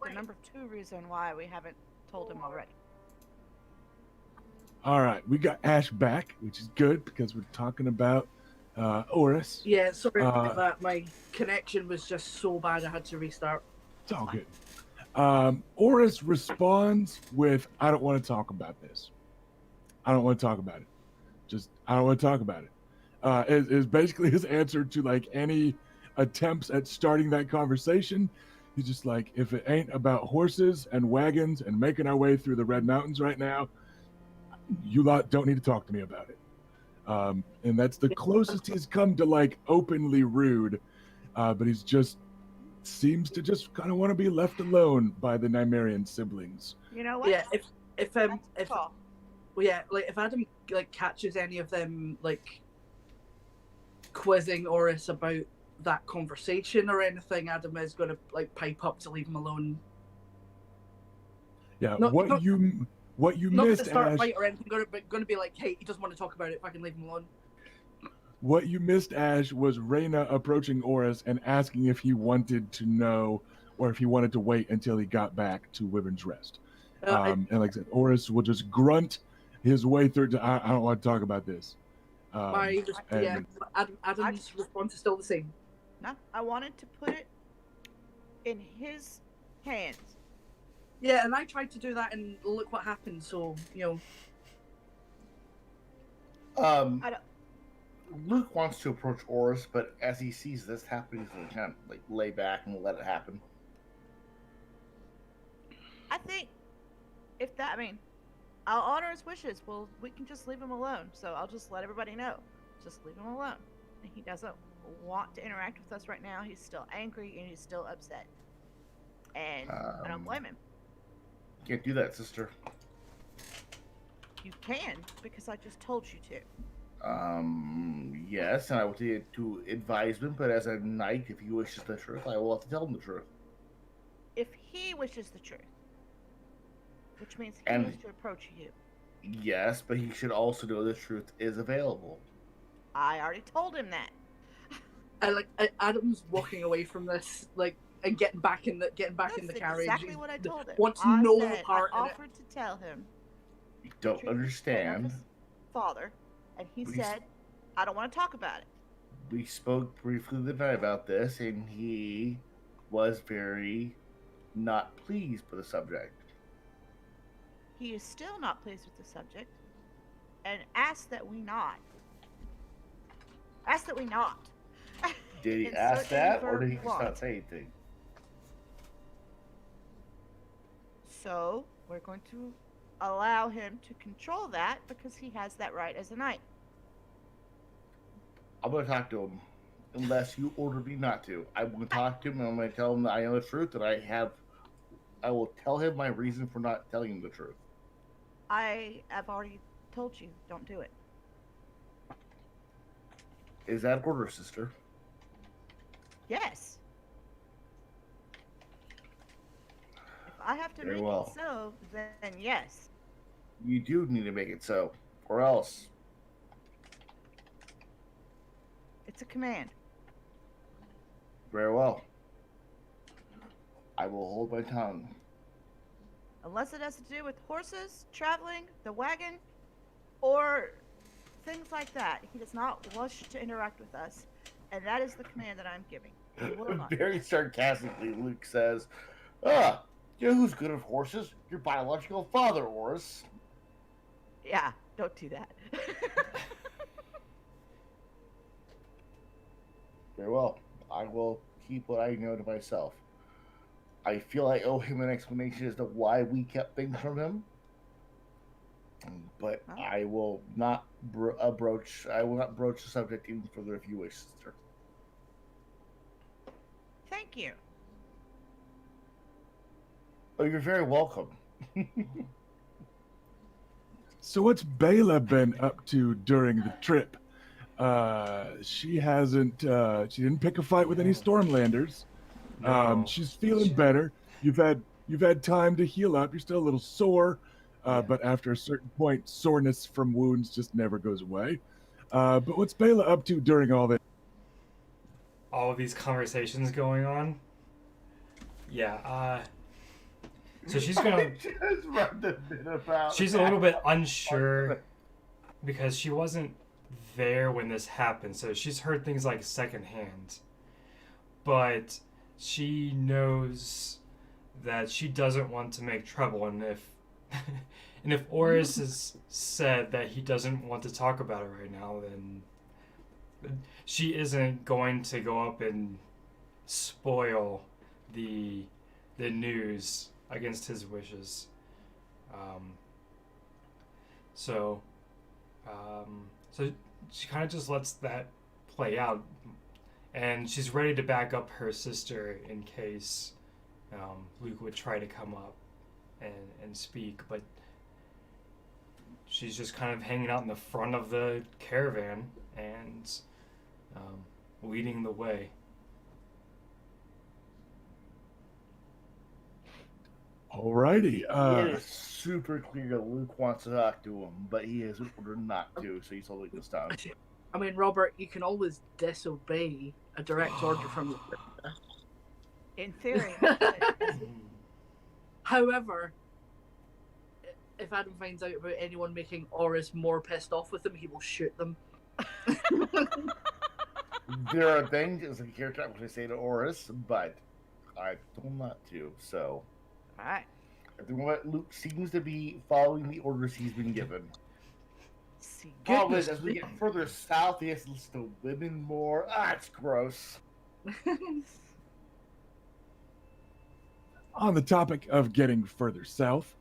the number 2 reason why we haven't told him already. All right, we got Ash back, which is good because we're talking about Horus. Yeah, sorry about that. My connection was just so bad I had to restart. It's all good. Horus responds with, I don't want to talk about this. I don't want to talk about it. I don't want to talk about it. Is basically his answer to like any attempts at starting that conversation. He's just like, if it ain't about horses and wagons and making our way through the Red Mountains right now, you lot don't need to talk to me about it. And that's the closest he's come to like openly rude, but he's just seems to just kind of want to be left alone by the Nymaryen siblings. You know what? Yeah, if Adam like catches any of them like quizzing Horus about that conversation or anything, Adam is going to like pipe up to leave him alone. Yeah, Not what you not missed, to start Ash, a fight or anything, going to be like, hey, he doesn't want to talk about it, if I can leave him alone. what you missed, Ash, was Reyna approaching Horus and asking if he wanted to know or if he wanted to wait until he got back to Wyvern's Rest. And like I said, Horus will just grunt his way through to, I don't want to talk about this. Adam's response is still the same. No, I wanted to put it in his hands. Yeah, and I tried to do that, and look what happened. So Um, I don't. Luke wants to approach Oris, but as he sees this happening, he's going to kind of like lay back and let it happen. I think if that, I mean, I'll honor his wishes. Well, we can just leave him alone. So I'll just let everybody know. Just leave him alone. He doesn't want to interact with us right now. He's still angry and he's still upset. And I don't blame him. Can't do that, sister. You can, because I just told you to. Yes, and I will take it to advisement, but as a knight, if he wishes the truth, I will have to tell him the truth. If he wishes the truth, which means he And- needs to approach you. Yes, but he should also know the truth is available. I already told him that. Adam's walking away from this, like, and getting back in the That's carriage. exactly what I told him. Wants I no said part I in it. offered to tell him. You the don't truth of understand. his father, and he Please. said, "I don't want to talk about it." We spoke briefly the night about this, and he was very not pleased with the subject. He is still not pleased with the subject, and asked that we not. Asked that we not. Did he Insert ask any that, or verb did he you just not want. say anything? So we're going to allow him to control that because he has that right as a knight. I'm going to talk to him, unless you order me not to. I'm going to talk to him, and I'm going to tell him that I know the truth, and I will tell him my reason for not telling him the truth. I have already told you, don't do it. Is that order, sister? Yes. If I have to Very make well. it so, then yes. You do need to make it so, or else. It's a command. Very well. I will hold my tongue. Unless it has to do with horses, traveling, the wagon, or things like that. He does not wish to interact with us, and that is the command that I'm giving. He will not. Very sarcastically, Luke says, you know who's good at horses? Your biological father, Oris. Yeah, don't do that. Very well. I will keep what I know to myself. I feel I owe him an explanation as to why we kept things from him. But Oh. I will not broach the subject even further if you wish, sister. Thank you. Oh, you're very welcome. So what's Bela been up to during the trip? She didn't pick a fight with any Stormlanders. No. She's feeling better. You've had time to heal up. You're still a little sore, but after a certain point, soreness from wounds just never goes away. But what's Bela up to during all this? All of these conversations going on. Yeah. So she's gonna. Just run the bit about. She's a little bit unsure because she wasn't there when this happened, so she's heard things like secondhand. But she knows that she doesn't want to make trouble, and if Oris has said that he doesn't want to talk about it right now, then she isn't going to go up and spoil the news against his wishes. So she kind of just lets that play out, and she's ready to back up her sister in case Luke would try to come up and speak, but she's just kind of hanging out in the front of the caravan and leading the way. Alrighty. It is super clear that Luke wants to talk to him, but he has ordered not to, so he's holding this down. I mean, Robert, you can always disobey a direct order from the. In theory. However, if Adam finds out about anyone making Oris more pissed off with him, he will shoot them. There are things as a character I'm going to say to Oris, but I told him not to. So All right. at the moment, Luke seems to be following the orders he's been given. See. Problem is, Goodness as we get further south, he has to listen to women more. It's gross. On the topic of getting further south,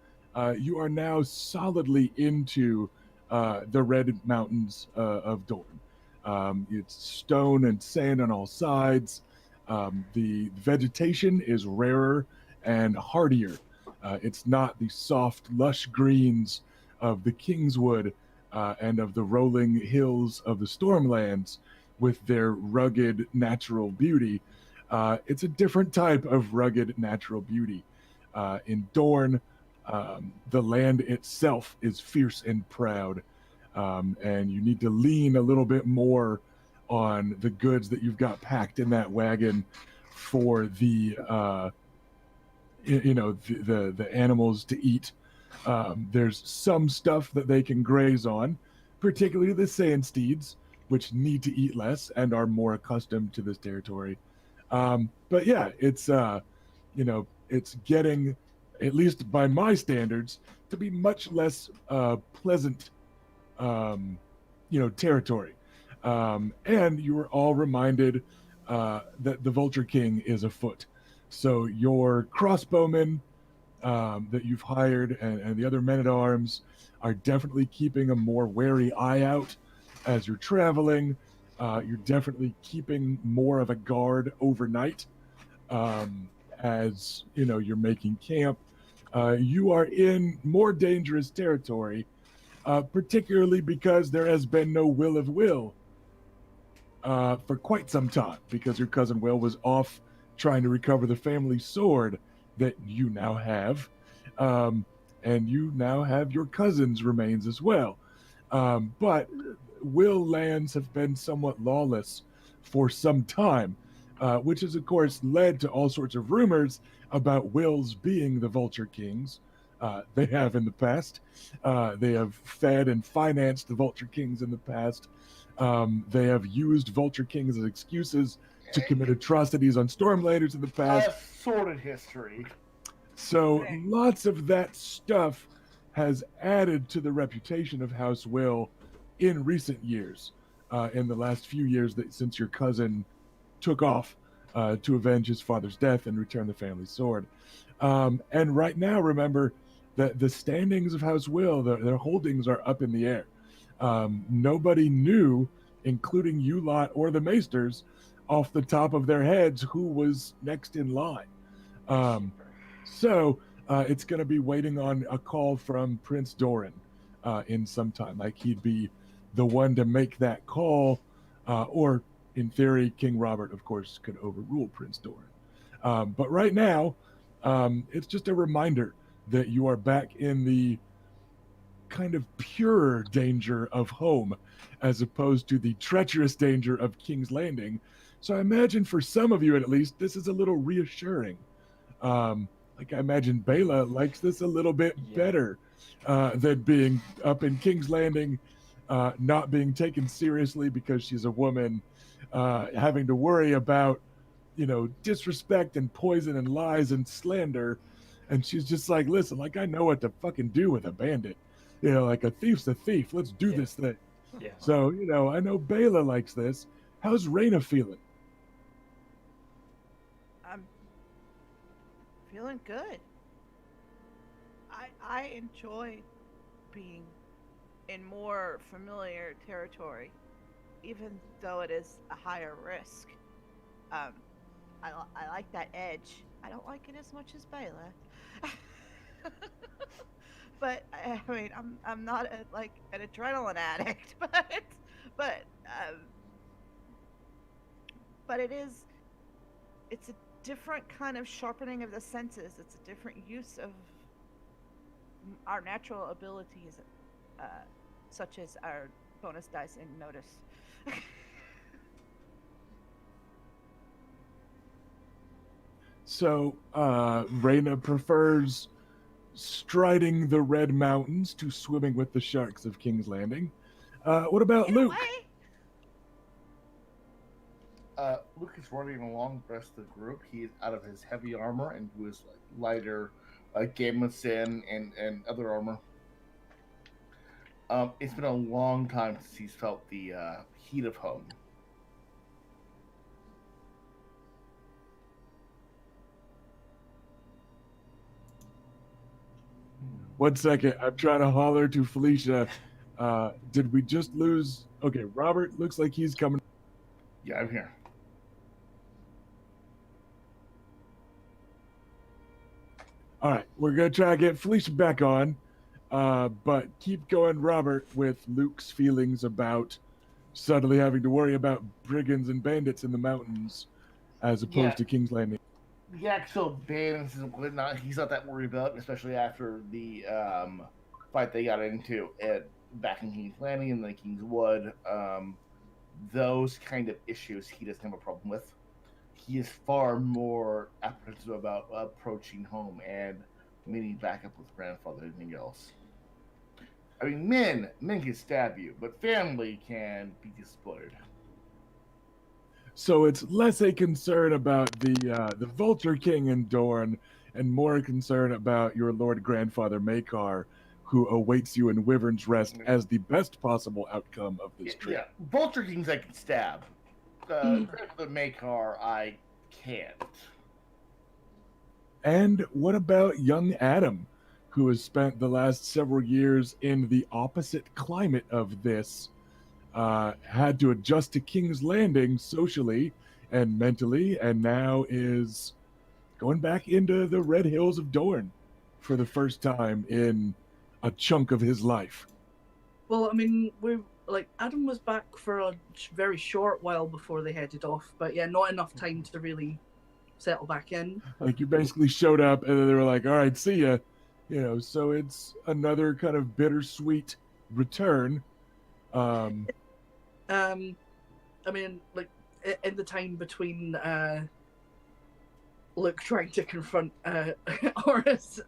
you are now solidly into the Red Mountains of Dorne. It's stone and sand on all sides. The vegetation is rarer and hardier. It's not the soft, lush greens of the Kingswood and of the rolling hills of the Stormlands with their rugged natural beauty. It's a different type of rugged natural beauty. In Dorne, the land itself is fierce and proud, and you need to lean a little bit more on the goods that you've got packed in that wagon for the the animals to eat. There's some stuff that they can graze on, particularly the sand steeds, which need to eat less and are more accustomed to this territory. But yeah, it's it's getting, at least by my standards, to be much less pleasant, territory. And you were all reminded that the Vulture King is afoot. So your crossbowmen that you've hired and the other men at arms are definitely keeping a more wary eye out as you're traveling. You're definitely keeping more of a guard overnight as you're making camp. You are in more dangerous territory, particularly because there has been no Will of Will for quite some time, because your cousin Will was off trying to recover the family sword that you now have, and you now have your cousin's remains as well. But Will lands have been somewhat lawless for some time, which has, of course, led to all sorts of rumors about Wills being the Vulture Kings. They have in the past. They have fed and financed the Vulture Kings in the past. They have used Vulture Kings as excuses to commit atrocities on Stormlanders in the past. Sordid history. So lots of that stuff has added to the reputation of House Will in recent years, in the last few years since your cousin took off to avenge his father's death and return the family sword. And right now, remember that the standings of House Will, their holdings are up in the air. Nobody knew, including you lot or the Maesters, off the top of their heads who was next in line. So it's going to be waiting on a call from Prince Doran in some time. Like, he'd be the one to make that call, or in theory, King Robert, of course, could overrule Prince Doran. But right now, it's just a reminder that you are back in the kind of pure danger of home, as opposed to the treacherous danger of King's Landing. So I imagine for some of you, at least, this is a little reassuring. Like, I imagine Bela likes this a little bit better than being up in King's Landing, not being taken seriously because she's a woman, having to worry about, disrespect and poison and lies and slander. And she's just like, listen, like, I know what to fucking do with a bandit. Like, a thief's a thief. Let's do this thing. Yeah. So, I know Bela likes this. How's Raina feeling? I'm feeling good. I enjoy being in more familiar territory, even though it is a higher risk. I like that edge. I don't like it as much as Bela. But I mean, I'm not an adrenaline addict, but it's a different kind of sharpening of the senses. It's a different use of our natural abilities, such as our bonus dice and notice. So, Raina prefers striding the Red Mountains to swimming with the sharks of King's Landing. What about In a Luke? way, Luke is running along the rest of the group. He's out of his heavy armor and to his lighter gambeson and other armor. It's been a long time since he's felt the heat of home. One second, I'm trying to holler to Felicia. Did we just lose? Okay, Robert looks like he's coming. Yeah, I'm here. All right, we're gonna try to get Felicia back on, but keep going, Robert, with Luke's feelings about suddenly having to worry about brigands and bandits in the mountains, as opposed to King's Landing. The actual bandits and whatnot, he's not that worried about, especially after the fight they got into back in King's Landing and the King's Wood. Those kind of issues he doesn't have a problem with. He is far more apprehensive about approaching home and meeting back up with grandfather than anything else. I mean, men can stab you, but family can be disappointed. So it's less a concern about the Vulture King in Dorne, and more a concern about your Lord Grandfather Maekar, who awaits you in Wyvern's Rest as the best possible outcome of this trip. Yeah, Vulture Kings I can stab. Grandfather Maekar I can't. And what about young Adam, who has spent the last several years in the opposite climate of this? Had to adjust to King's Landing socially and mentally, and now is going back into the Red Hills of Dorne for the first time in a chunk of his life. Well, I mean, Adam was back for a very short while before they headed off, but yeah, not enough time to really settle back in. Like, you basically showed up and then they were like, all right, see ya. You know, so it's another kind of bittersweet return. I mean, like, in the time between Luke trying to confront Horus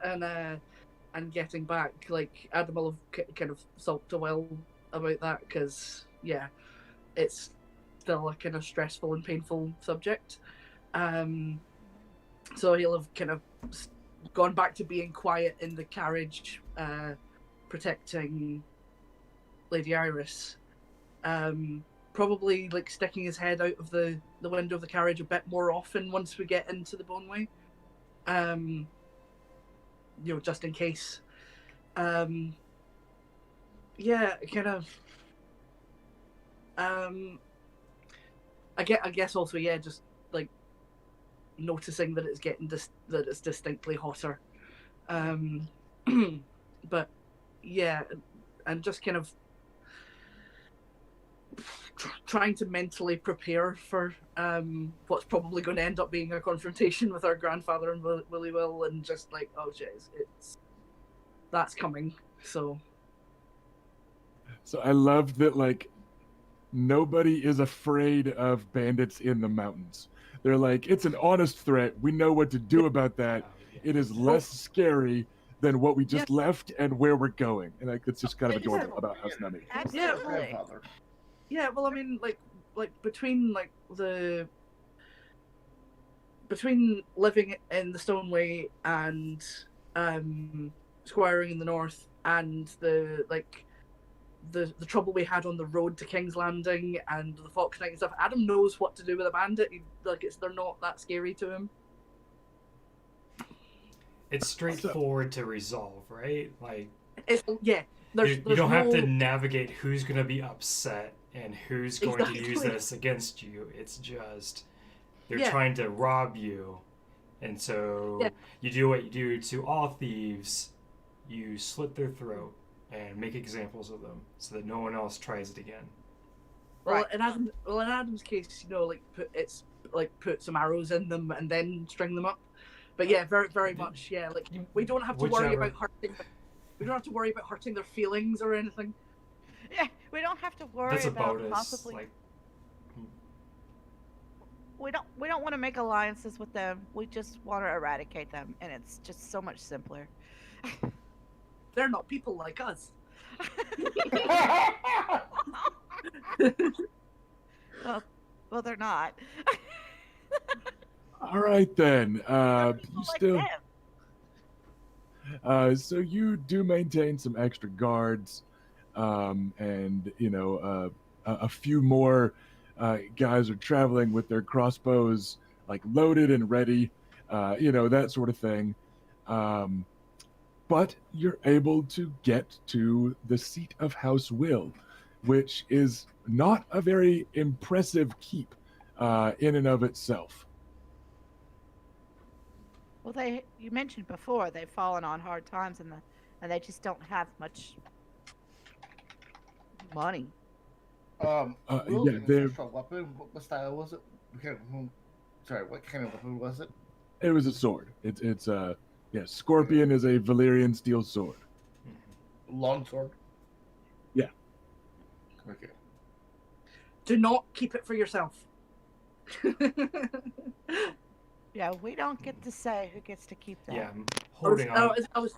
and getting back, like, Adam will have kind of sulked a while about that, because, yeah, it's still a kind of stressful and painful subject. So he'll have kind of gone back to being quiet in the carriage, protecting Lady Iris. Probably like sticking his head out of the window of the carriage a bit more often once we get into the Boneway. You know, just in case. Yeah, kind of. I guess also, yeah, just like noticing that it's getting that it's distinctly hotter. But yeah, and just kind of trying to mentally prepare for what's probably going to end up being a confrontation with our grandfather and Willy Will, and just like, oh jeez, that's coming. So I love that, like, nobody is afraid of bandits in the mountains. They're like, it's an honest threat. We know what to do about that. It is less scary than what we just left and where we're going. And like, it's just kind of adorable about House Nymaryen. Absolutely. Yeah, well, I mean, like between living in the Stoneway and squiring in the north, and the trouble we had on the road to King's Landing and the Fox Night and stuff, Adam knows what to do with a bandit. They're not that scary to him. It's straightforward to resolve, right? Like, you don't have to navigate who's going to be upset and who's going to use this against you. It's just they're trying to rob you, and so you do what you do to all thieves. You slit their throat and make examples of them so that no one else tries it again. Well, in Adam's case, you know, put some arrows in them and then string them up. But yeah, very, very much, yeah. Like, we don't have to worry about hurting. We don't have to worry about hurting their feelings or anything. Yeah, we don't have to worry about possibly. Like, we don't want to make alliances with them. We just want to eradicate them, and it's just so much simpler. They're not people like us. well, they're not. All right then. You Like still. him. So you do maintain some extra guards, and a few more guys are traveling with their crossbows like loaded and ready, that sort of thing. Um, but you're able to get to the seat of House Will, which is not a very impressive keep in and of itself. Well, you mentioned before they've fallen on hard times and they just don't have much money. Will, Yeah, your they're first weapon, what style was it? Sorry, what kind of weapon was it? It was a sword. It's Scorpion is a Valyrian steel sword. Long sword? Yeah. Okay. Do not keep it for yourself. Yeah, we don't get to say who gets to keep that. Yeah, I'm holding on. I was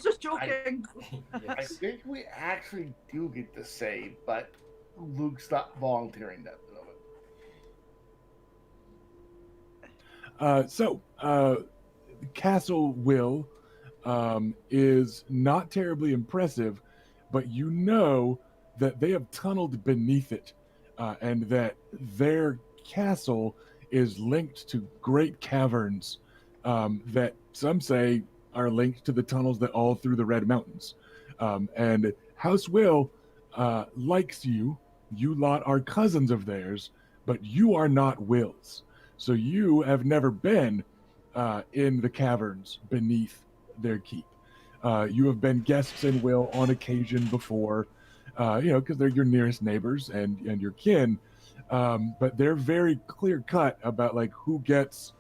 just joking. I Yes. think we actually do get to say, but Luke's not volunteering that at the moment. Castle Will is not terribly impressive, but you know that they have tunneled beneath it, and that their castle is linked to great caverns that some say are linked to the tunnels that all through the Red Mountains. And House Will likes you. You lot are cousins of theirs, but you are not Will's. So you have never been in the caverns beneath their keep. You have been guests in Will on occasion before, because they're your nearest neighbors and your kin. But they're very clear cut about like who gets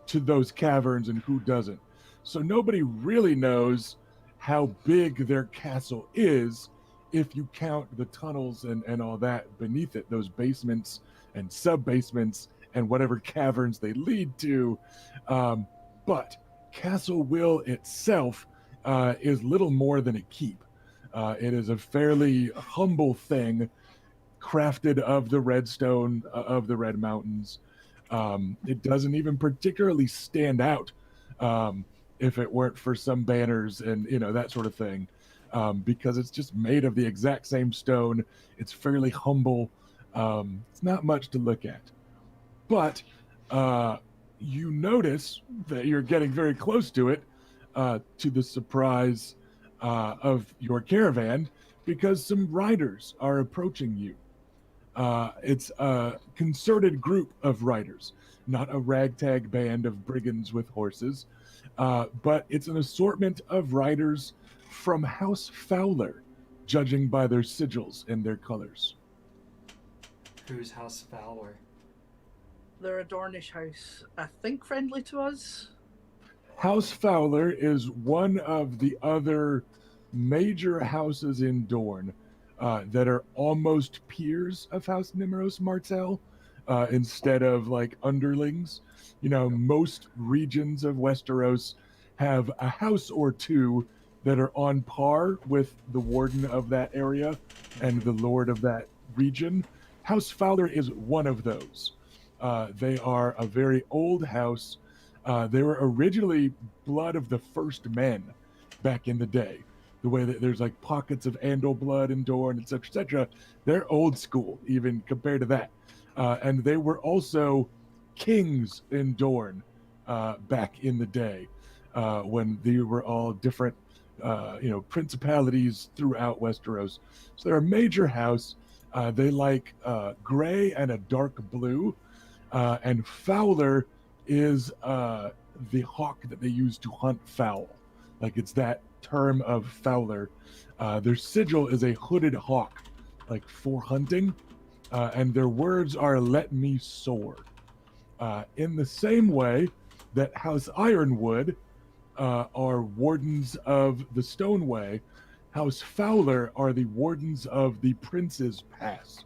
to those caverns and who doesn't. So nobody really knows how big their castle is if you count the tunnels and all that beneath it, those basements and sub basements and whatever caverns they lead to. But Castle Will itself is little more than a keep. It is a fairly humble thing, crafted of the redstone of the Red Mountains. It doesn't even particularly stand out if it weren't for some banners and that sort of thing, because it's just made of the exact same stone. It's fairly humble. It's not much to look at, but you notice that you're getting very close to it, to the surprise of your caravan, because some riders are approaching you. It's a concerted group of riders, not a ragtag band of brigands with horses, but it's an assortment of riders from House Fowler, judging by their sigils and their colors. Who's House Fowler? They're a Dornish house, I think friendly to us. House Fowler is one of the other major houses in Dorne that are almost peers of House Nymaryen Martell, instead of like underlings. Most regions of Westeros have a house or two that are on par with the warden of that area and the lord of that region. House Fowler is one of those. They are a very old house. They were originally blood of the first men back in the day. The way that there's like pockets of Andal blood in Dorne, etc., etc. They're old school, even compared to that. And they were also kings in Dorne back in the day, when they were all different, principalities throughout Westeros. So they're a major house. They like gray and a dark blue. And Fowler is the hawk that they use to hunt fowl. Like it's that term of Fowler. Their sigil is a hooded hawk, like for hunting. And their words are "let me soar." In the same way that House Ironwood are wardens of the Stoneway, House Fowler are the wardens of the Prince's Pass.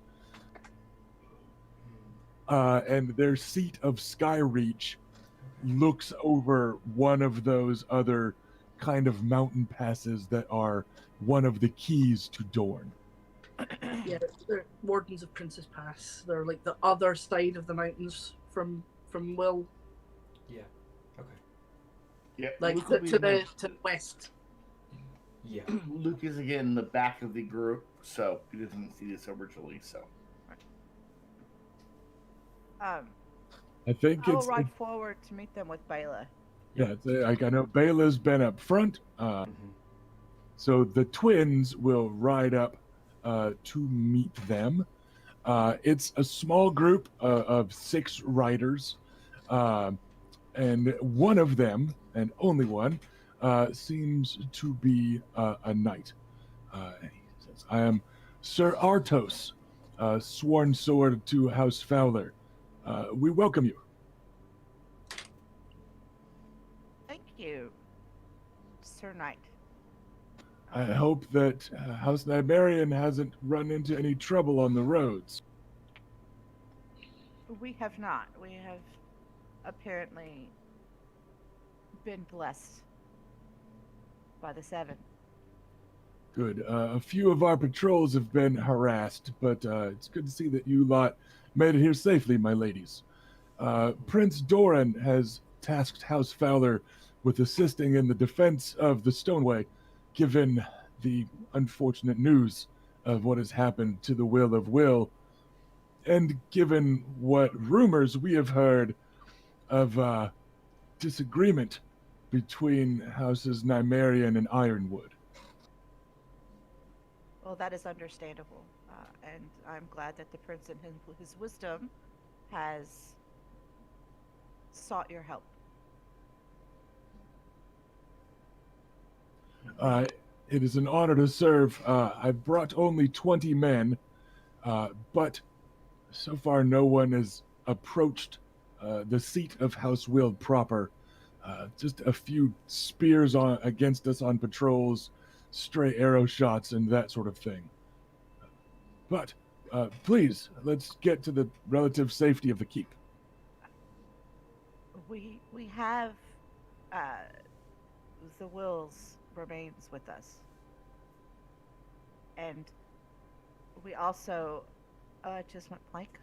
And their seat of Skyreach looks over one of those other kind of mountain passes that are one of the keys to Dorne. Yeah, they're wardens of Princess Pass. They're like the other side of the mountains from Will. Yeah. Okay. Yeah, Like Luke will be to in the- the west. Yeah. Luke is again in the back of the group, so he doesn't see this originally. So Um, I think I will it's ride forward to meet them with Bayla. yeah. It's, like I know Bayla's been up front, Mhm. so the twins will ride up to meet them. It's a small group of 6 riders, and one of them, and only one, seems to be a knight. And he says, "I am Sir Artos, sworn sword to House Fowler. We welcome you." Thank you, Sir Knight. I hope that House Nymaryen hasn't run into any trouble on the roads. We have not. We have apparently been blessed by the 7. Good. A few of our patrols have been harassed, but it's good to see that you lot made it here safely, my ladies. Prince Doran has tasked House Fowler with assisting in the defense of the Stoneway, given the unfortunate news of what has happened to the Will of Will, and given what rumors we have heard of disagreement between Houses Nymaryen and Ironwood. Well, that is understandable, and I'm glad that the prince, in his wisdom, has sought your help. It is an honor to serve. I've brought only 20 men, but so far no one has approached the seat of House Will proper. Just a few spears against us on patrols, stray arrow shots, and that sort of thing. But please, let's get to the relative safety of the keep. We have the Will's remains with us, and we also just went blank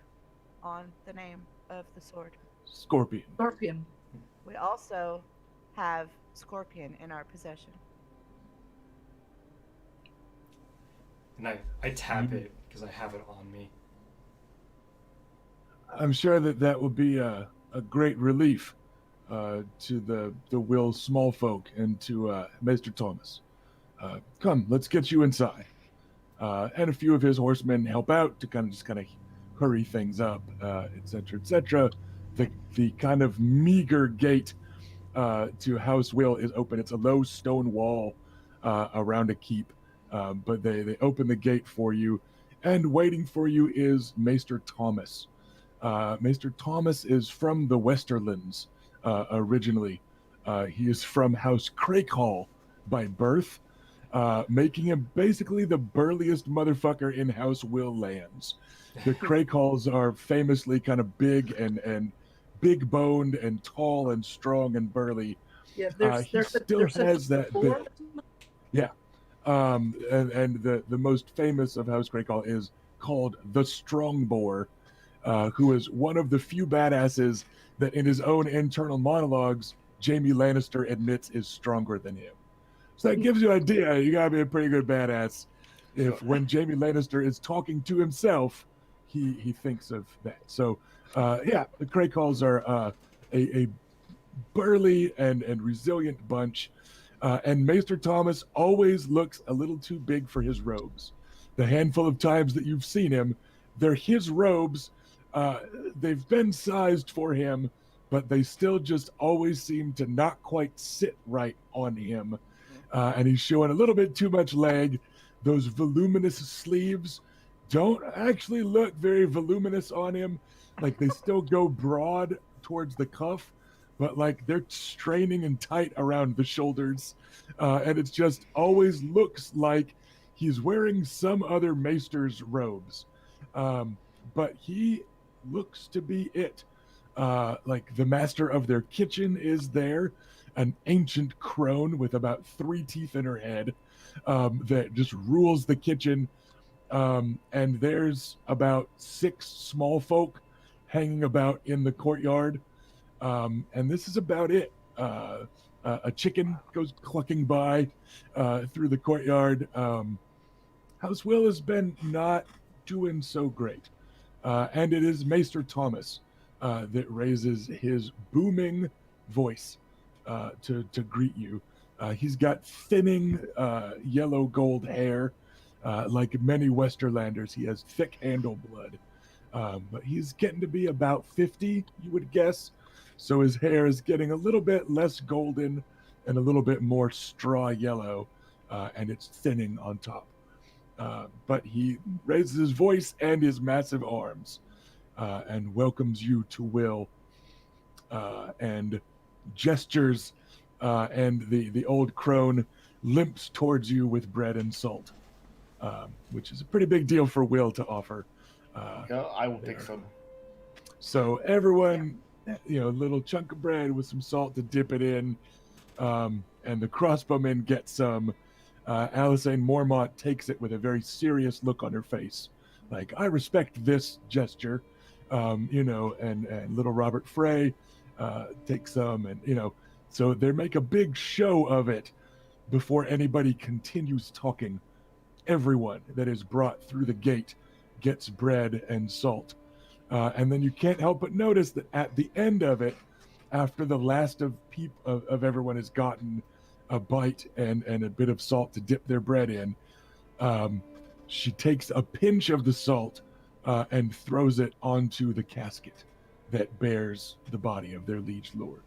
on the name of the sword. Scorpion. Scorpion. We also have Scorpion in our possession. And I tap it because I have it on me. I'm sure that will be a great relief to the Will Smallfolk and to Maester Thomas. Come, let's get you inside. And a few of his horsemen help out to kind of hurry things up, etc., etc. The kind of meager gate to House Will is open. It's a low stone wall around a keep, but they open the gate for you, and waiting for you is Maester Thomas. Maester Thomas is from the Westerlands originally. He is from House Crakehall by birth, making him basically the burliest motherfucker in House Will lands. The Crakehalls are famously kind of big and big-boned and tall and strong and burly. Yeah, He still has that before. build. Yeah. And the most famous of House Crakehall is called the Strongboar, who is one of the few badasses that in his own internal monologues, Jaime Lannister admits is stronger than him. So that gives you an idea. You gotta be a pretty good badass if when Jaime Lannister is talking to himself, he thinks of that. So yeah, the Crakehalls are a burly and resilient bunch. And Maester Thomas always looks a little too big for his robes. The handful of times that you've seen him, they're his robes. They've been sized for him, but they still just always seem to not quite sit right on him. And he's showing a little bit too much leg. Those voluminous sleeves don't actually look very voluminous on him. Like they still go broad towards the cuff, but like they're straining and tight around the shoulders. And it's just always looks like he's wearing some other maester's robes. But he looks to be it. Like the master of their kitchen is there, an ancient crone with about 3 teeth in her head that just rules the kitchen. And there's about 6 small folk hanging about in the courtyard. And this is about it. A chicken goes clucking by through the courtyard. House Will has been not doing so great. And it is Maester Thomas that raises his booming voice to greet you. He's got thinning yellow gold hair. Like many Westerlanders, he has thick handle blood. But he's getting to be about 50, you would guess. So his hair is getting a little bit less golden and a little bit more straw yellow, and it's thinning on top. But he raises his voice and his massive arms and welcomes you to Will and gestures, and the old crone limps towards you with bread and salt, which is a pretty big deal for Will to offer. I will take some. So everyone, a little chunk of bread with some salt to dip it in, and the crossbowmen get some. Alysanne Mormont takes it with a very serious look on her face, like, I respect this gesture, and little Robert Frey takes some, and so they make a big show of it before anybody continues talking. Everyone that is brought through the gate gets bread and salt. And then you can't help but notice that at the end of it, after the last of everyone has gotten a bite and a bit of salt to dip their bread in, she takes a pinch of the salt and throws it onto the casket that bears the body of their liege lord,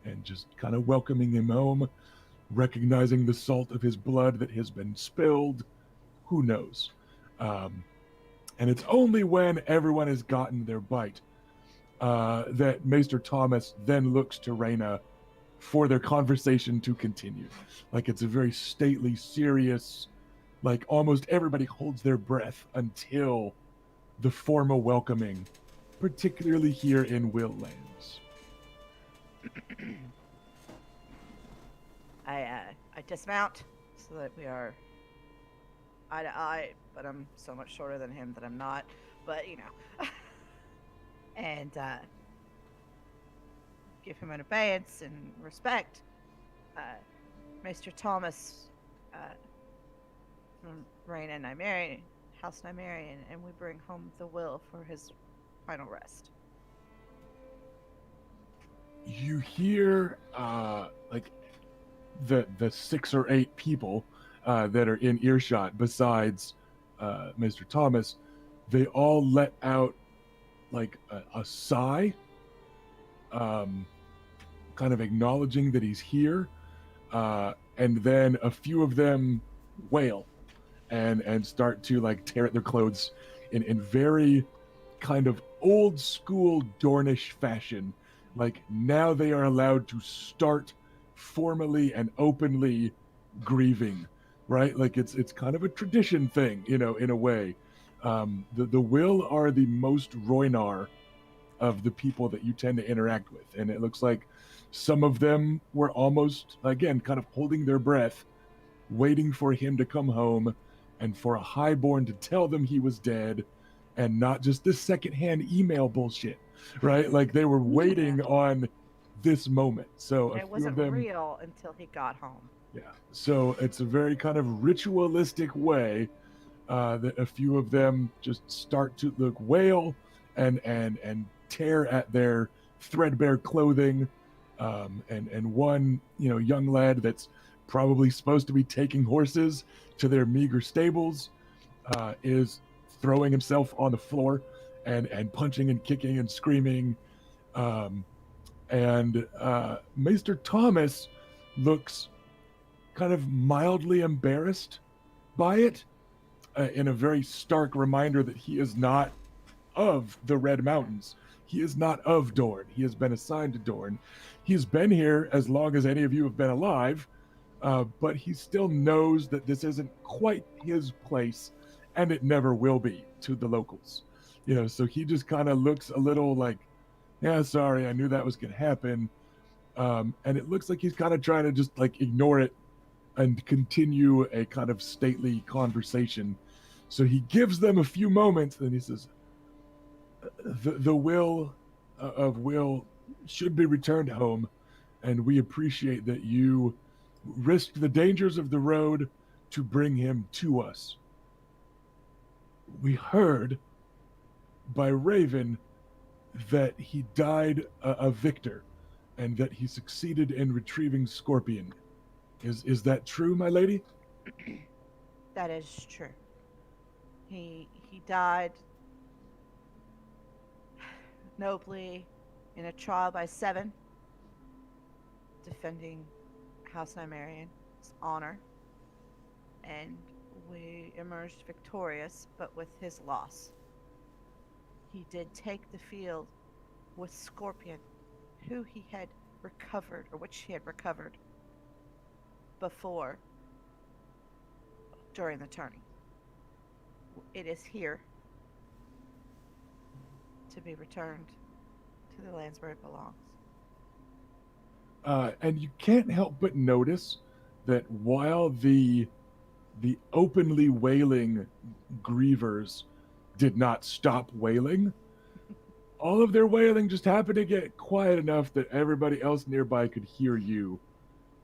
and just kind of welcoming him home, recognizing the salt of his blood that has been spilled. Who knows? And it's only when everyone has gotten their bite that Maester Thomas then looks to Reyna for their conversation to continue. Like, it's a very stately, serious, like almost everybody holds their breath until the formal welcoming, particularly here in Willlands. I dismount so that we are eye to eye, but I'm so much shorter than him that I'm not. But and give him an abeyance and respect. Maester Thomas, from Reyna Nymaryen, House Nymaryen, and we bring home the will for his final rest. You hear like the 6 or 8 people that are in earshot besides Mr. Thomas. They all let out like a sigh, kind of acknowledging that he's here, and then a few of them wail and start to like tear at their clothes in very kind of old school Dornish fashion. Like, now they are allowed to start formally and openly grieving, right? Like, it's kind of a tradition thing, in a way. The Will are the most Roinar of the people that you tend to interact with, and it looks like some of them were almost, again, kind of holding their breath, waiting for him to come home and for a highborn to tell them he was dead, and not just this secondhand email bullshit, right? Like, they were waiting on this moment. So it wasn't real until he got home. Yeah. So it's a very kind of ritualistic way that a few of them just start to wail and tear at their threadbare clothing. And one, young lad that's probably supposed to be taking horses to their meager stables is throwing himself on the floor and punching and kicking and screaming. And Maester Thomas looks kind of mildly embarrassed by it, in a very stark reminder that he is not of the Red Mountains. He is not of Dorne. He has been assigned to Dorne. He's been here as long as any of you have been alive, but he still knows that this isn't quite his place, and it never will be to the locals. So he just kind of looks a little like, yeah, sorry, I knew that was going to happen. And it looks like he's kind of trying to just like ignore it and continue a kind of stately conversation. So he gives them a few moments, and he says, the will of Will should be returned home, and we appreciate that you risked the dangers of the road to bring him to us. We heard by Raven that he died a victor, and that he succeeded in retrieving Scorpion. Is that true, my lady? That is true. He died nobly in a trial by 7, defending House Nymaryen's honor, and we emerged victorious, but with his loss. He did take the field with Scorpion, who he had recovered, or which he had recovered before, during the tourney. It is here to be returned to the lands where it belongs. And you can't help but notice that while the openly wailing grievers did not stop wailing, all of their wailing just happened to get quiet enough that everybody else nearby could hear you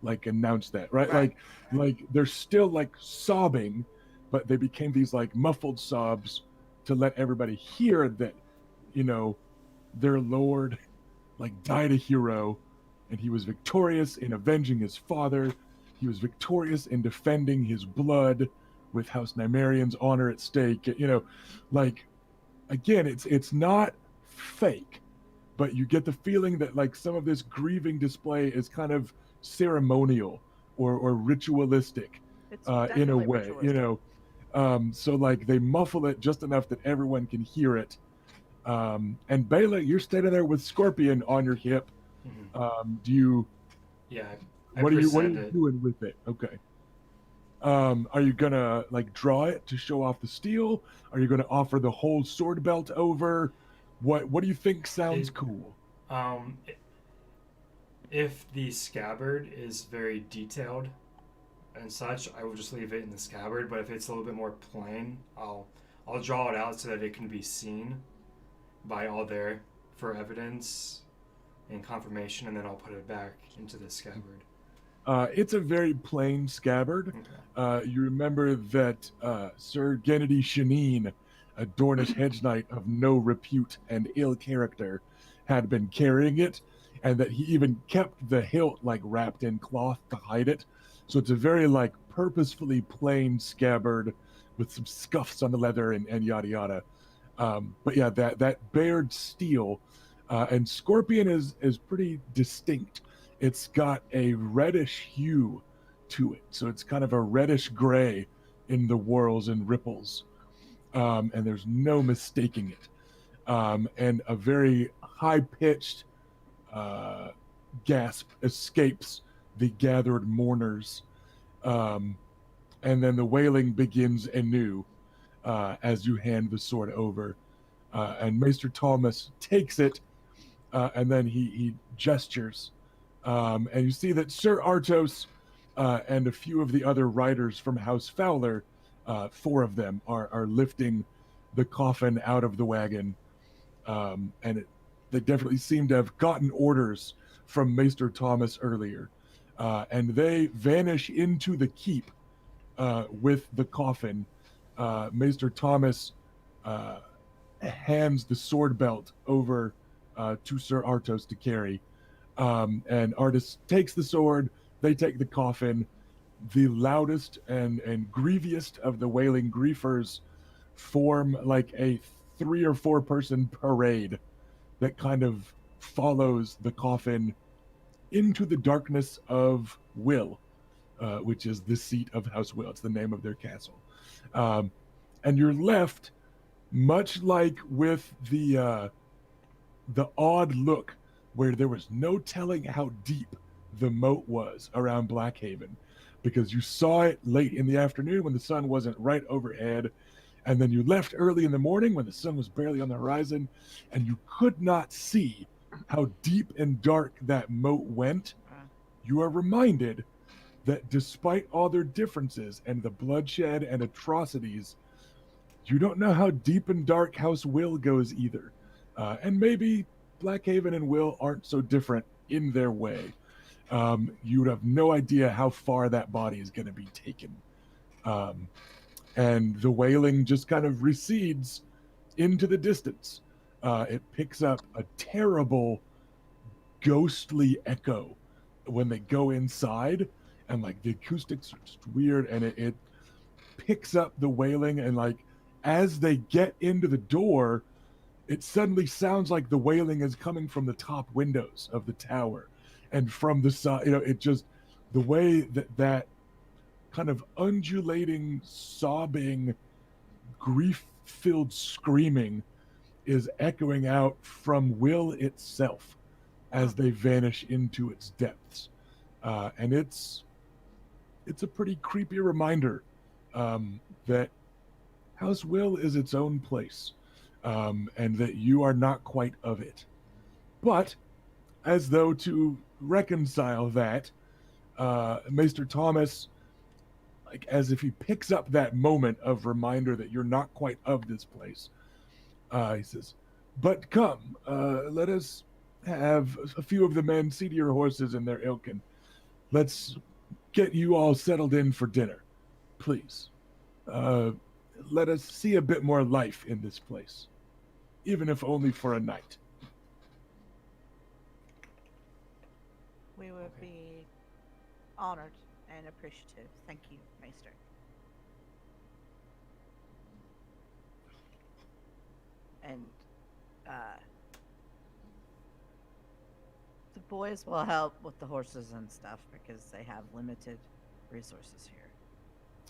like announce that, right? Like they're still like sobbing, but they became these like muffled sobs to let everybody hear that, their lord like died a hero, and he was victorious in avenging his father. He was victorious in defending his blood with House Nymaryen's honor at stake. Like, again, it's not fake, but you get the feeling that like some of this grieving display is kind of ceremonial or ritualistic It's in a definitely way, ritualistic. so like they muffle it just enough that everyone can hear it. And Bela, you're standing there with Scorpion on your hip. Do you? Yeah. What are you doing with it? Okay. Are you gonna like draw it to show off the steel? Are you gonna offer the whole sword belt over? What do you think sounds cool? If the scabbard is very detailed and such, I will just leave it in the scabbard. But if it's a little bit more plain, I'll draw it out so that it can be seen by all there for evidence and confirmation, and then I'll put it back into the scabbard. It's a very plain scabbard. Okay. You remember that Sir Gennady Shaneen, a Dornish hedge knight of no repute and ill character, had been carrying it, and that he even kept the hilt like wrapped in cloth to hide it. So it's a very like purposefully plain scabbard with some scuffs on the leather and yada yada. But yeah, that bared steel, and Scorpion is pretty distinct. It's got a reddish hue to it, so it's kind of a reddish gray in the whorls and ripples, and there's no mistaking it. And a very high-pitched gasp escapes the gathered mourners, and then the wailing begins anew as you hand the sword over, and Maester Thomas takes it, and then he gestures. And you see that Sir Artos and a few of the other riders from House Fowler, 4 of them, are lifting the coffin out of the wagon. They definitely seem to have gotten orders from Maester Thomas earlier. And they vanish into the keep with the coffin. Maester Thomas hands the sword belt over to Sir Artos to carry. And Artis takes the sword, they take the coffin. The loudest and grieviest of the wailing griefers form like a 3 or 4 person parade that kind of follows the coffin into the darkness of Will, which is the seat of House Will. It's the name of their castle. And you're left, much like with the odd look where there was no telling how deep the moat was around Blackhaven, because you saw it late in the afternoon when the sun wasn't right overhead, and then you left early in the morning when the sun was barely on the horizon, and you could not see how deep and dark that moat went. You are reminded that despite all their differences and the bloodshed and atrocities, you don't know how deep and dark House Will goes either. And maybe Blackhaven and Will aren't so different in their way. You would have no idea how far that body is going to be taken. And the wailing just kind of recedes into the distance. It picks up a terrible, ghostly echo when they go inside, and like the acoustics are just weird, and it picks up the wailing, and like as they get into the door, it suddenly sounds like the wailing is coming from the top windows of the tower and from the side. It just, the way that kind of undulating, sobbing, grief-filled screaming is echoing out from Will itself as they vanish into its depths. And it's a pretty creepy reminder that House Will is its own place, and that you are not quite of it. But as though to reconcile that, Maester Thomas, like as if he picks up that moment of reminder that you're not quite of this place, he says, "But come, let us have a few of the men see to your horses and their ilk, and let's get you all settled in for dinner. Please, let us see a bit more life in this place, even if only for a night." We would be honored and appreciative. Thank you, Maester. And the boys will help with the horses and stuff because they have limited resources here.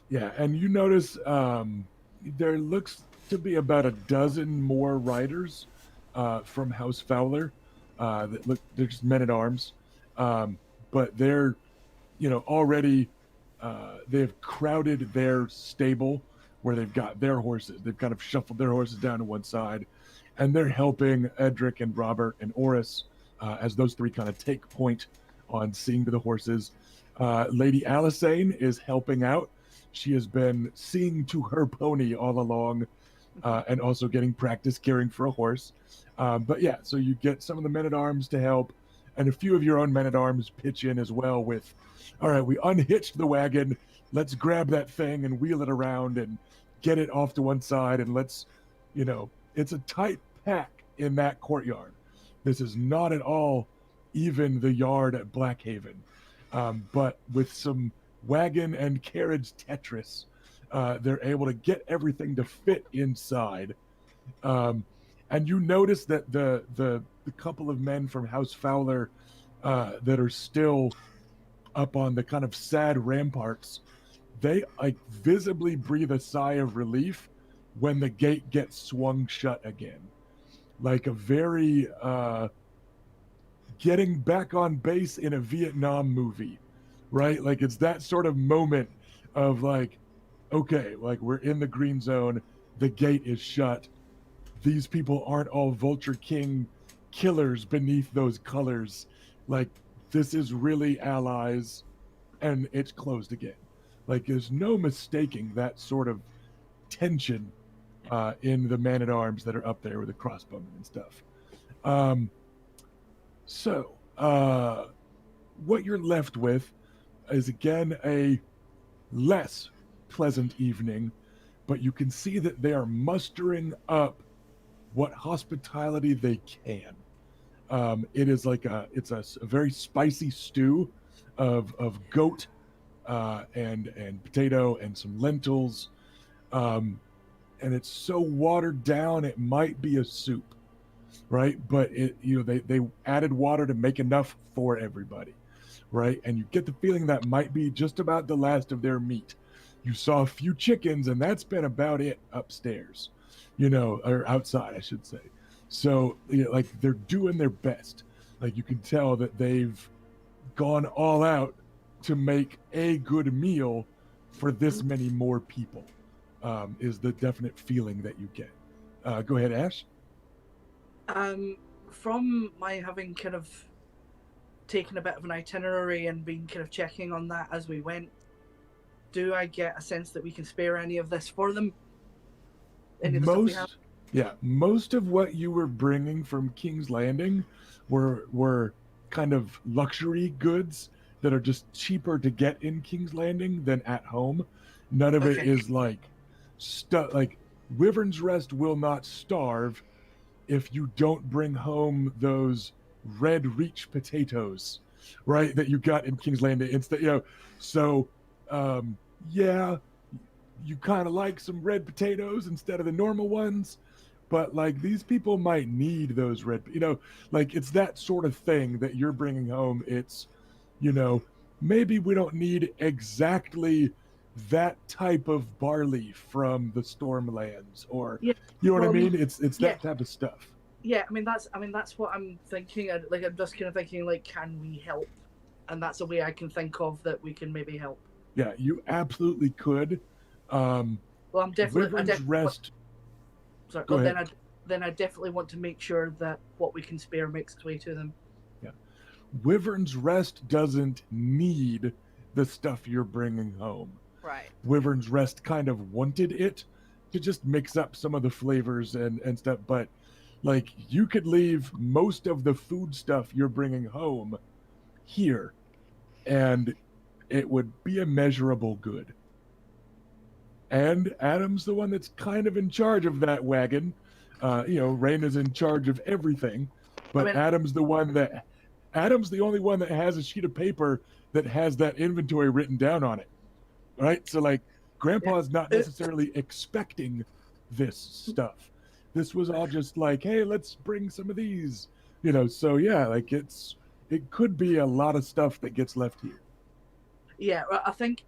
Yeah, and you notice there looks to be about a dozen more riders from House Fowler that look, they're just men at arms, but they're already they've crowded their stable where they've got their horses. They've kind of shuffled their horses down to one side, and they're helping Edric and Robert and Oris as those three kind of take point on seeing to the horses. Lady Alisane is helping out. She has been seeing to her pony all along, and also getting practice caring for a horse. But yeah, so you get some of the men-at-arms to help, and a few of your own men-at-arms pitch in as well with, all right, we unhitched the wagon, let's grab that thing and wheel it around and get it off to one side, and let's, it's a tight pack in that courtyard. This is not at all even the yard at Blackhaven, but with some wagon and carriage Tetris, they're able to get everything to fit inside. And you notice that the couple of men from House Fowler that are still up on the kind of sad ramparts, they like visibly breathe a sigh of relief when the gate gets swung shut again. Like a very getting back on base in a Vietnam movie, right? Like it's that sort of moment of like, okay, like we're in the green zone, the gate is shut. These people aren't all Vulture King killers beneath those colors. Like this is really allies, and it's closed again. Like there's no mistaking that sort of tension in the man-at-arms that are up there with the crossbowmen and stuff. So what you're left with is again a less pleasant evening, but you can see that they are mustering up what hospitality they can. It is like it's a very spicy stew of goat and potato and some lentils, and it's so watered down it might be a soup, right? But they added water to make enough for everybody, right? And you get the feeling that might be just about the last of their meat. You saw a few chickens, and that's been about it upstairs, or outside, I should say. So, like they're doing their best. Like you can tell that they've gone all out to make a good meal for this many more people. Is the definite feeling that you get. Go ahead, Ash. From my having kind of taken a bit of an itinerary and been kind of checking on that as we went, do I get a sense that we can spare any of this for them? Any of the stuff we have? Yeah, most of what you were bringing from King's Landing were kind of luxury goods that are just cheaper to get in King's Landing than at home. None of it Okay. is like stuff like Wyvern's Rest will not starve if you don't bring home those red reach potatoes, right? That you got in King's Landing instead, So, yeah, you kind of like some red potatoes instead of the normal ones, but like these people might need those like it's that sort of thing that you're bringing home. It's, you know, maybe we don't need exactly that type of barley from the Stormlands, or Yeah. you know what Well, I I mean, mean? It's yeah. that type of stuff. Yeah, that's what I'm thinking. Like, I'm just kind of thinking, like, can we help? And that's a way I can think of that we can maybe help. Yeah, you absolutely could. Well, I'm definitely. Wyvern's Rest. Sorry, Go well, ahead. then I definitely want to make sure that what we can spare makes its way to them. Yeah, Wyvern's Rest doesn't need the stuff you're bringing home. Right. Wyvern's Rest kind of wanted it to just mix up some of the flavors and stuff, but like you could leave most of the food stuff you're bringing home here, and it would be a measurable good. And Adam's the one that's kind of in charge of that wagon. Raina's in charge of everything, but Adam's the only one that has a sheet of paper that has that inventory written down on it. Right? So like Grandpa's not necessarily expecting this stuff. This was all just like, hey, let's bring some of these. So yeah, like it could be a lot of stuff that gets left here. Yeah, I think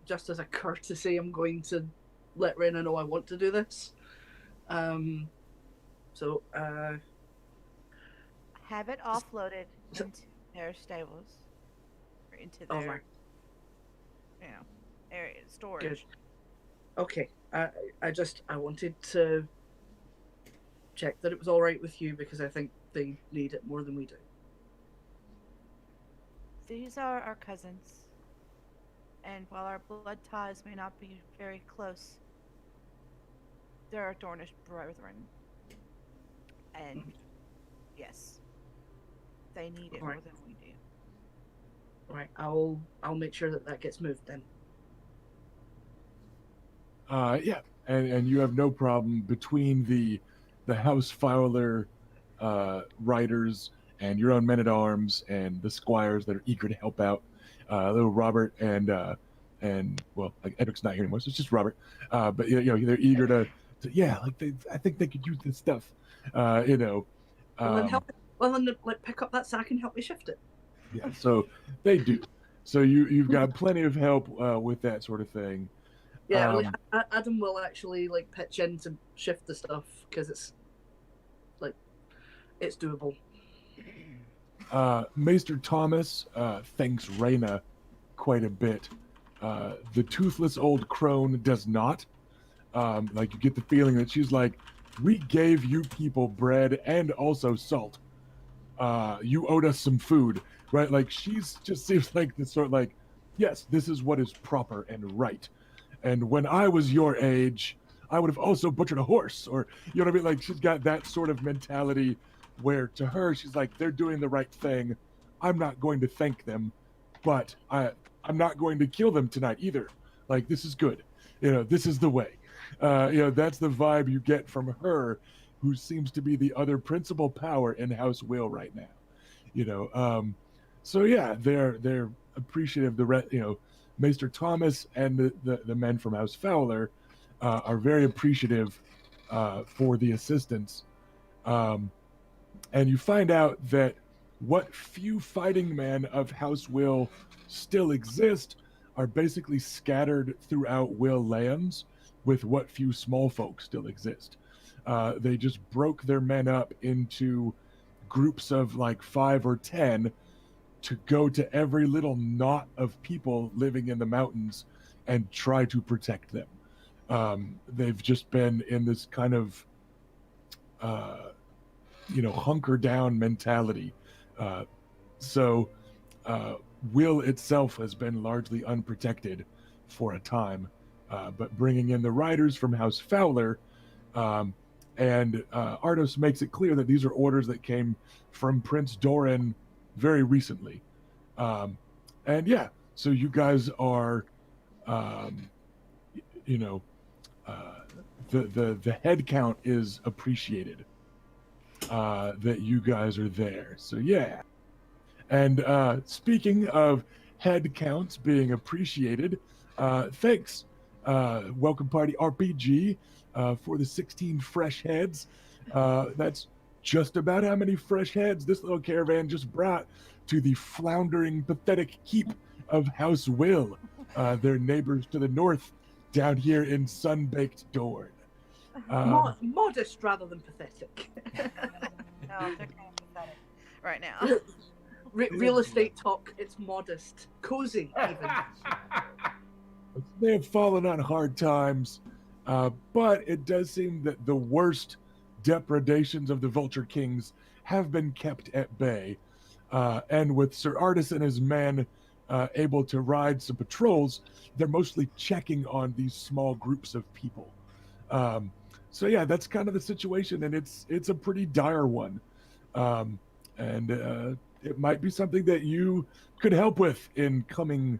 just as a courtesy, I'm going to let Raina know I want to do this. Have it offloaded into their stables, or into their, area storage. Good. Okay, I wanted to check that it was all right with you because I think they need it more than we do. These are our cousins. And while our blood ties may not be very close, they're our Dornish brethren. And yes, they need it more than we do. All right, I'll make sure that gets moved then. Yeah, and you have no problem between the House Fowler riders and your own men-at-arms and the squires that are eager to help out. Little Robert and well, like Edric's not here anymore, so it's just Robert. But they're eager to I think they could use this stuff. Well, then pick up that sack and help me shift it. Yeah, so they do. So you've got plenty of help with that sort of thing. Yeah, Adam will actually pitch in to shift the stuff because it's doable. Maester Thomas thanks Raina quite a bit. The toothless old crone does not. You get the feeling that she's like, we gave you people bread and also salt. You owed us some food, right? Like she's just seems like this sort of like, yes, this is what is proper and right. And when I was your age, I would have also butchered a horse, or you know what I mean? Like she's got that sort of mentality where to her she's like, they're doing the right thing. I'm not going to thank them, but I'm not going to kill them tonight either. Like this is good. This is the way. That's the vibe you get from her, who seems to be the other principal power in House Will right now. So yeah, they're appreciative. Maester Thomas and the men from House Fowler are very appreciative for the assistance. And you find out that what few fighting men of House Will still exist are basically scattered throughout Will lands, with what few small folk still exist. They just broke their men up into groups of like 5 or 10 to go to every little knot of people living in the mountains and try to protect them. They've just been in this kind of hunker down mentality. So Will itself has been largely unprotected for a time, but bringing in the riders from House Fowler And Ardos makes it clear that these are orders that came from Prince Doran very recently. And yeah, so you guys are, you know, the head count is appreciated that you guys are there. So yeah. And speaking of head counts being appreciated, thanks, Welcome Party RPG, for the 16 fresh heads. That's just about how many fresh heads this little caravan just brought to the floundering, pathetic keep of House Will, their neighbors to the north, down here in sun-baked Dorne. Modest rather than pathetic. No, they're kind of pathetic right now. Real estate talk, it's modest. Cozy, even. They have fallen on hard times, but it does seem that the worst depredations of the Vulture Kings have been kept at bay. And with Sir Artis and his men able to ride some patrols, they're mostly checking on these small groups of people. So yeah, that's kind of the situation, and it's a pretty dire one. And it might be something that you could help with in coming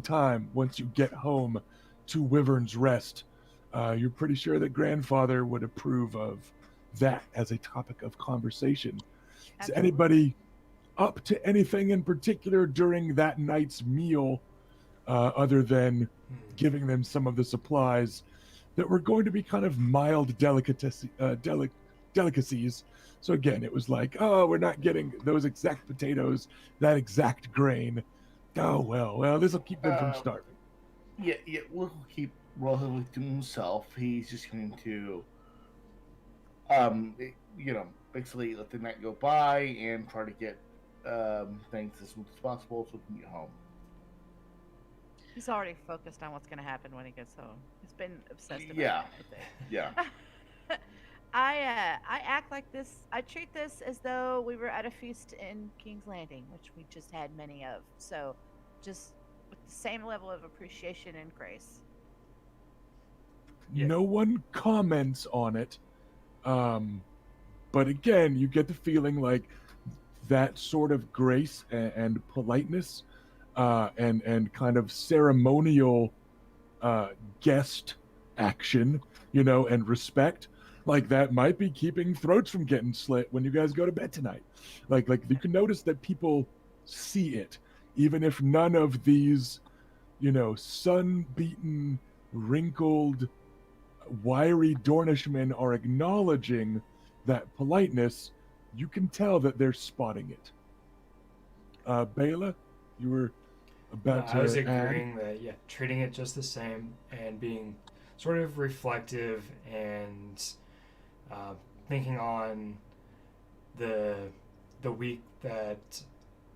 time once you get home to Wyvern's Rest. You're pretty sure that grandfather would approve of that as a topic of conversation. Is anybody up to anything in particular during that night's meal, other than giving them some of the supplies that were going to be kind of mild delicacies? So again, it was like, oh, we're not getting those exact potatoes, that exact grain. Oh, well, this will keep them from starving. Yeah, we'll keep relatively to himself. He's just going to, basically let the night go by and try to get things as smooth as possible so we can get home. He's already focused on what's going to happen when he gets home. He's been obsessed about Yeah. it, I think. Yeah. I act like this. I treat this as though we were at a feast in King's Landing, which we just had many of. So, just with the same level of appreciation and grace. Yeah. No one comments on it, but again, you get the feeling like that sort of grace and politeness, and kind of ceremonial guest action, and respect. Like that might be keeping throats from getting slit when you guys go to bed tonight. Like you can notice that people see it, even if none of these, sun-beaten, wrinkled, wiry Dornishmen are acknowledging that politeness. You can tell that they're spotting it. Bela, you were about to I was add? agreeing that, treating it just the same and being sort of reflective and thinking on the week that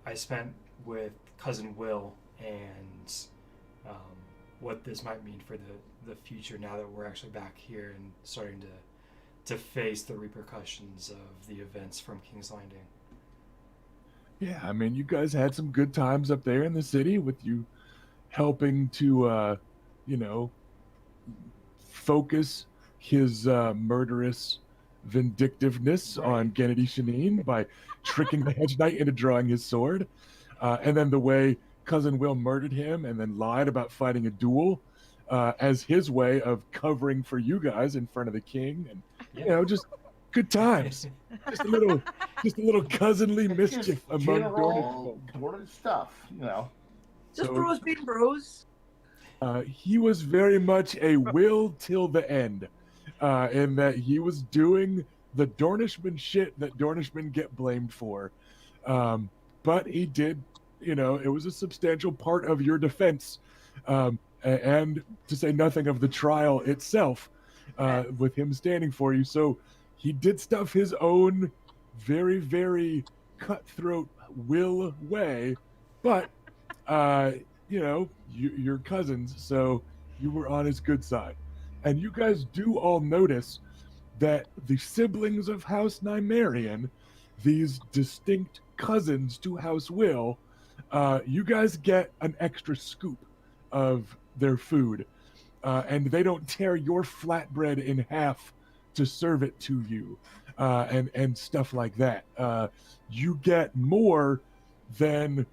I spent with Cousin Will and what this might mean for the future now that we're actually back here and starting to face the repercussions of the events from King's Landing. Yeah, I mean, you guys had some good times up there in the city with you helping to, focus his murderous vindictiveness on Gennady Shanine by tricking the Hedge Knight into drawing his sword. And then the way Cousin Will murdered him and then lied about fighting a duel as his way of covering for you guys in front of the king. And, just good times. just a little cousinly mischief among Dornish Dornish stuff, Just So- bros being bros. He was very much a will till the end, in that he was doing the Dornishman shit that Dornishmen get blamed for. But he did, it was a substantial part of your defense, and to say nothing of the trial itself, with him standing for you. So he did stuff his own very, very cutthroat will way, but you're cousins, so you were on his good side. And you guys do all notice that the siblings of House Nymaryen, these distinct cousins to House Will, you guys get an extra scoop of their food. And they don't tear your flatbread in half to serve it to you, and stuff like that. You get more than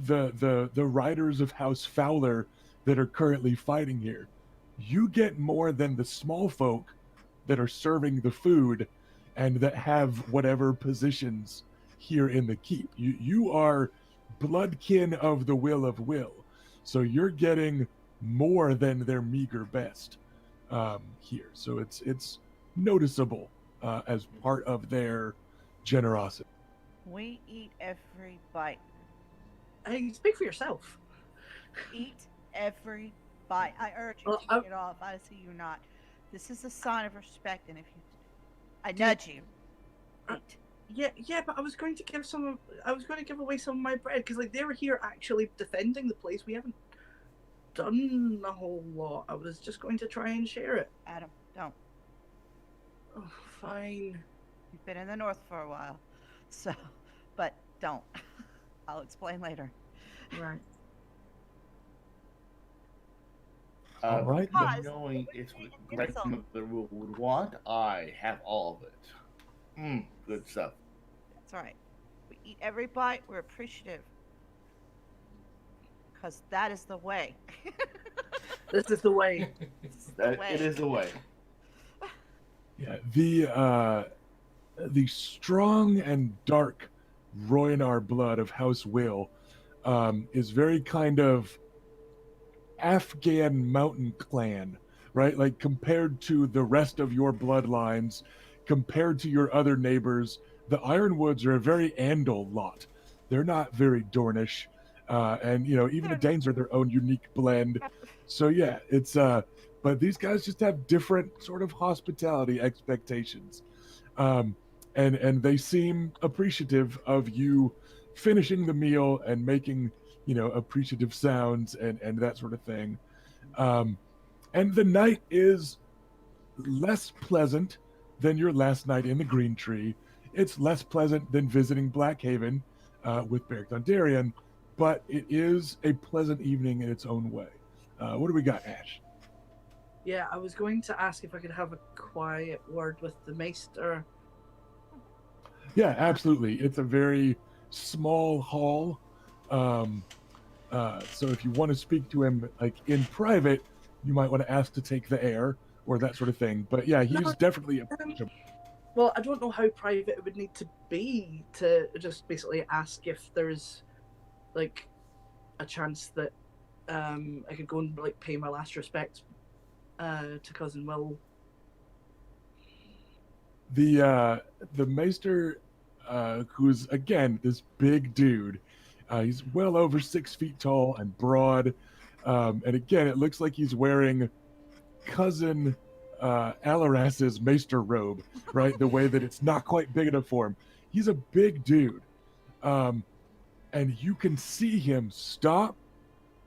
the riders of House Fowler that are currently fighting here. You get more than the small folk that are serving the food and that have whatever positions here in the keep. You are bloodkin of the Will, so you're getting more than their meager best here. So it's noticeable as part of their generosity. We eat every bite. Hey, speak for yourself. Eat every bite. I urge you Well, to get off. I see you not. This is a sign of respect, and if you, I nudge you. Eat. Yeah, but I was going to give away some of my bread because like they were here actually defending the place. We haven't done a whole lot. I was just going to try and share it. Adam, don't. Oh, fine. You've been in the north for a while, so, but don't. I'll explain later. Right. All right. Pause. Knowing it's what the rule would want, I have all of it. Good stuff. That's right. We eat every bite. We're appreciative. Because that is the way. This is the way. It is the way. Yeah, the strong and dark Royanar blood of House Will is very kind of Afghan mountain clan, right? Like compared to the rest of your bloodlines, compared to your other neighbors, the Ironwoods are a very Andal lot. They're not very Dornish, and even the Danes are their own unique blend. So yeah, it's but these guys just have different sort of hospitality expectations, and they seem appreciative of you finishing the meal and making appreciative sounds and that sort of thing. And the night is less pleasant than your last night in the Green Tree. It's less pleasant than visiting Blackhaven with Beric Dondarrion, but it is a pleasant evening in its own way. What do we got, Ash? Yeah, I was going to ask if I could have a quiet word with the Maester. Yeah, absolutely. It's a very small hall. So if you want to speak to him like in private, you might want to ask to take the air or that sort of thing. But yeah, he's definitely approachable. Well, I don't know how private it would need to be to just basically ask if there's like a chance that I could go and like pay my last respects to Cousin Will. The Maester, who's again this big dude, he's well over 6 feet tall and broad, and again it looks like he's wearing Cousin Alaras's Maester robe, right? The way that it's not quite big enough for him. He's a big dude, and you can see him stop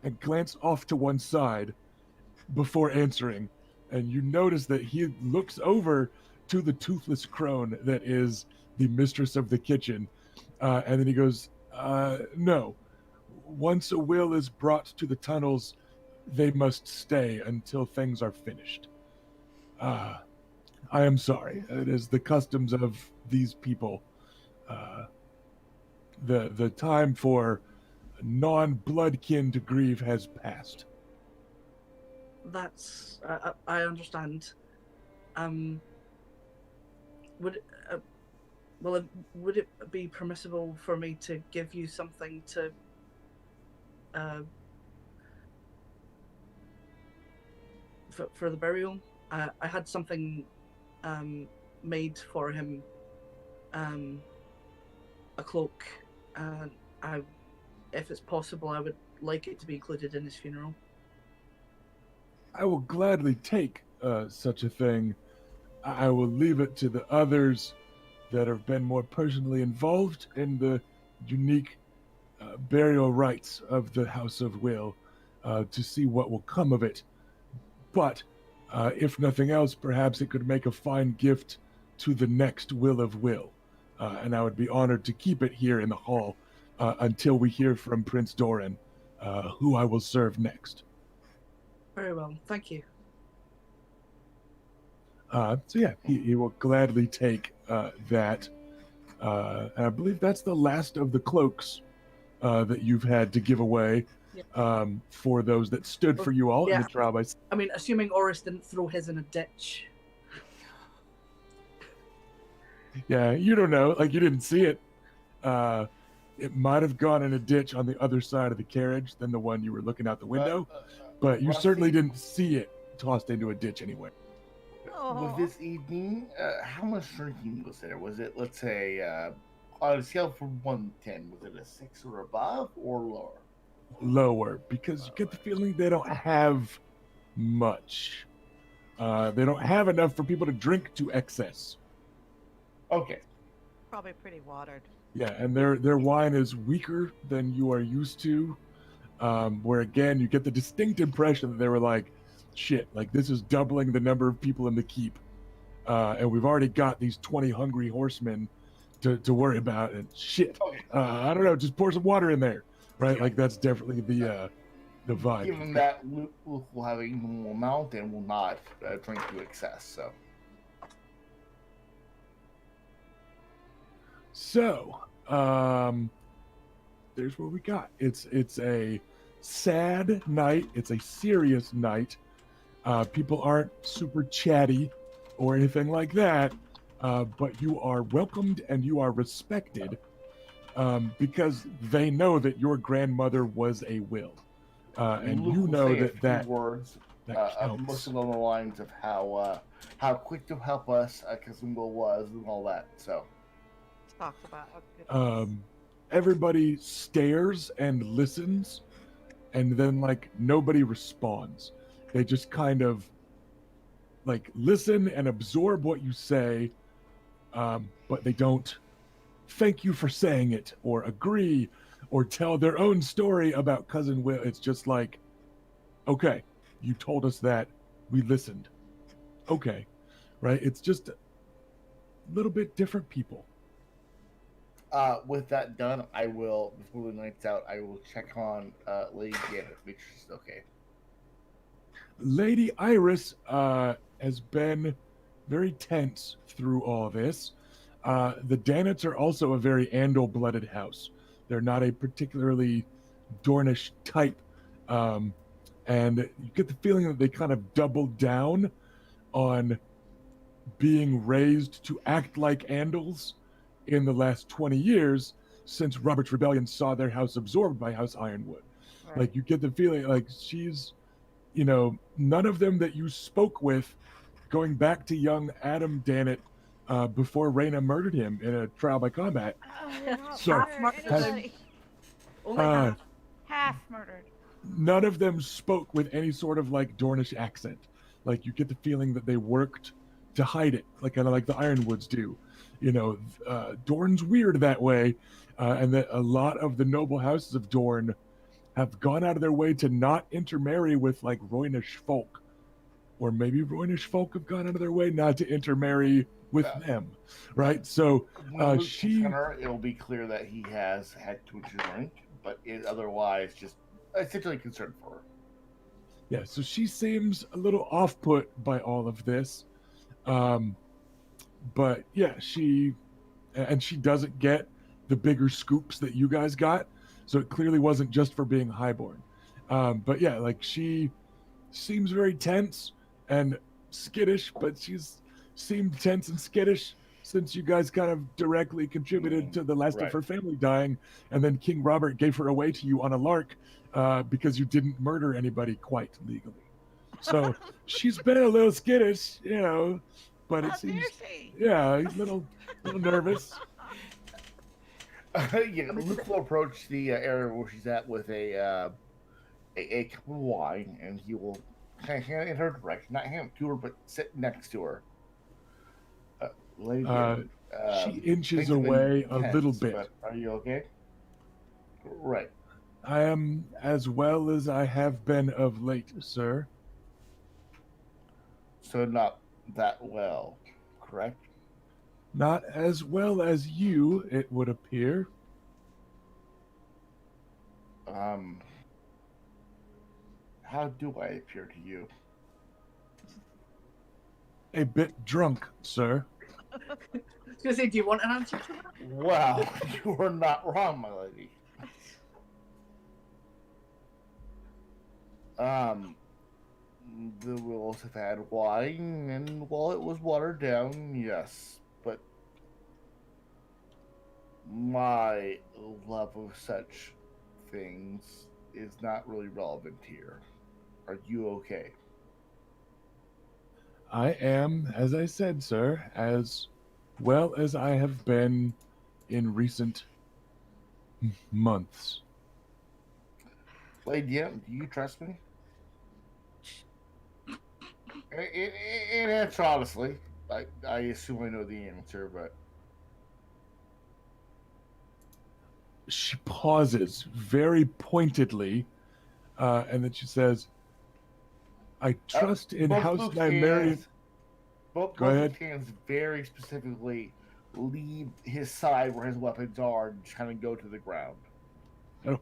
and glance off to one side before answering, and you notice that he looks over to the toothless crone that is the mistress of the kitchen, and then he goes, no. Once a will is brought to the tunnels, they must stay until things are finished. I am sorry. It is the customs of these people. The time for non-bloodkin to grieve has passed. That's I understand. Would it be permissible for me to give you something to for the burial? I had something made for him, a cloak, and if it's possible, I would like it to be included in his funeral. I will gladly take such a thing. I will leave it to the others that have been more personally involved in the unique burial rites of the House of Will to see what will come of it. But if nothing else, perhaps it could make a fine gift to the next Will of Will. And I would be honored to keep it here in the hall until we hear from Prince Doran, who I will serve next. Very well, thank you. So yeah, he will gladly take that. And I believe that's the last of the cloaks that you've had to give away for those that stood for you all in Yeah. the trial by. I mean, assuming Oris didn't throw his in a ditch. Yeah, you don't know. Like, you didn't see it. It might have gone in a ditch on the other side of the carriage than the one you were looking out the window, but you Rusty, certainly didn't see it tossed into a ditch anywhere. With Aw. this evening, how much drinking was there? Was it, let's say, on a scale from 1 to 10, was it a 6 or above or lower? Lower, because you get the feeling they don't have much. They don't have enough for people to drink to excess. Okay. Probably pretty watered. Yeah, and their wine is weaker than you are used to. Where again, you get the distinct impression that they were like, shit, like this is doubling the number of people in the keep. And we've already got these 20 hungry horsemen to worry about, and shit. Okay. I don't know, just pour some water in there, right? Yeah. Like that's definitely the vibe. Given that Luke will have a normal amount and will not drink to excess, so. So, there's what we got. It's a sad night. It's a serious night. People aren't super chatty or anything like that, but you are welcomed and you are respected because they know that your grandmother was a will, and Luke you will know say a that few that words, counts. most along the lines of how quick to help us, cousin Will was, and all that. So. Talk about how good it is. Everybody stares and listens, and then like nobody responds. They just kind of like listen and absorb what you say, but they don't thank you for saying it or agree or tell their own story about cousin Will. It's just like, okay, you told us that, we listened. Okay, right? It's just a little bit different people. With that done, I will, before the night's out, I will check on Lady Janet, make sure she's okay. Lady Iris has been very tense through all this. The Danets are also a very Andal-blooded house. They're not a particularly Dornish type. And you get the feeling that they kind of doubled down on being raised to act like Andals in the last 20 years since Robert's Rebellion saw their house absorbed by House Ironwood. Right. Like, you get the feeling like she's, you know, none of them that you spoke with going back to young Adam Danet before Reyna murdered him in a trial by combat. So, Only half murdered. None of them spoke with any sort of like Dornish accent. Like, you get the feeling that they worked to hide it, like kind of like the Ironwoods do. You know, Dorne's weird that way, and that a lot of the noble houses of Dorne have gone out of their way to not intermarry with like Roynish folk, or maybe Roynish folk have gone out of their way not to intermarry with them, right? So When Luke checks on her, it'll be clear that he has had too much to drink, but otherwise just essentially concerned for her. Yeah, so she seems a little off-put by all of this. But yeah, she doesn't get the bigger scoops that you guys got. So it clearly wasn't just for being highborn. But yeah, like she seems very tense and skittish, but she's seemed tense and skittish since you guys kind of directly contributed to the last of her family dying. And then King Robert gave her away to you on a lark because you didn't murder anybody quite legally. So she's been a little skittish, you know, but it seems, yeah, a little nervous. Yeah, Luke will approach the area where she's at with a cup of wine, and he will kind of hand it in her direction, not hand it to her, but sit next to her. Lady, she inches away a little bit. But are you okay? Right. I am as well as I have been of late, sir. So not that well, correct? Not as well as you, it would appear. How do I appear to you? a bit drunk, sir. I was gonna say, do you want an answer to that? Wow, you are not wrong, my lady. The Wills have had wine, and while it was watered down, yes, but my love of such things is not really relevant here. Are you okay? I am, as I said, sir, as well as I have been in recent months. Lady, do you trust me? And answer honestly. I assume I know the answer, but She pauses very pointedly, and then she says, I trust in both House Luke's Nymaryen. hands- both ahead. his hands very specifically leave his side where his weapons are and just kind of go to the ground. I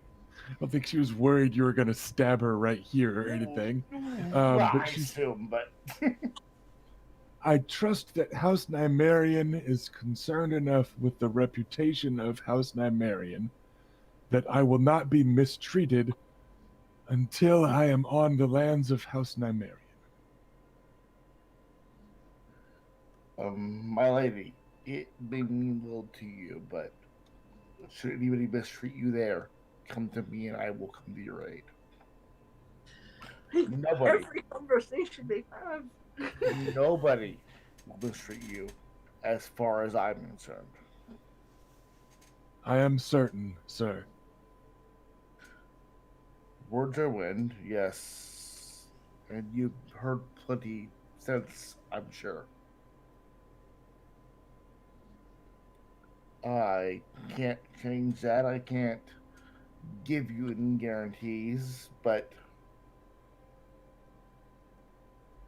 don't think she was worried you were going to stab her right here or anything. Well, But I assume, but I trust that House Nymaryen is concerned enough with the reputation of House Nymaryen that I will not be mistreated until I am on the lands of House Nymaryen. My lady, it may mean little to you, but should anybody mistreat you there, come to me and I will come to your aid. Nobody, Every conversation they have. nobody will mistreat you, as far as I'm concerned. I am certain, sir. Words are wind, yes, and you've heard plenty since, I'm sure. I can't change that. I can't give you any guarantees, but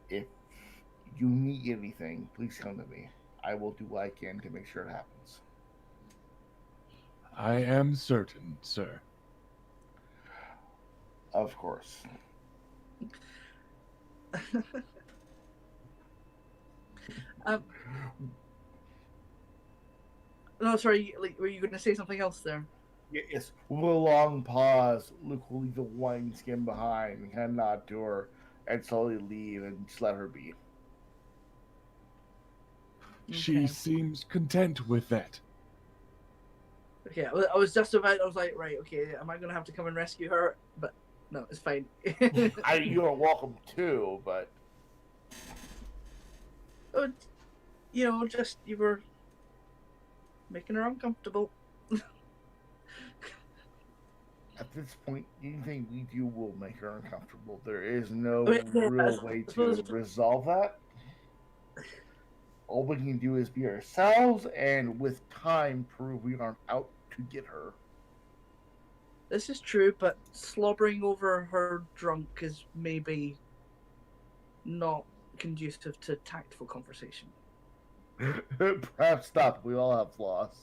if you need anything, please come to me. I will do what I can to make sure it happens. I am certain, sir. Of course. No, sorry. Like, were you going to say something else there? Yes. With a long pause, Luke will leave the wineskin behind and kind of nod to her and slowly leave and just let her be. She Okay. seems content with that. Okay, I was just about. I was like, right, okay. Am I going to have to come and rescue her? But no, it's fine. You are welcome too, but Oh, you know, just you were making her uncomfortable. at this point, anything we do will make her uncomfortable. There is no Okay, yeah, real way to resolve that. All we can do is be ourselves, and with time, prove we aren't out to get her. This is true, but slobbering over her drunk is maybe not conducive to tactful conversation. Perhaps not. We all have flaws.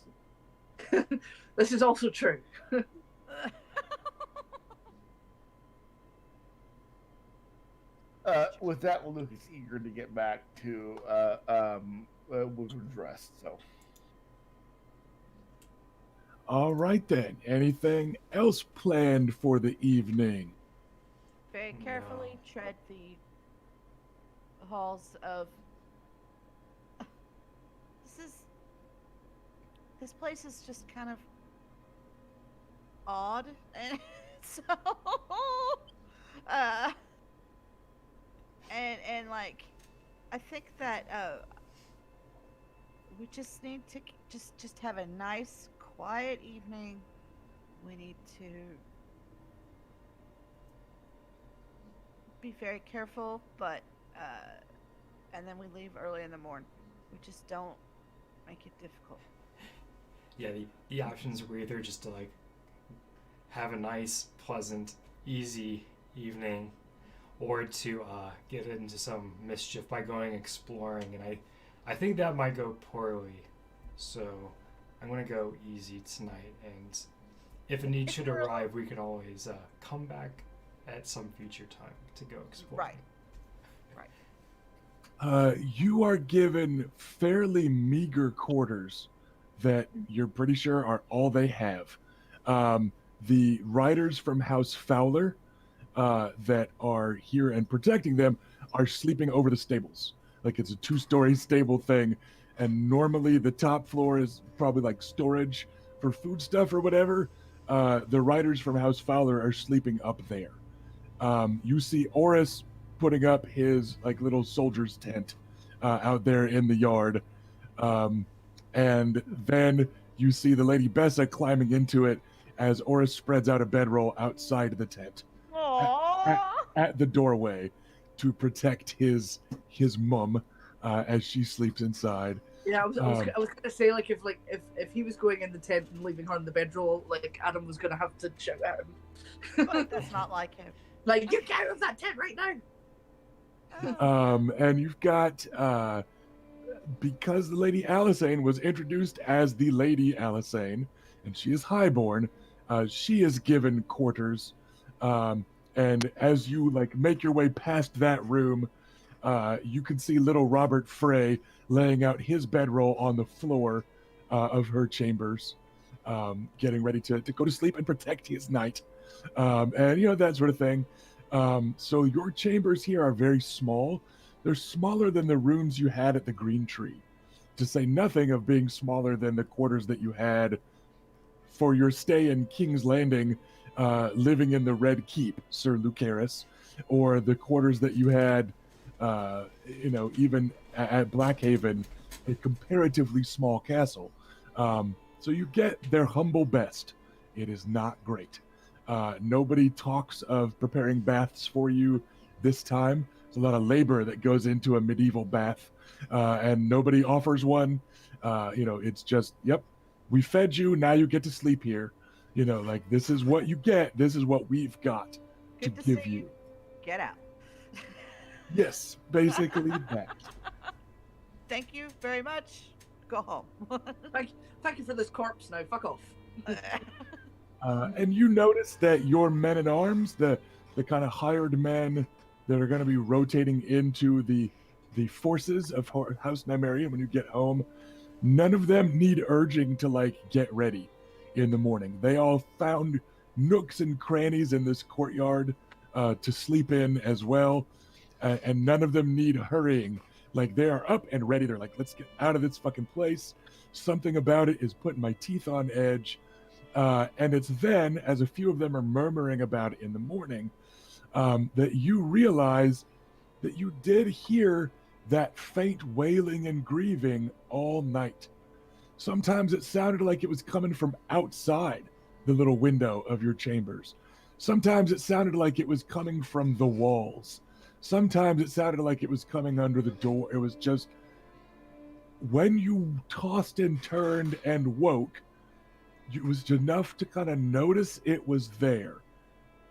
This is also true. With that, Luke is eager to get back to Wyvern's rest. So, All right then. Anything else planned for the evening? Very carefully tread the halls of. This place is just kind of odd, and so and like I think that we just need to just have a nice quiet evening. We need to be very careful, but and then we leave early in the morning. We just don't make it difficult. Yeah, the options were either just to like have a nice, pleasant, easy evening, or to get into some mischief by going exploring, and I think that might go poorly. So I'm gonna go easy tonight, and if a need should arrive, we can always come back at some future time to go exploring. Right. You are given fairly meager quarters that you're pretty sure are all they have. The riders from House Fowler that are here and protecting them are sleeping over the stables. Like it's a two-story stable thing, and normally the top floor is probably like storage for food stuff or whatever. The riders from House Fowler are sleeping up there. You see Oris putting up his like little soldier's tent out there in the yard, um, and then you see the Lady Bessa climbing into it as Oris spreads out a bedroll outside the tent Aww. at the doorway to protect his mum as she sleeps inside. Yeah, I was gonna say like if he was going in the tent and leaving her in the bedroll, like Adam was gonna have to shout at him. But that's not like him. Like, you get out of that tent right now. And you've got because the Lady Alisane was introduced as the Lady Alisane, and she is highborn, she is given quarters. And as you like make your way past that room, you can see little Robert Frey laying out his bedroll on the floor of her chambers, getting ready to go to sleep and protect his night. And that sort of thing. So your chambers here are very small. They're smaller than the rooms you had at the Green Tree, to say nothing of being smaller than the quarters that you had for your stay in King's Landing, living in the Red Keep, Sir Lucaris, or the quarters that you had, even at Blackhaven, a comparatively small castle. So you get their humble best. It is not great. Nobody talks of preparing baths for you this time. There's a lot of labor that goes into a medieval bath, and nobody offers one. It's just, yep, we fed you, now you get to sleep here. Like this is what you get. This is what we've got Good to to give see you. Get out. Yes, basically that. Thank you very much. Go home. Thank you for this corpse. Now, fuck off. And you notice that your men at arms, the kind of hired men that are going to be rotating into the forces of House Nymaryen when you get home, none of them need urging to like get ready in the morning. They all found nooks and crannies in this courtyard to sleep in as well, and none of them need hurrying. Like they are up and ready. They're like, let's get out of this fucking place. Something about it is putting my teeth on edge. And it's then, as a few of them are murmuring about it in the morning, that you realize that you did hear that faint wailing and grieving all night. Sometimes it sounded like it was coming from outside the little window of your chambers. Sometimes it sounded like it was coming from the walls. Sometimes it sounded like it was coming under the door. It was just, when you tossed and turned and woke, it was enough to kind of notice it was there.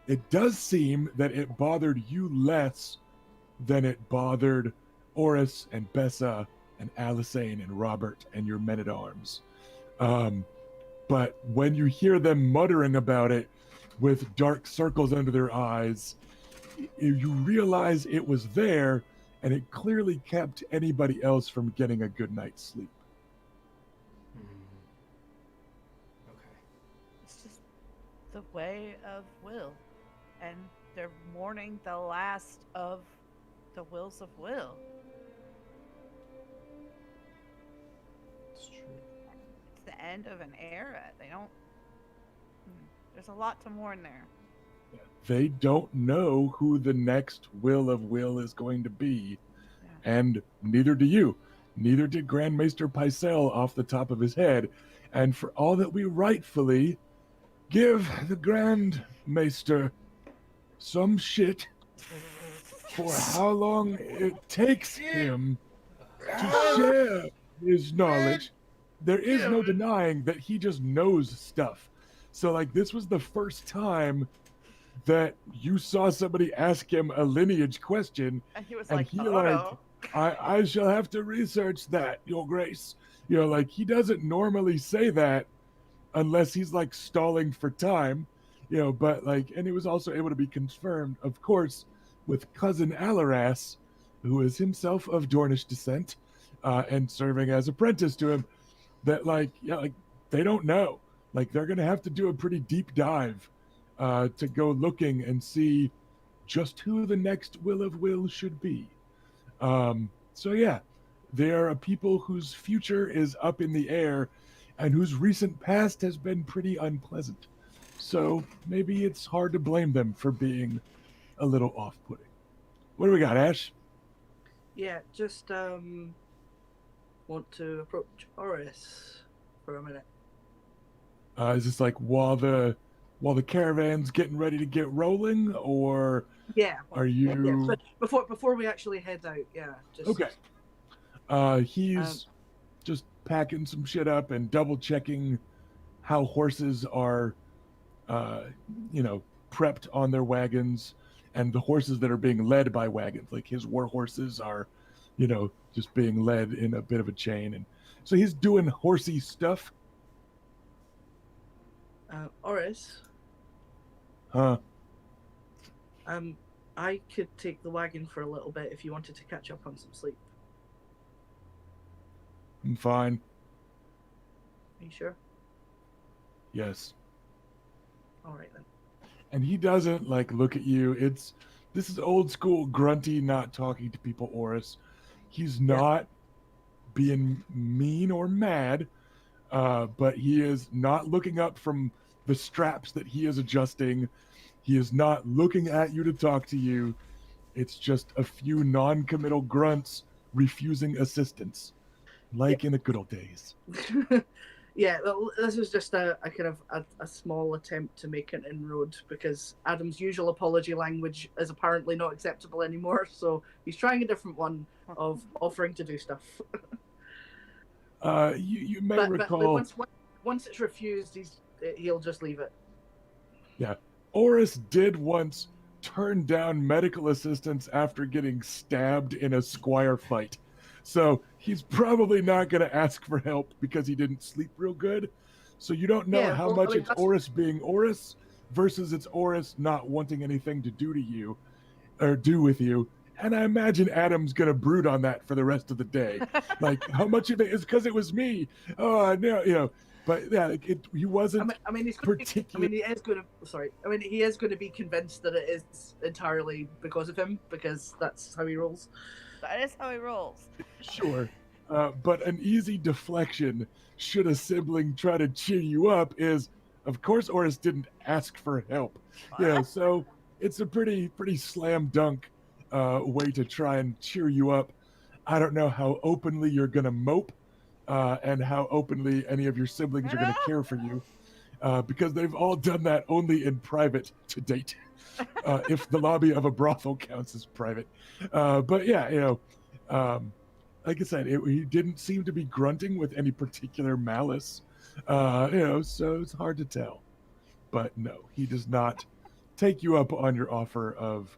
It does seem that it bothered you less than it bothered Oris and Bessa and Alisane and Robert and your men-at-arms. But when you hear them muttering about it with dark circles under their eyes, you realize it was there, and it clearly kept anybody else from getting a good night's sleep. Okay. It's just the way of will. And they're mourning the last of the wills of will. It's true. It's the end of an era. They don't. There's a lot to mourn there. They don't know who the next will of will is going to be, and neither do you. Neither did Grand Maester Pycelle off the top of his head. And for all that we rightfully give the Grand Maester some shit for how long it takes him to share his knowledge, there is no denying that he just knows stuff. So, like, this was the first time that you saw somebody ask him a lineage question, And he was and like, he oh like, no. I shall have to research that, Your Grace. Like, he doesn't normally say that unless he's like stalling for time, but like, and it was also able to be confirmed, of course, with cousin Alaras, who is himself of Dornish descent, and serving as apprentice to him, that like they don't know. Like they're gonna have to do a pretty deep dive to go looking and see just who the next Will of Will should be. So yeah, they are a people whose future is up in the air and whose recent past has been pretty unpleasant. So maybe it's hard to blame them for being a little off-putting. What do we got, Ash? Yeah, just want to approach Oris for a minute. Is this like while the caravan's getting ready to get rolling, or Yeah. are you But before we actually head out, yeah. Just, okay? He's just packing some shit up and double checking how horses are, prepped on their wagons, and the horses that are being led by wagons, like his war horses, are, just being led in a bit of a chain, and so he's doing horsey stuff. Oris, Huh? I could take the wagon for a little bit if you wanted to catch up on some sleep. I'm fine. Are you sure? Yes. All right then. And he doesn't like look at you. This is old school grunty, not talking to people Oris. He's not being mean or mad, but he is not looking up from the straps that he is adjusting. He is not looking at you to talk to you. It's just a few non-committal grunts refusing assistance, like in the good old days. Yeah, well, this was just a kind of a small attempt to make an inroad, because Adam's usual apology language is apparently not acceptable anymore, so he's trying a different one of offering to do stuff. You may recall... But once it's refused, he'll just leave it. Yeah. Oris did once turn down medical assistance after getting stabbed in a squire fight. So he's probably not going to ask for help because he didn't sleep real good. So you don't know how much it's Oris being Oris versus it's Oris not wanting anything to do to you or do with you. And I imagine Adam's going to brood on that for the rest of the day. Like, how much of it is because it was me? Oh, no, But yeah, he wasn't. He is going to. Sorry, he is going to be convinced that it is entirely because of him, because that's how he rolls. That is how he rolls. Sure, but an easy deflection, should a sibling try to cheer you up, is, of course, Oris didn't ask for help. Yeah, so it's a pretty slam dunk way to try and cheer you up. I don't know how openly you're gonna mope. And how openly any of your siblings are going to care for you, because they've all done that only in private to date, if the lobby of a brothel counts as private. But yeah, like I said, he didn't seem to be grunting with any particular malice, so it's hard to tell. But no, he does not take you up on your offer of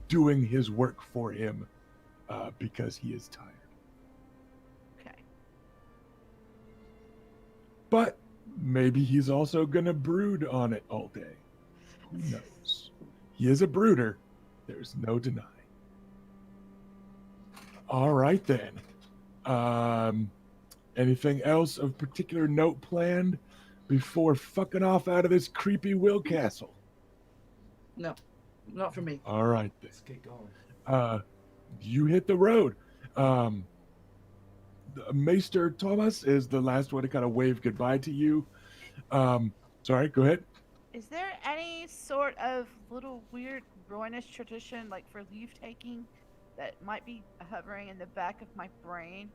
doing his work for him, because he is tired. But maybe he's also going to brood on it all day. Who knows? He is a brooder. There's no denying. All right, then. Anything else of particular note planned before fucking off out of this creepy Will Castle? No, not for me. All right, then. Let's get going. You hit the road. Maester Thomas is the last one to kind of wave goodbye to you. Sorry, go ahead. Is there any sort of little weird Dornish tradition, like for leave taking, that might be hovering in the back of my brain,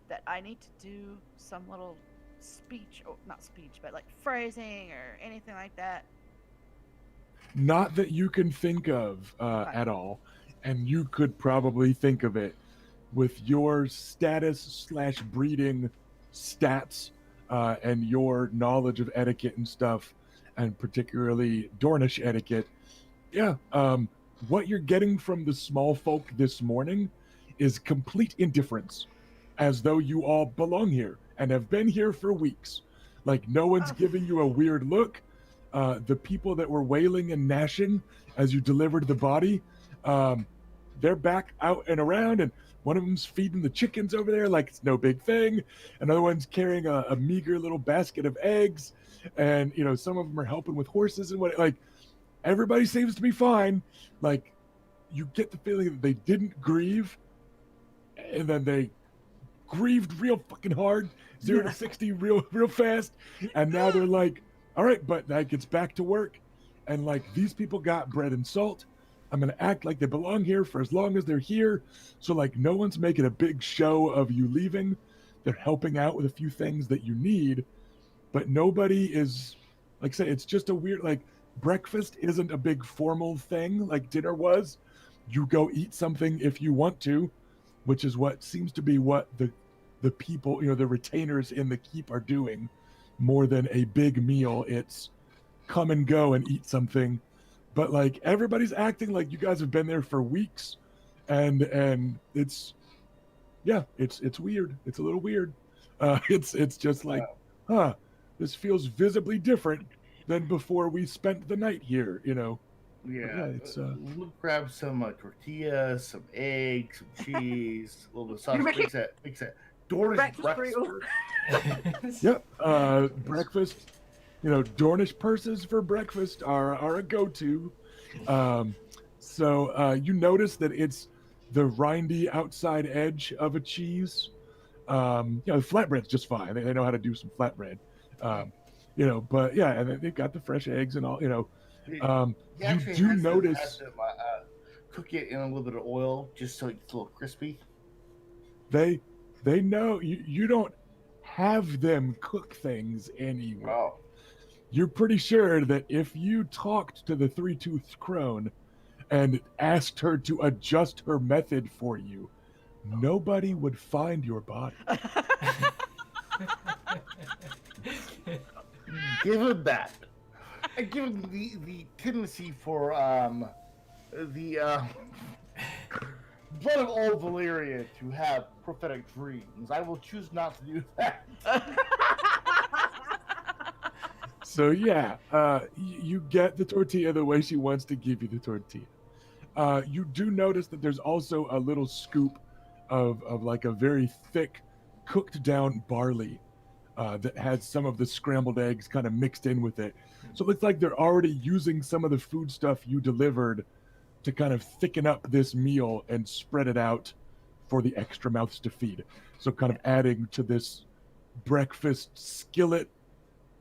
that I need to do some little speech, or not speech, but like phrasing or anything like that? Not that you can think of at all, and you could probably think of it with your status/breeding stats, and your knowledge of etiquette and stuff, and particularly Dornish etiquette. Yeah, what you're getting from the small folk this morning is complete indifference, as though you all belong here and have been here for weeks. Like, no one's giving you a weird look. The people that were wailing and gnashing as you delivered the body, they're back out and around, and one of them's feeding the chickens over there like it's no big thing. Another one's carrying a meager little basket of eggs, and some of them are helping with horses and what. Like everybody seems to be fine. Like you get the feeling that they didn't grieve, and then they grieved real fucking hard, 0 to 60 real fast, and now they're like, all right, but like it's back to work, and like these people got bread and salt. I'm gonna act like they belong here for as long as they're here, so like no one's making a big show of you leaving. They're helping out with a few things that you need, but nobody is, like I say, it's just a weird, like breakfast isn't a big formal thing like dinner was. You go eat something if you want to, which is what seems to be what the people, the retainers in the keep are doing, more than a big meal. It's come and go and eat something. But like everybody's acting like you guys have been there for weeks, and it's weird. It's a little weird. It's just like, this feels visibly different than before we spent the night here. Yeah, It's we'll grab some tortillas, some eggs, some cheese, a little bit of sauce. You're making- Makes that Dornish Breakfast breakfast. Yep. Breakfast. Dornish purses for breakfast are a go-to. So you notice that it's the rindy outside edge of a cheese. The flatbread's just fine. They know how to do some flatbread. But yeah, and they've got the fresh eggs and all. He You actually do has notice to cook it in a little bit of oil just so it's a little crispy. they know you don't have them cook things anyway. Oh, You're pretty sure that if you talked to the three-toothed crone and asked her to adjust her method for you, nobody would find your body. give him that. I give him the tendency for the blood of old Valyria to have prophetic dreams. I will choose not to do that. So yeah, you get the tortilla the way she wants to give you the tortilla. You do notice that there's also a little scoop of like a very thick, cooked down barley that has some of the scrambled eggs kind of mixed in with it. So it looks like they're already using some of the food stuff you delivered to kind of thicken up this meal and spread it out for the extra mouths to feed. So kind of adding to this breakfast skillet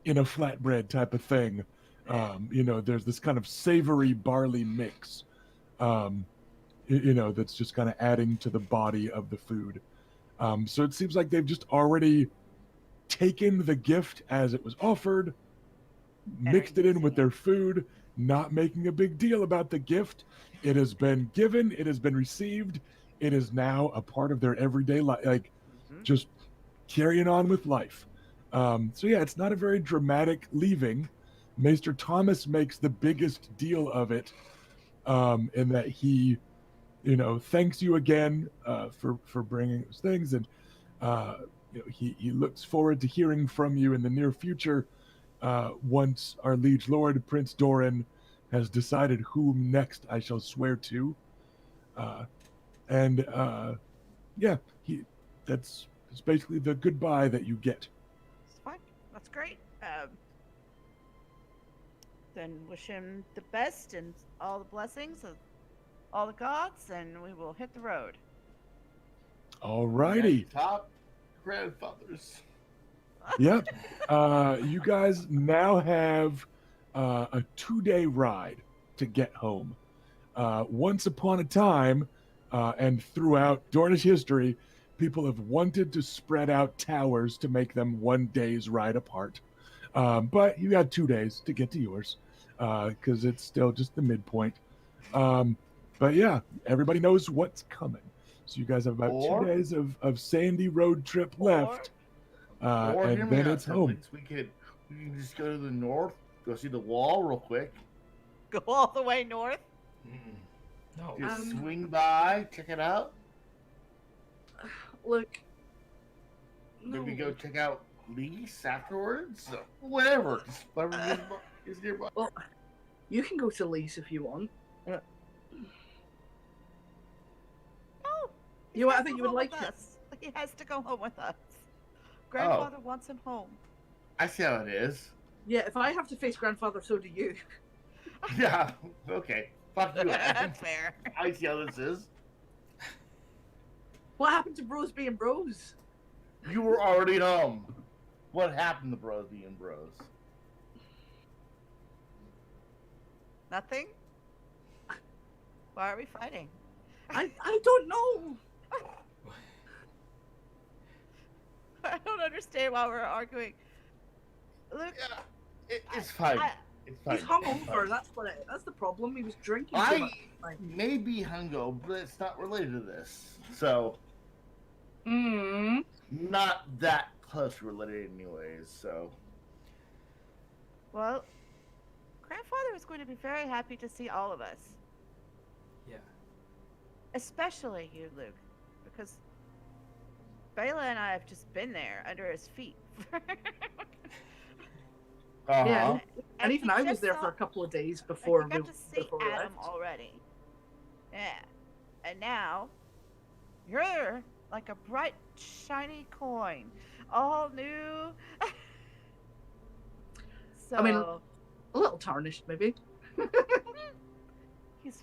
in a flatbread type of thing. There's this kind of savory barley mix, that's just kind of adding to the body of the food. So it seems like they've just already taken the gift as it was offered, mixed it in with their food, not making a big deal about the gift. It has been given, it has been received, it is now a part of their everyday life, like just carrying on with life. So yeah, it's not a very dramatic leaving. Maester Thomas makes the biggest deal of it, in that he, thanks you again for bringing those things, and he looks forward to hearing from you in the near future, once our liege lord Prince Doran has decided whom next I shall swear to, that's basically the goodbye that you get. It's fine. That's great. Then wish him the best and all the blessings of all the gods, and we will hit the road. Alrighty. Top grandfathers. Yep. You guys now have a 2-day ride to get home. Once upon a time, and throughout Dornish history, people have wanted to spread out towers to make them 1 day's ride apart. But you got 2 days to get to yours, because it's still just the midpoint. But yeah, everybody knows what's coming. So you guys have about 2 days of sandy road trip left. Or hear And me then out, it's home. siblings. We can just go to the north, go see the wall real quick. Go all the way north. No. Just swing by, check it out. Look. No. Maybe go check out Lease afterwards. Whatever. Just whatever is nearby. Well, you can go to Lease if you want. You know what? I has think to you would go like with it. us. He has to go home with us. Grandfather wants him home. I see how it is. Yeah, if I have to face grandfather, so do you. Yeah. Okay. Fuck you, Adam. Fair. I see how this is. What happened to bros being bros? You were already home. What happened to bros being bros? Nothing? Why are we fighting? I don't know. I don't understand why we're arguing. Look, It's fine. It's fine. He's hungover. That's the problem. He was drinking too I much. may be hungover, but it's not related to this. So, not that close related anyways, so. well, Grandfather is going to be very happy to see all of us. Yeah. Especially you, Luke. Because Bela and I have just been there under his feet. Yeah. And even he I was just there saw- for a couple of days like, before you we got to see before we Adam left. already. Yeah. And now, you're like a bright, shiny coin. All new. So, I mean, a little tarnished, maybe. he's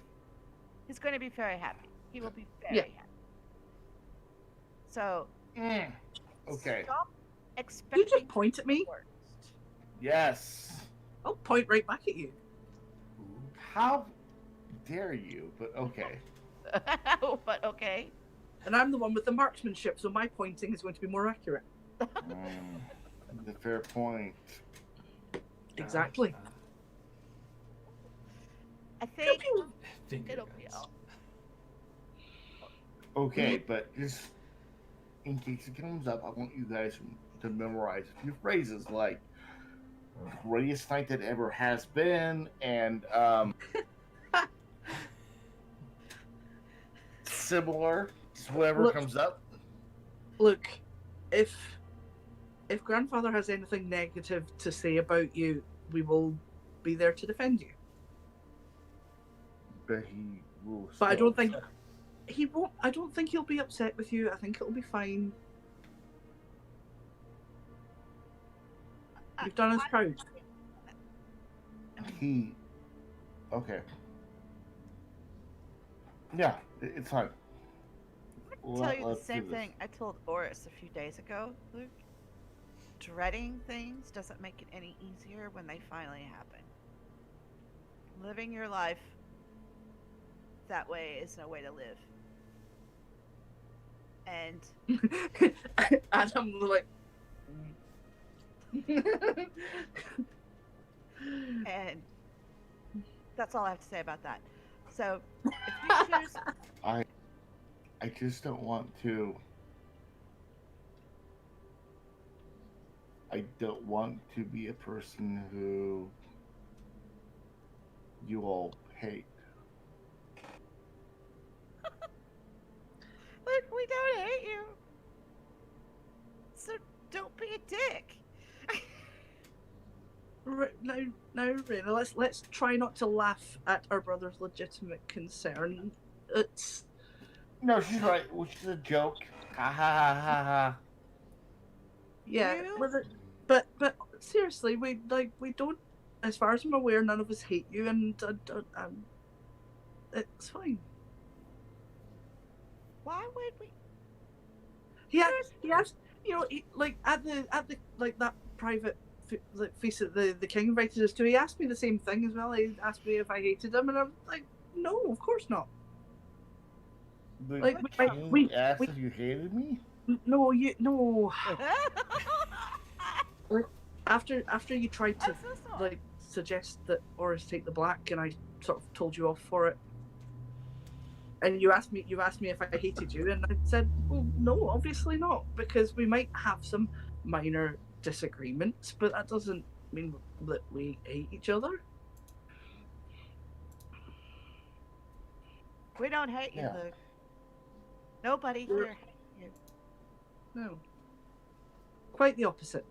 going to be very happy. He will be very Yeah. happy. So, Okay. stop You expecting just point at me. the worst. Yes. I'll point right back at you. How dare you? But okay. But okay. And I'm the one with the marksmanship, so my pointing is going to be more accurate. The fair point. Exactly. I think Finger it'll be guns. all. Okay, but just in case it comes up, I want you guys to memorize a few phrases like greatest night that ever has been, and similar to whatever Look. comes up. Look, if grandfather has anything negative to say about you, we will be there to defend you. But he will. But I still- don't think he won't. I don't think he'll be upset with you. I think it'll be fine. You've done us proud. he. Okay. Yeah, it's fine. I'll tell you the Let's do same this. thing I told Oris a few days ago, Luke. Dreading things doesn't make it any easier when they finally happen. Living your life that way is no way to live. And Adam like. and that's all I have to say about that. So if you choose I just don't want to. I don't want to be a person who you all hate. Look, we don't hate you. So don't be a dick. Now, Raina, let's try not to laugh at our brother's legitimate concern. It's No, she's right. Which is a joke. Ha ha ha ha ha. yeah, You- but seriously, we don't. As far as I'm aware, none of us hate you, and it's fine. Why would we? He asked, you know, like at the like that private feast that the king invited us to. He asked me the same thing as well. He asked me if I hated him, and I'm like, no, of course not. But Like, you asked if you hated me? No, After you tried to I'm so sorry. like suggest that Oris take the black, and I sort of told you off for it. And you asked me if I hated you, and I said, well, no, obviously not, because we might have some minor disagreements, but that doesn't mean that we hate each other. We don't hate you, Yeah. Luke. Nobody here hates you. No. Quite the opposite.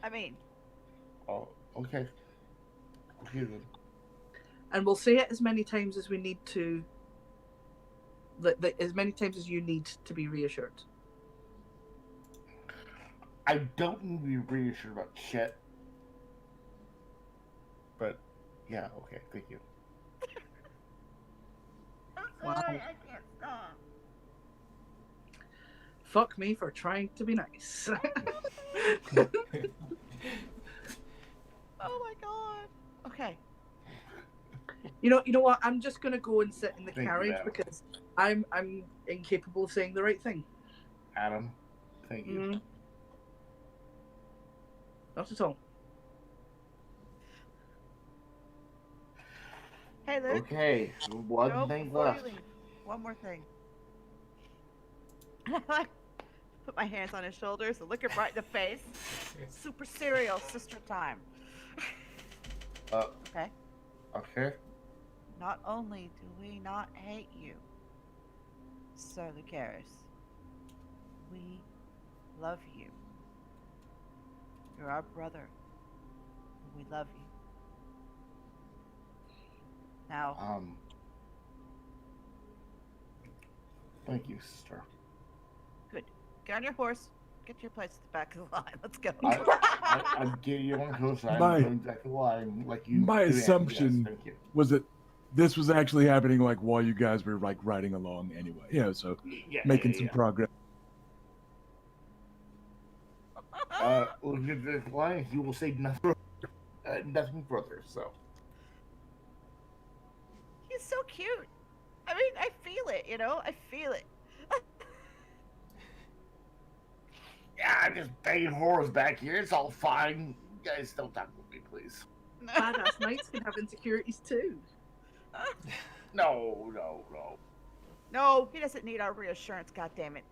I mean, Oh, okay. Okay then. And we'll say it as many times as we need to as many times as you need to be reassured. I don't need to be reassured about shit. But, yeah, okay, thank you. I'm Wow. sorry, I can't stop. Fuck me for trying to be nice. Oh my god. Okay. You know what? I'm just gonna go and sit in the Thank you, carriage Adam. because I'm incapable of saying the right thing. Adam, thank you. Mm. Not at all. Hey, Luke. Okay, one Joe, thing before left. you leave, one more thing. I like put my hands on his shoulders and look him right in the face. Super serial sister time. Okay. Okay. Not only do we not hate you, Sir Lucaris, we love you. You're our brother. We love you. Now, Thank you, sister. good. Get on your horse. Get to your place at the back of the line. Let's go. I'm getting you on coast. I'm My- going back to the line like you. My demand. assumption Yes, thank you. was that this was actually happening like while you guys were like riding along anyway. So making some progress. Looking at the line, he will say nothing, nothing further. So. He's so cute. I mean, I feel it, I feel it. Yeah, I'm just banging horrors back here. It's all fine. You guys don't talk with me, please. Badass knights can have insecurities too. No. No, he doesn't need our reassurance, goddammit.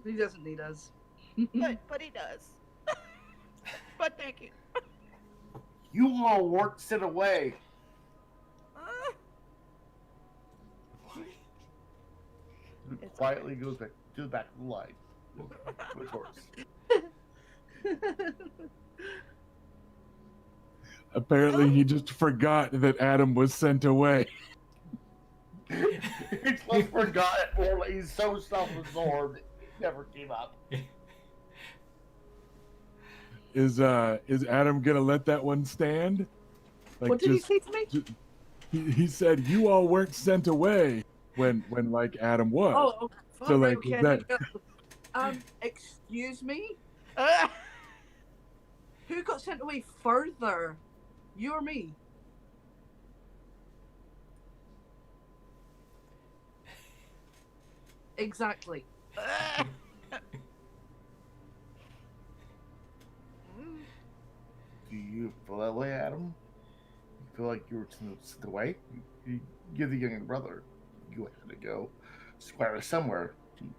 He doesn't need us. But he does. But thank you. You all work sit away. It's Quietly goes back to the back of the line. To his horse. Apparently, he just forgot that Adam was sent away. He just forgot it. Well, he's so self-absorbed, it never came up. Is Adam gonna let that one stand? Like, What did he say to me? He said you all weren't sent away when like Adam was. Oh, okay. So, Right, like, okay. that- Excuse me? Who got sent away further? You or me? Exactly. Do you feel that way, Adam? You feel like you were sent away? You're the younger brother. You had to go square somewhere.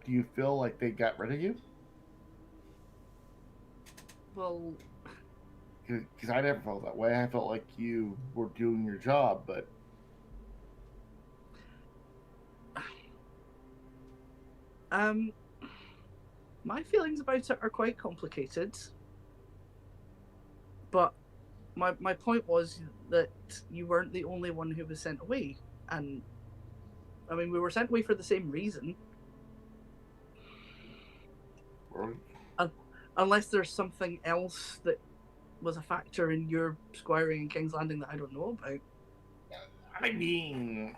Do you feel like they got rid of you? Well, Because I never felt that way. I felt like you were doing your job, but my feelings about it are quite complicated. But my point was that you weren't the only one who was sent away. And, I mean, we were sent away for the same reason. or Unless there's something else that was a factor in your squiring in King's Landing that I don't know about. I mean,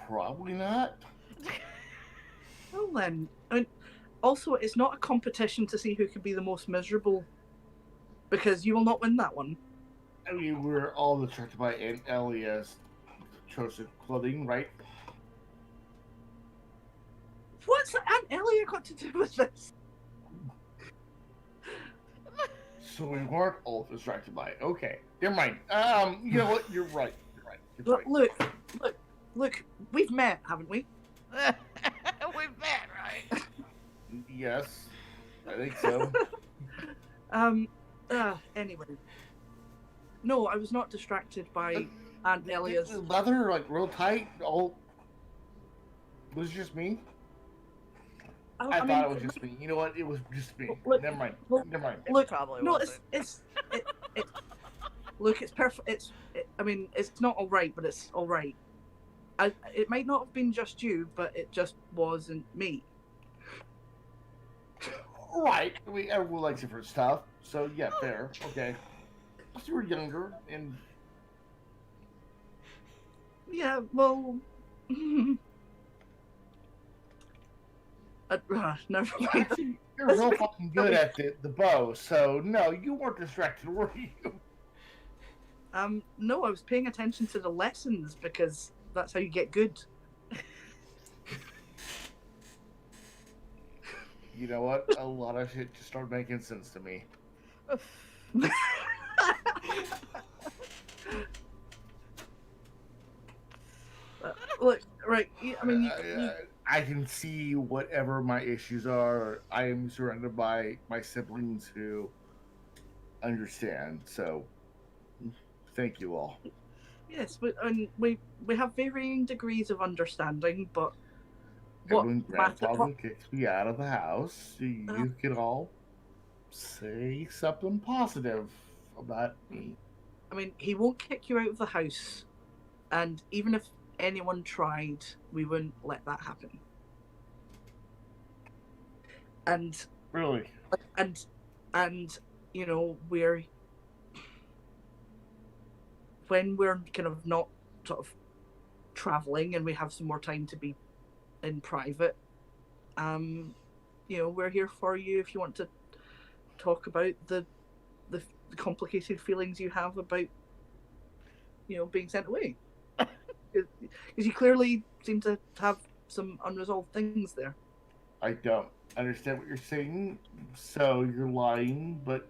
probably not. Well then, and also it's not a competition to see who can be the most miserable, because you will not win that one. I mean, we're all attracted by Aunt Elia's chosen clothing, right? What's Aunt Elia got to do with this? So we weren't all distracted by it. Okay, never mind. You know what? You're right. Look, we've met, haven't we? We've met, right? Yes, I think so. Anyway. No, I was not distracted by Aunt Elia's. The leather, like, real tight. All was it just me. I mean, thought it was just me. You know what? It was just me. Look, Never mind. look, Never mind. Look, Probably no, wasn't. Look, it's perfect. I mean, it's not all right, but it's all right. It might not have been just you, but it just wasn't me. Right. I mean, everyone likes different stuff. So, yeah, fair. Okay. You were younger, and Yeah, well, never mind. actually, you're real fucking good at the bow. So, no, you weren't distracted, were you? No, I was paying attention to the lessons because that's how you get good. You know what? A lot of shit just started making sense to me. Look, right. I mean, I can see whatever my issues are. I am surrounded by my siblings who understand. So, thank you all. yes, we have varying degrees of understanding, but what When matter? grandfather kicks me out of the house, you can all say something positive about me. I mean, he won't kick you out of the house, and even if anyone tried, we wouldn't let that happen. And Really? and you know, when we're kind of not sort of traveling and we have some more time to be in private, you know, we're here for you if you want to talk about the complicated feelings you have about, you know, being sent away. Because you clearly seem to have some unresolved things there. I don't understand what you're saying, so you're lying, but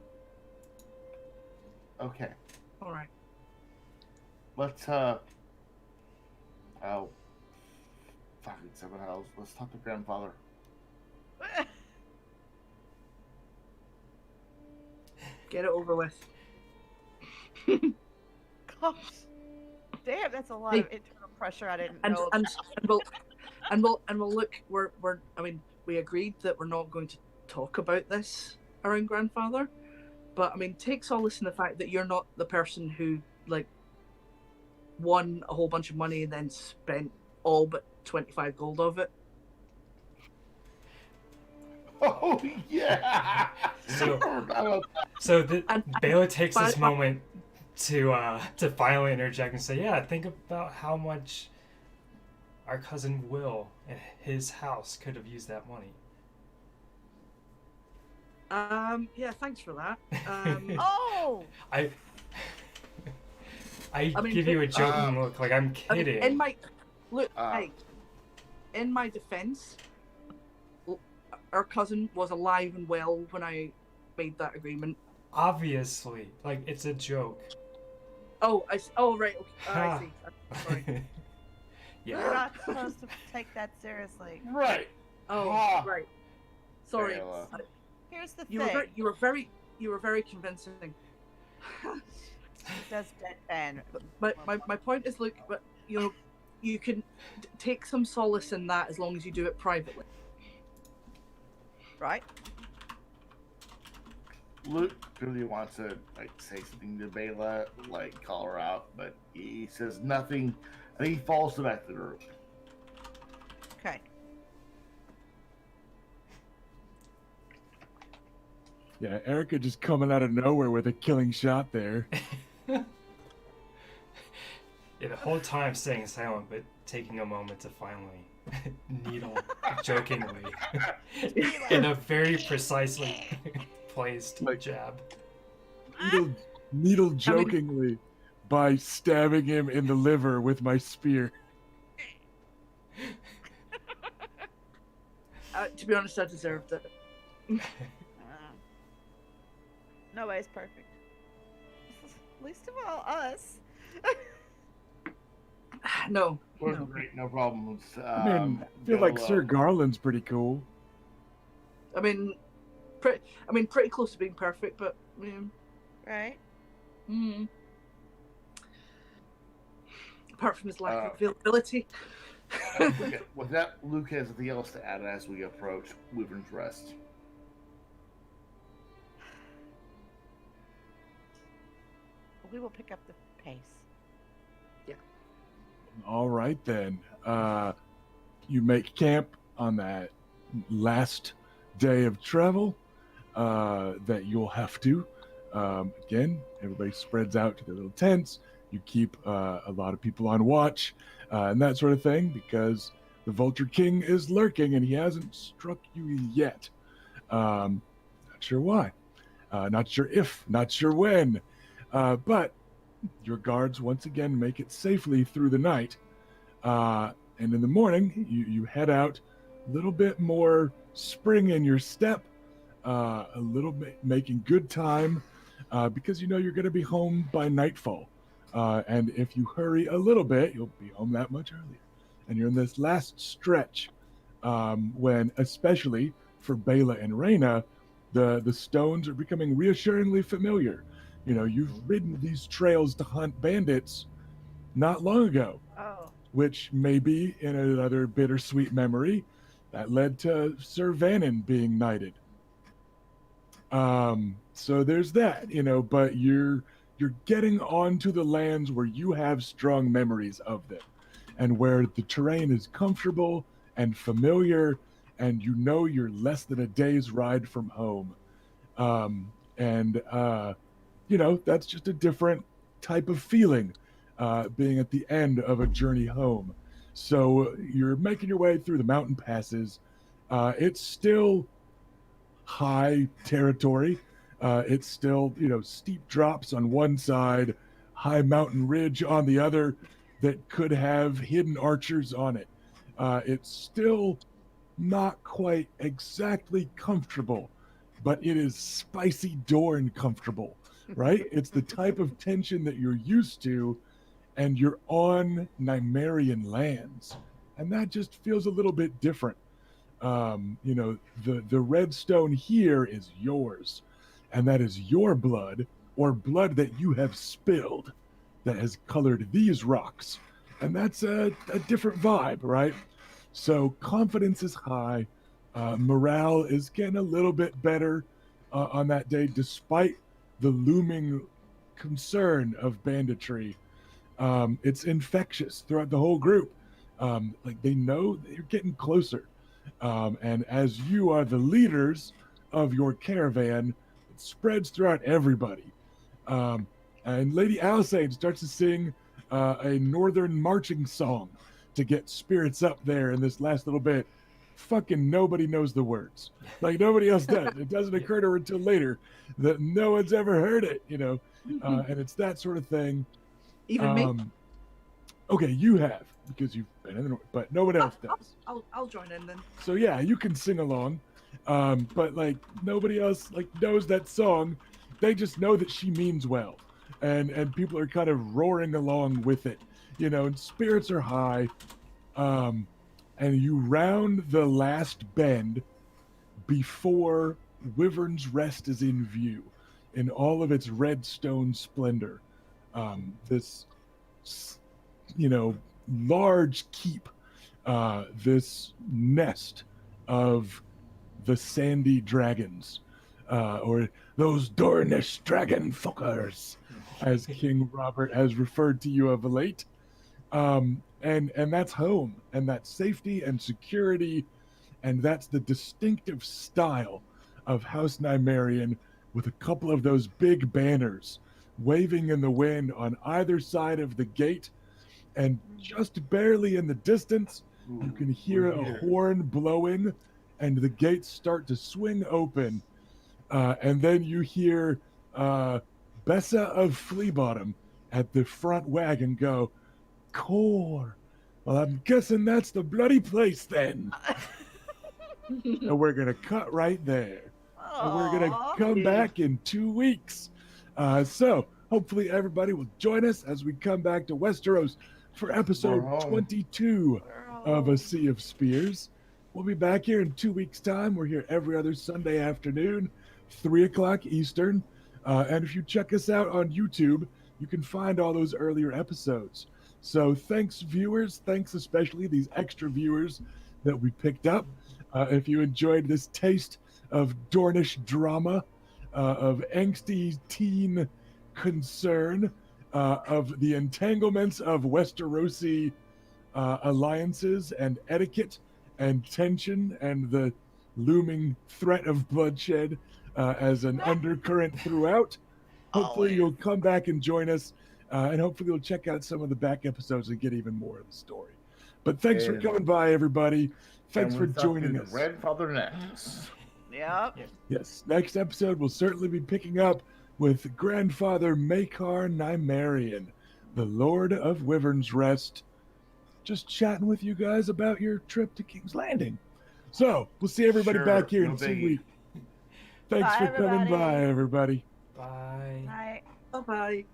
okay. All right. Let's fucking someone else. Let's talk to grandfather. Get it over with. Gosh. Damn, that's a lot of internal pressure I didn't know. And we'll look. I mean, we agreed that we're not going to talk about this around grandfather, but I mean, take solace in the fact that you're not the person who like won a whole bunch of money and then spent all but 25 gold of it. Oh yeah. So Baylor takes this but- moment to finally interject and say, "Yeah, think about how much our cousin Will and his house could have used that money." Yeah, thanks for that. Oh! I mean, give you a joking look, like I'm kidding. In my in my defense, our cousin was alive and well when I made that agreement. Obviously, like it's a joke. Oh, right. Okay. I see. Sorry. Yeah. You're not supposed to take that seriously. Right. Oh, Ah. right. Sorry. Bella. Here's the You thing. were very convincing. She does deadpan. But my point is, look, but you know, you can take some solace in that as long as you do it privately. Right? Luke really wants to like say something to Bela, like call her out, but he says nothing, and he falls to back to the group. Okay. Yeah, Erica just coming out of nowhere with a killing shot there. Yeah, the whole time staying silent, but taking a moment to finally needle jokingly in a very precisely placed Like- jab. Needle jokingly by stabbing him in the liver with my spear. To be honest, I deserved it. Nobody's perfect. Least of all us. No. We're great, no problems. I mean, I feel like Sir Garland's pretty cool. I mean, pretty close to being perfect, but Right? apart from his lack of availability. With that, Luke has anything else to add as we approach Wyvern's Rest. we will pick up the pace. All right then. You make camp on that last day of travel that you'll have to. Again, everybody spreads out to their little tents. You keep a lot of people on watch and that sort of thing because the Vulture King is lurking and he hasn't struck you yet. Not sure why. Not sure if, not sure when. But your guards once again make it safely through the night. And in the morning, you head out a little bit more spring in your step, a little bit making good time because you know you're going to be home by nightfall. And if you hurry a little bit, you'll be home that much earlier. And you're in this last stretch when, especially for Bela and Reyna, the stones are becoming reassuringly familiar. You know, you've ridden these trails to hunt bandits not long ago, which may be in another bittersweet memory that led to Sir Vannon being knighted. So there's that, you know, but you're getting onto the lands where you have strong memories of them and where the terrain is comfortable and familiar and you know you're less than a day's ride from home. You know, that's just a different type of feeling being at the end of a journey home. So you're making your way through the mountain passes. It's still high territory. It's still, you know, steep drops on one side, high mountain ridge on the other that could have hidden archers on it. It's still not quite exactly comfortable, but it is spicy Dorn comfortable, right? It's the type of tension that you're used to, and you're on Nymaryen lands, and that just feels a little bit different. You know, the redstone here is yours, and that is your blood, or blood that you have spilled, that has colored these rocks, and that's a different vibe, right? So confidence is high, morale is getting a little bit better on that day, despite the looming concern of banditry. It's infectious throughout the whole group. Like they know that you're getting closer. And as you are the leaders of your caravan, it spreads throughout everybody. And Lady Alisane starts to sing a northern marching song to get spirits up there in this last little bit. Fucking nobody knows the words. Like nobody else does. It doesn't occur to her until later that no one's ever heard it, you know. And it's that sort of thing. Even me. Okay, you have because you've been in the north, but no one else does. I'll join in then. So yeah, you can sing along, but like nobody else like knows that song. They just know that she means well, and people are kind of roaring along with it, you know. And spirits are high, and you round the last bend before Wyvern's Rest is in view, in all of its redstone splendor. This, you know, large keep, this nest of the sandy dragons, or those Dornish dragon fuckers, as King Robert has referred to you of late. And that's home, and that's safety and security, and that's the distinctive style of House Nymaryen, with a couple of those big banners waving in the wind on either side of the gate, and just barely in the distance, you can hear a horn blowing, and the gates start to swing open, and then you hear Bessa of Fleabottom at the front wagon go, "Core, well, I'm guessing that's the bloody place then." And we're gonna cut right there. And we're gonna come back in 2 weeks. So hopefully everybody will join us as we come back to Westeros for episode 22 of A Sea of Spears. We'll be back here in 2 weeks' time. We're here every other Sunday afternoon, 3 o'clock Eastern. And if you check us out on YouTube, you can find all those earlier episodes. So thanks, viewers. Thanks especially these extra viewers that we picked up. If you enjoyed this taste of Dornish drama, of angsty teen concern of the entanglements of Westerosi alliances and etiquette and tension and the looming threat of bloodshed as an undercurrent throughout. Hopefully you'll come back and join us, and hopefully you'll check out some of the back episodes and get even more of the story. But thanks for coming by, everybody. Thanks for joining us. Grandfather next. Yep. Yes, next episode we'll certainly be picking up with Grandfather Maekar Nymaryen, the Lord of Wyvern's Rest, just chatting with you guys about your trip to King's Landing. So we'll see everybody back here in 2 weeks. Thanks Bye, for coming by, everybody. Bye. Bye. Bye-bye.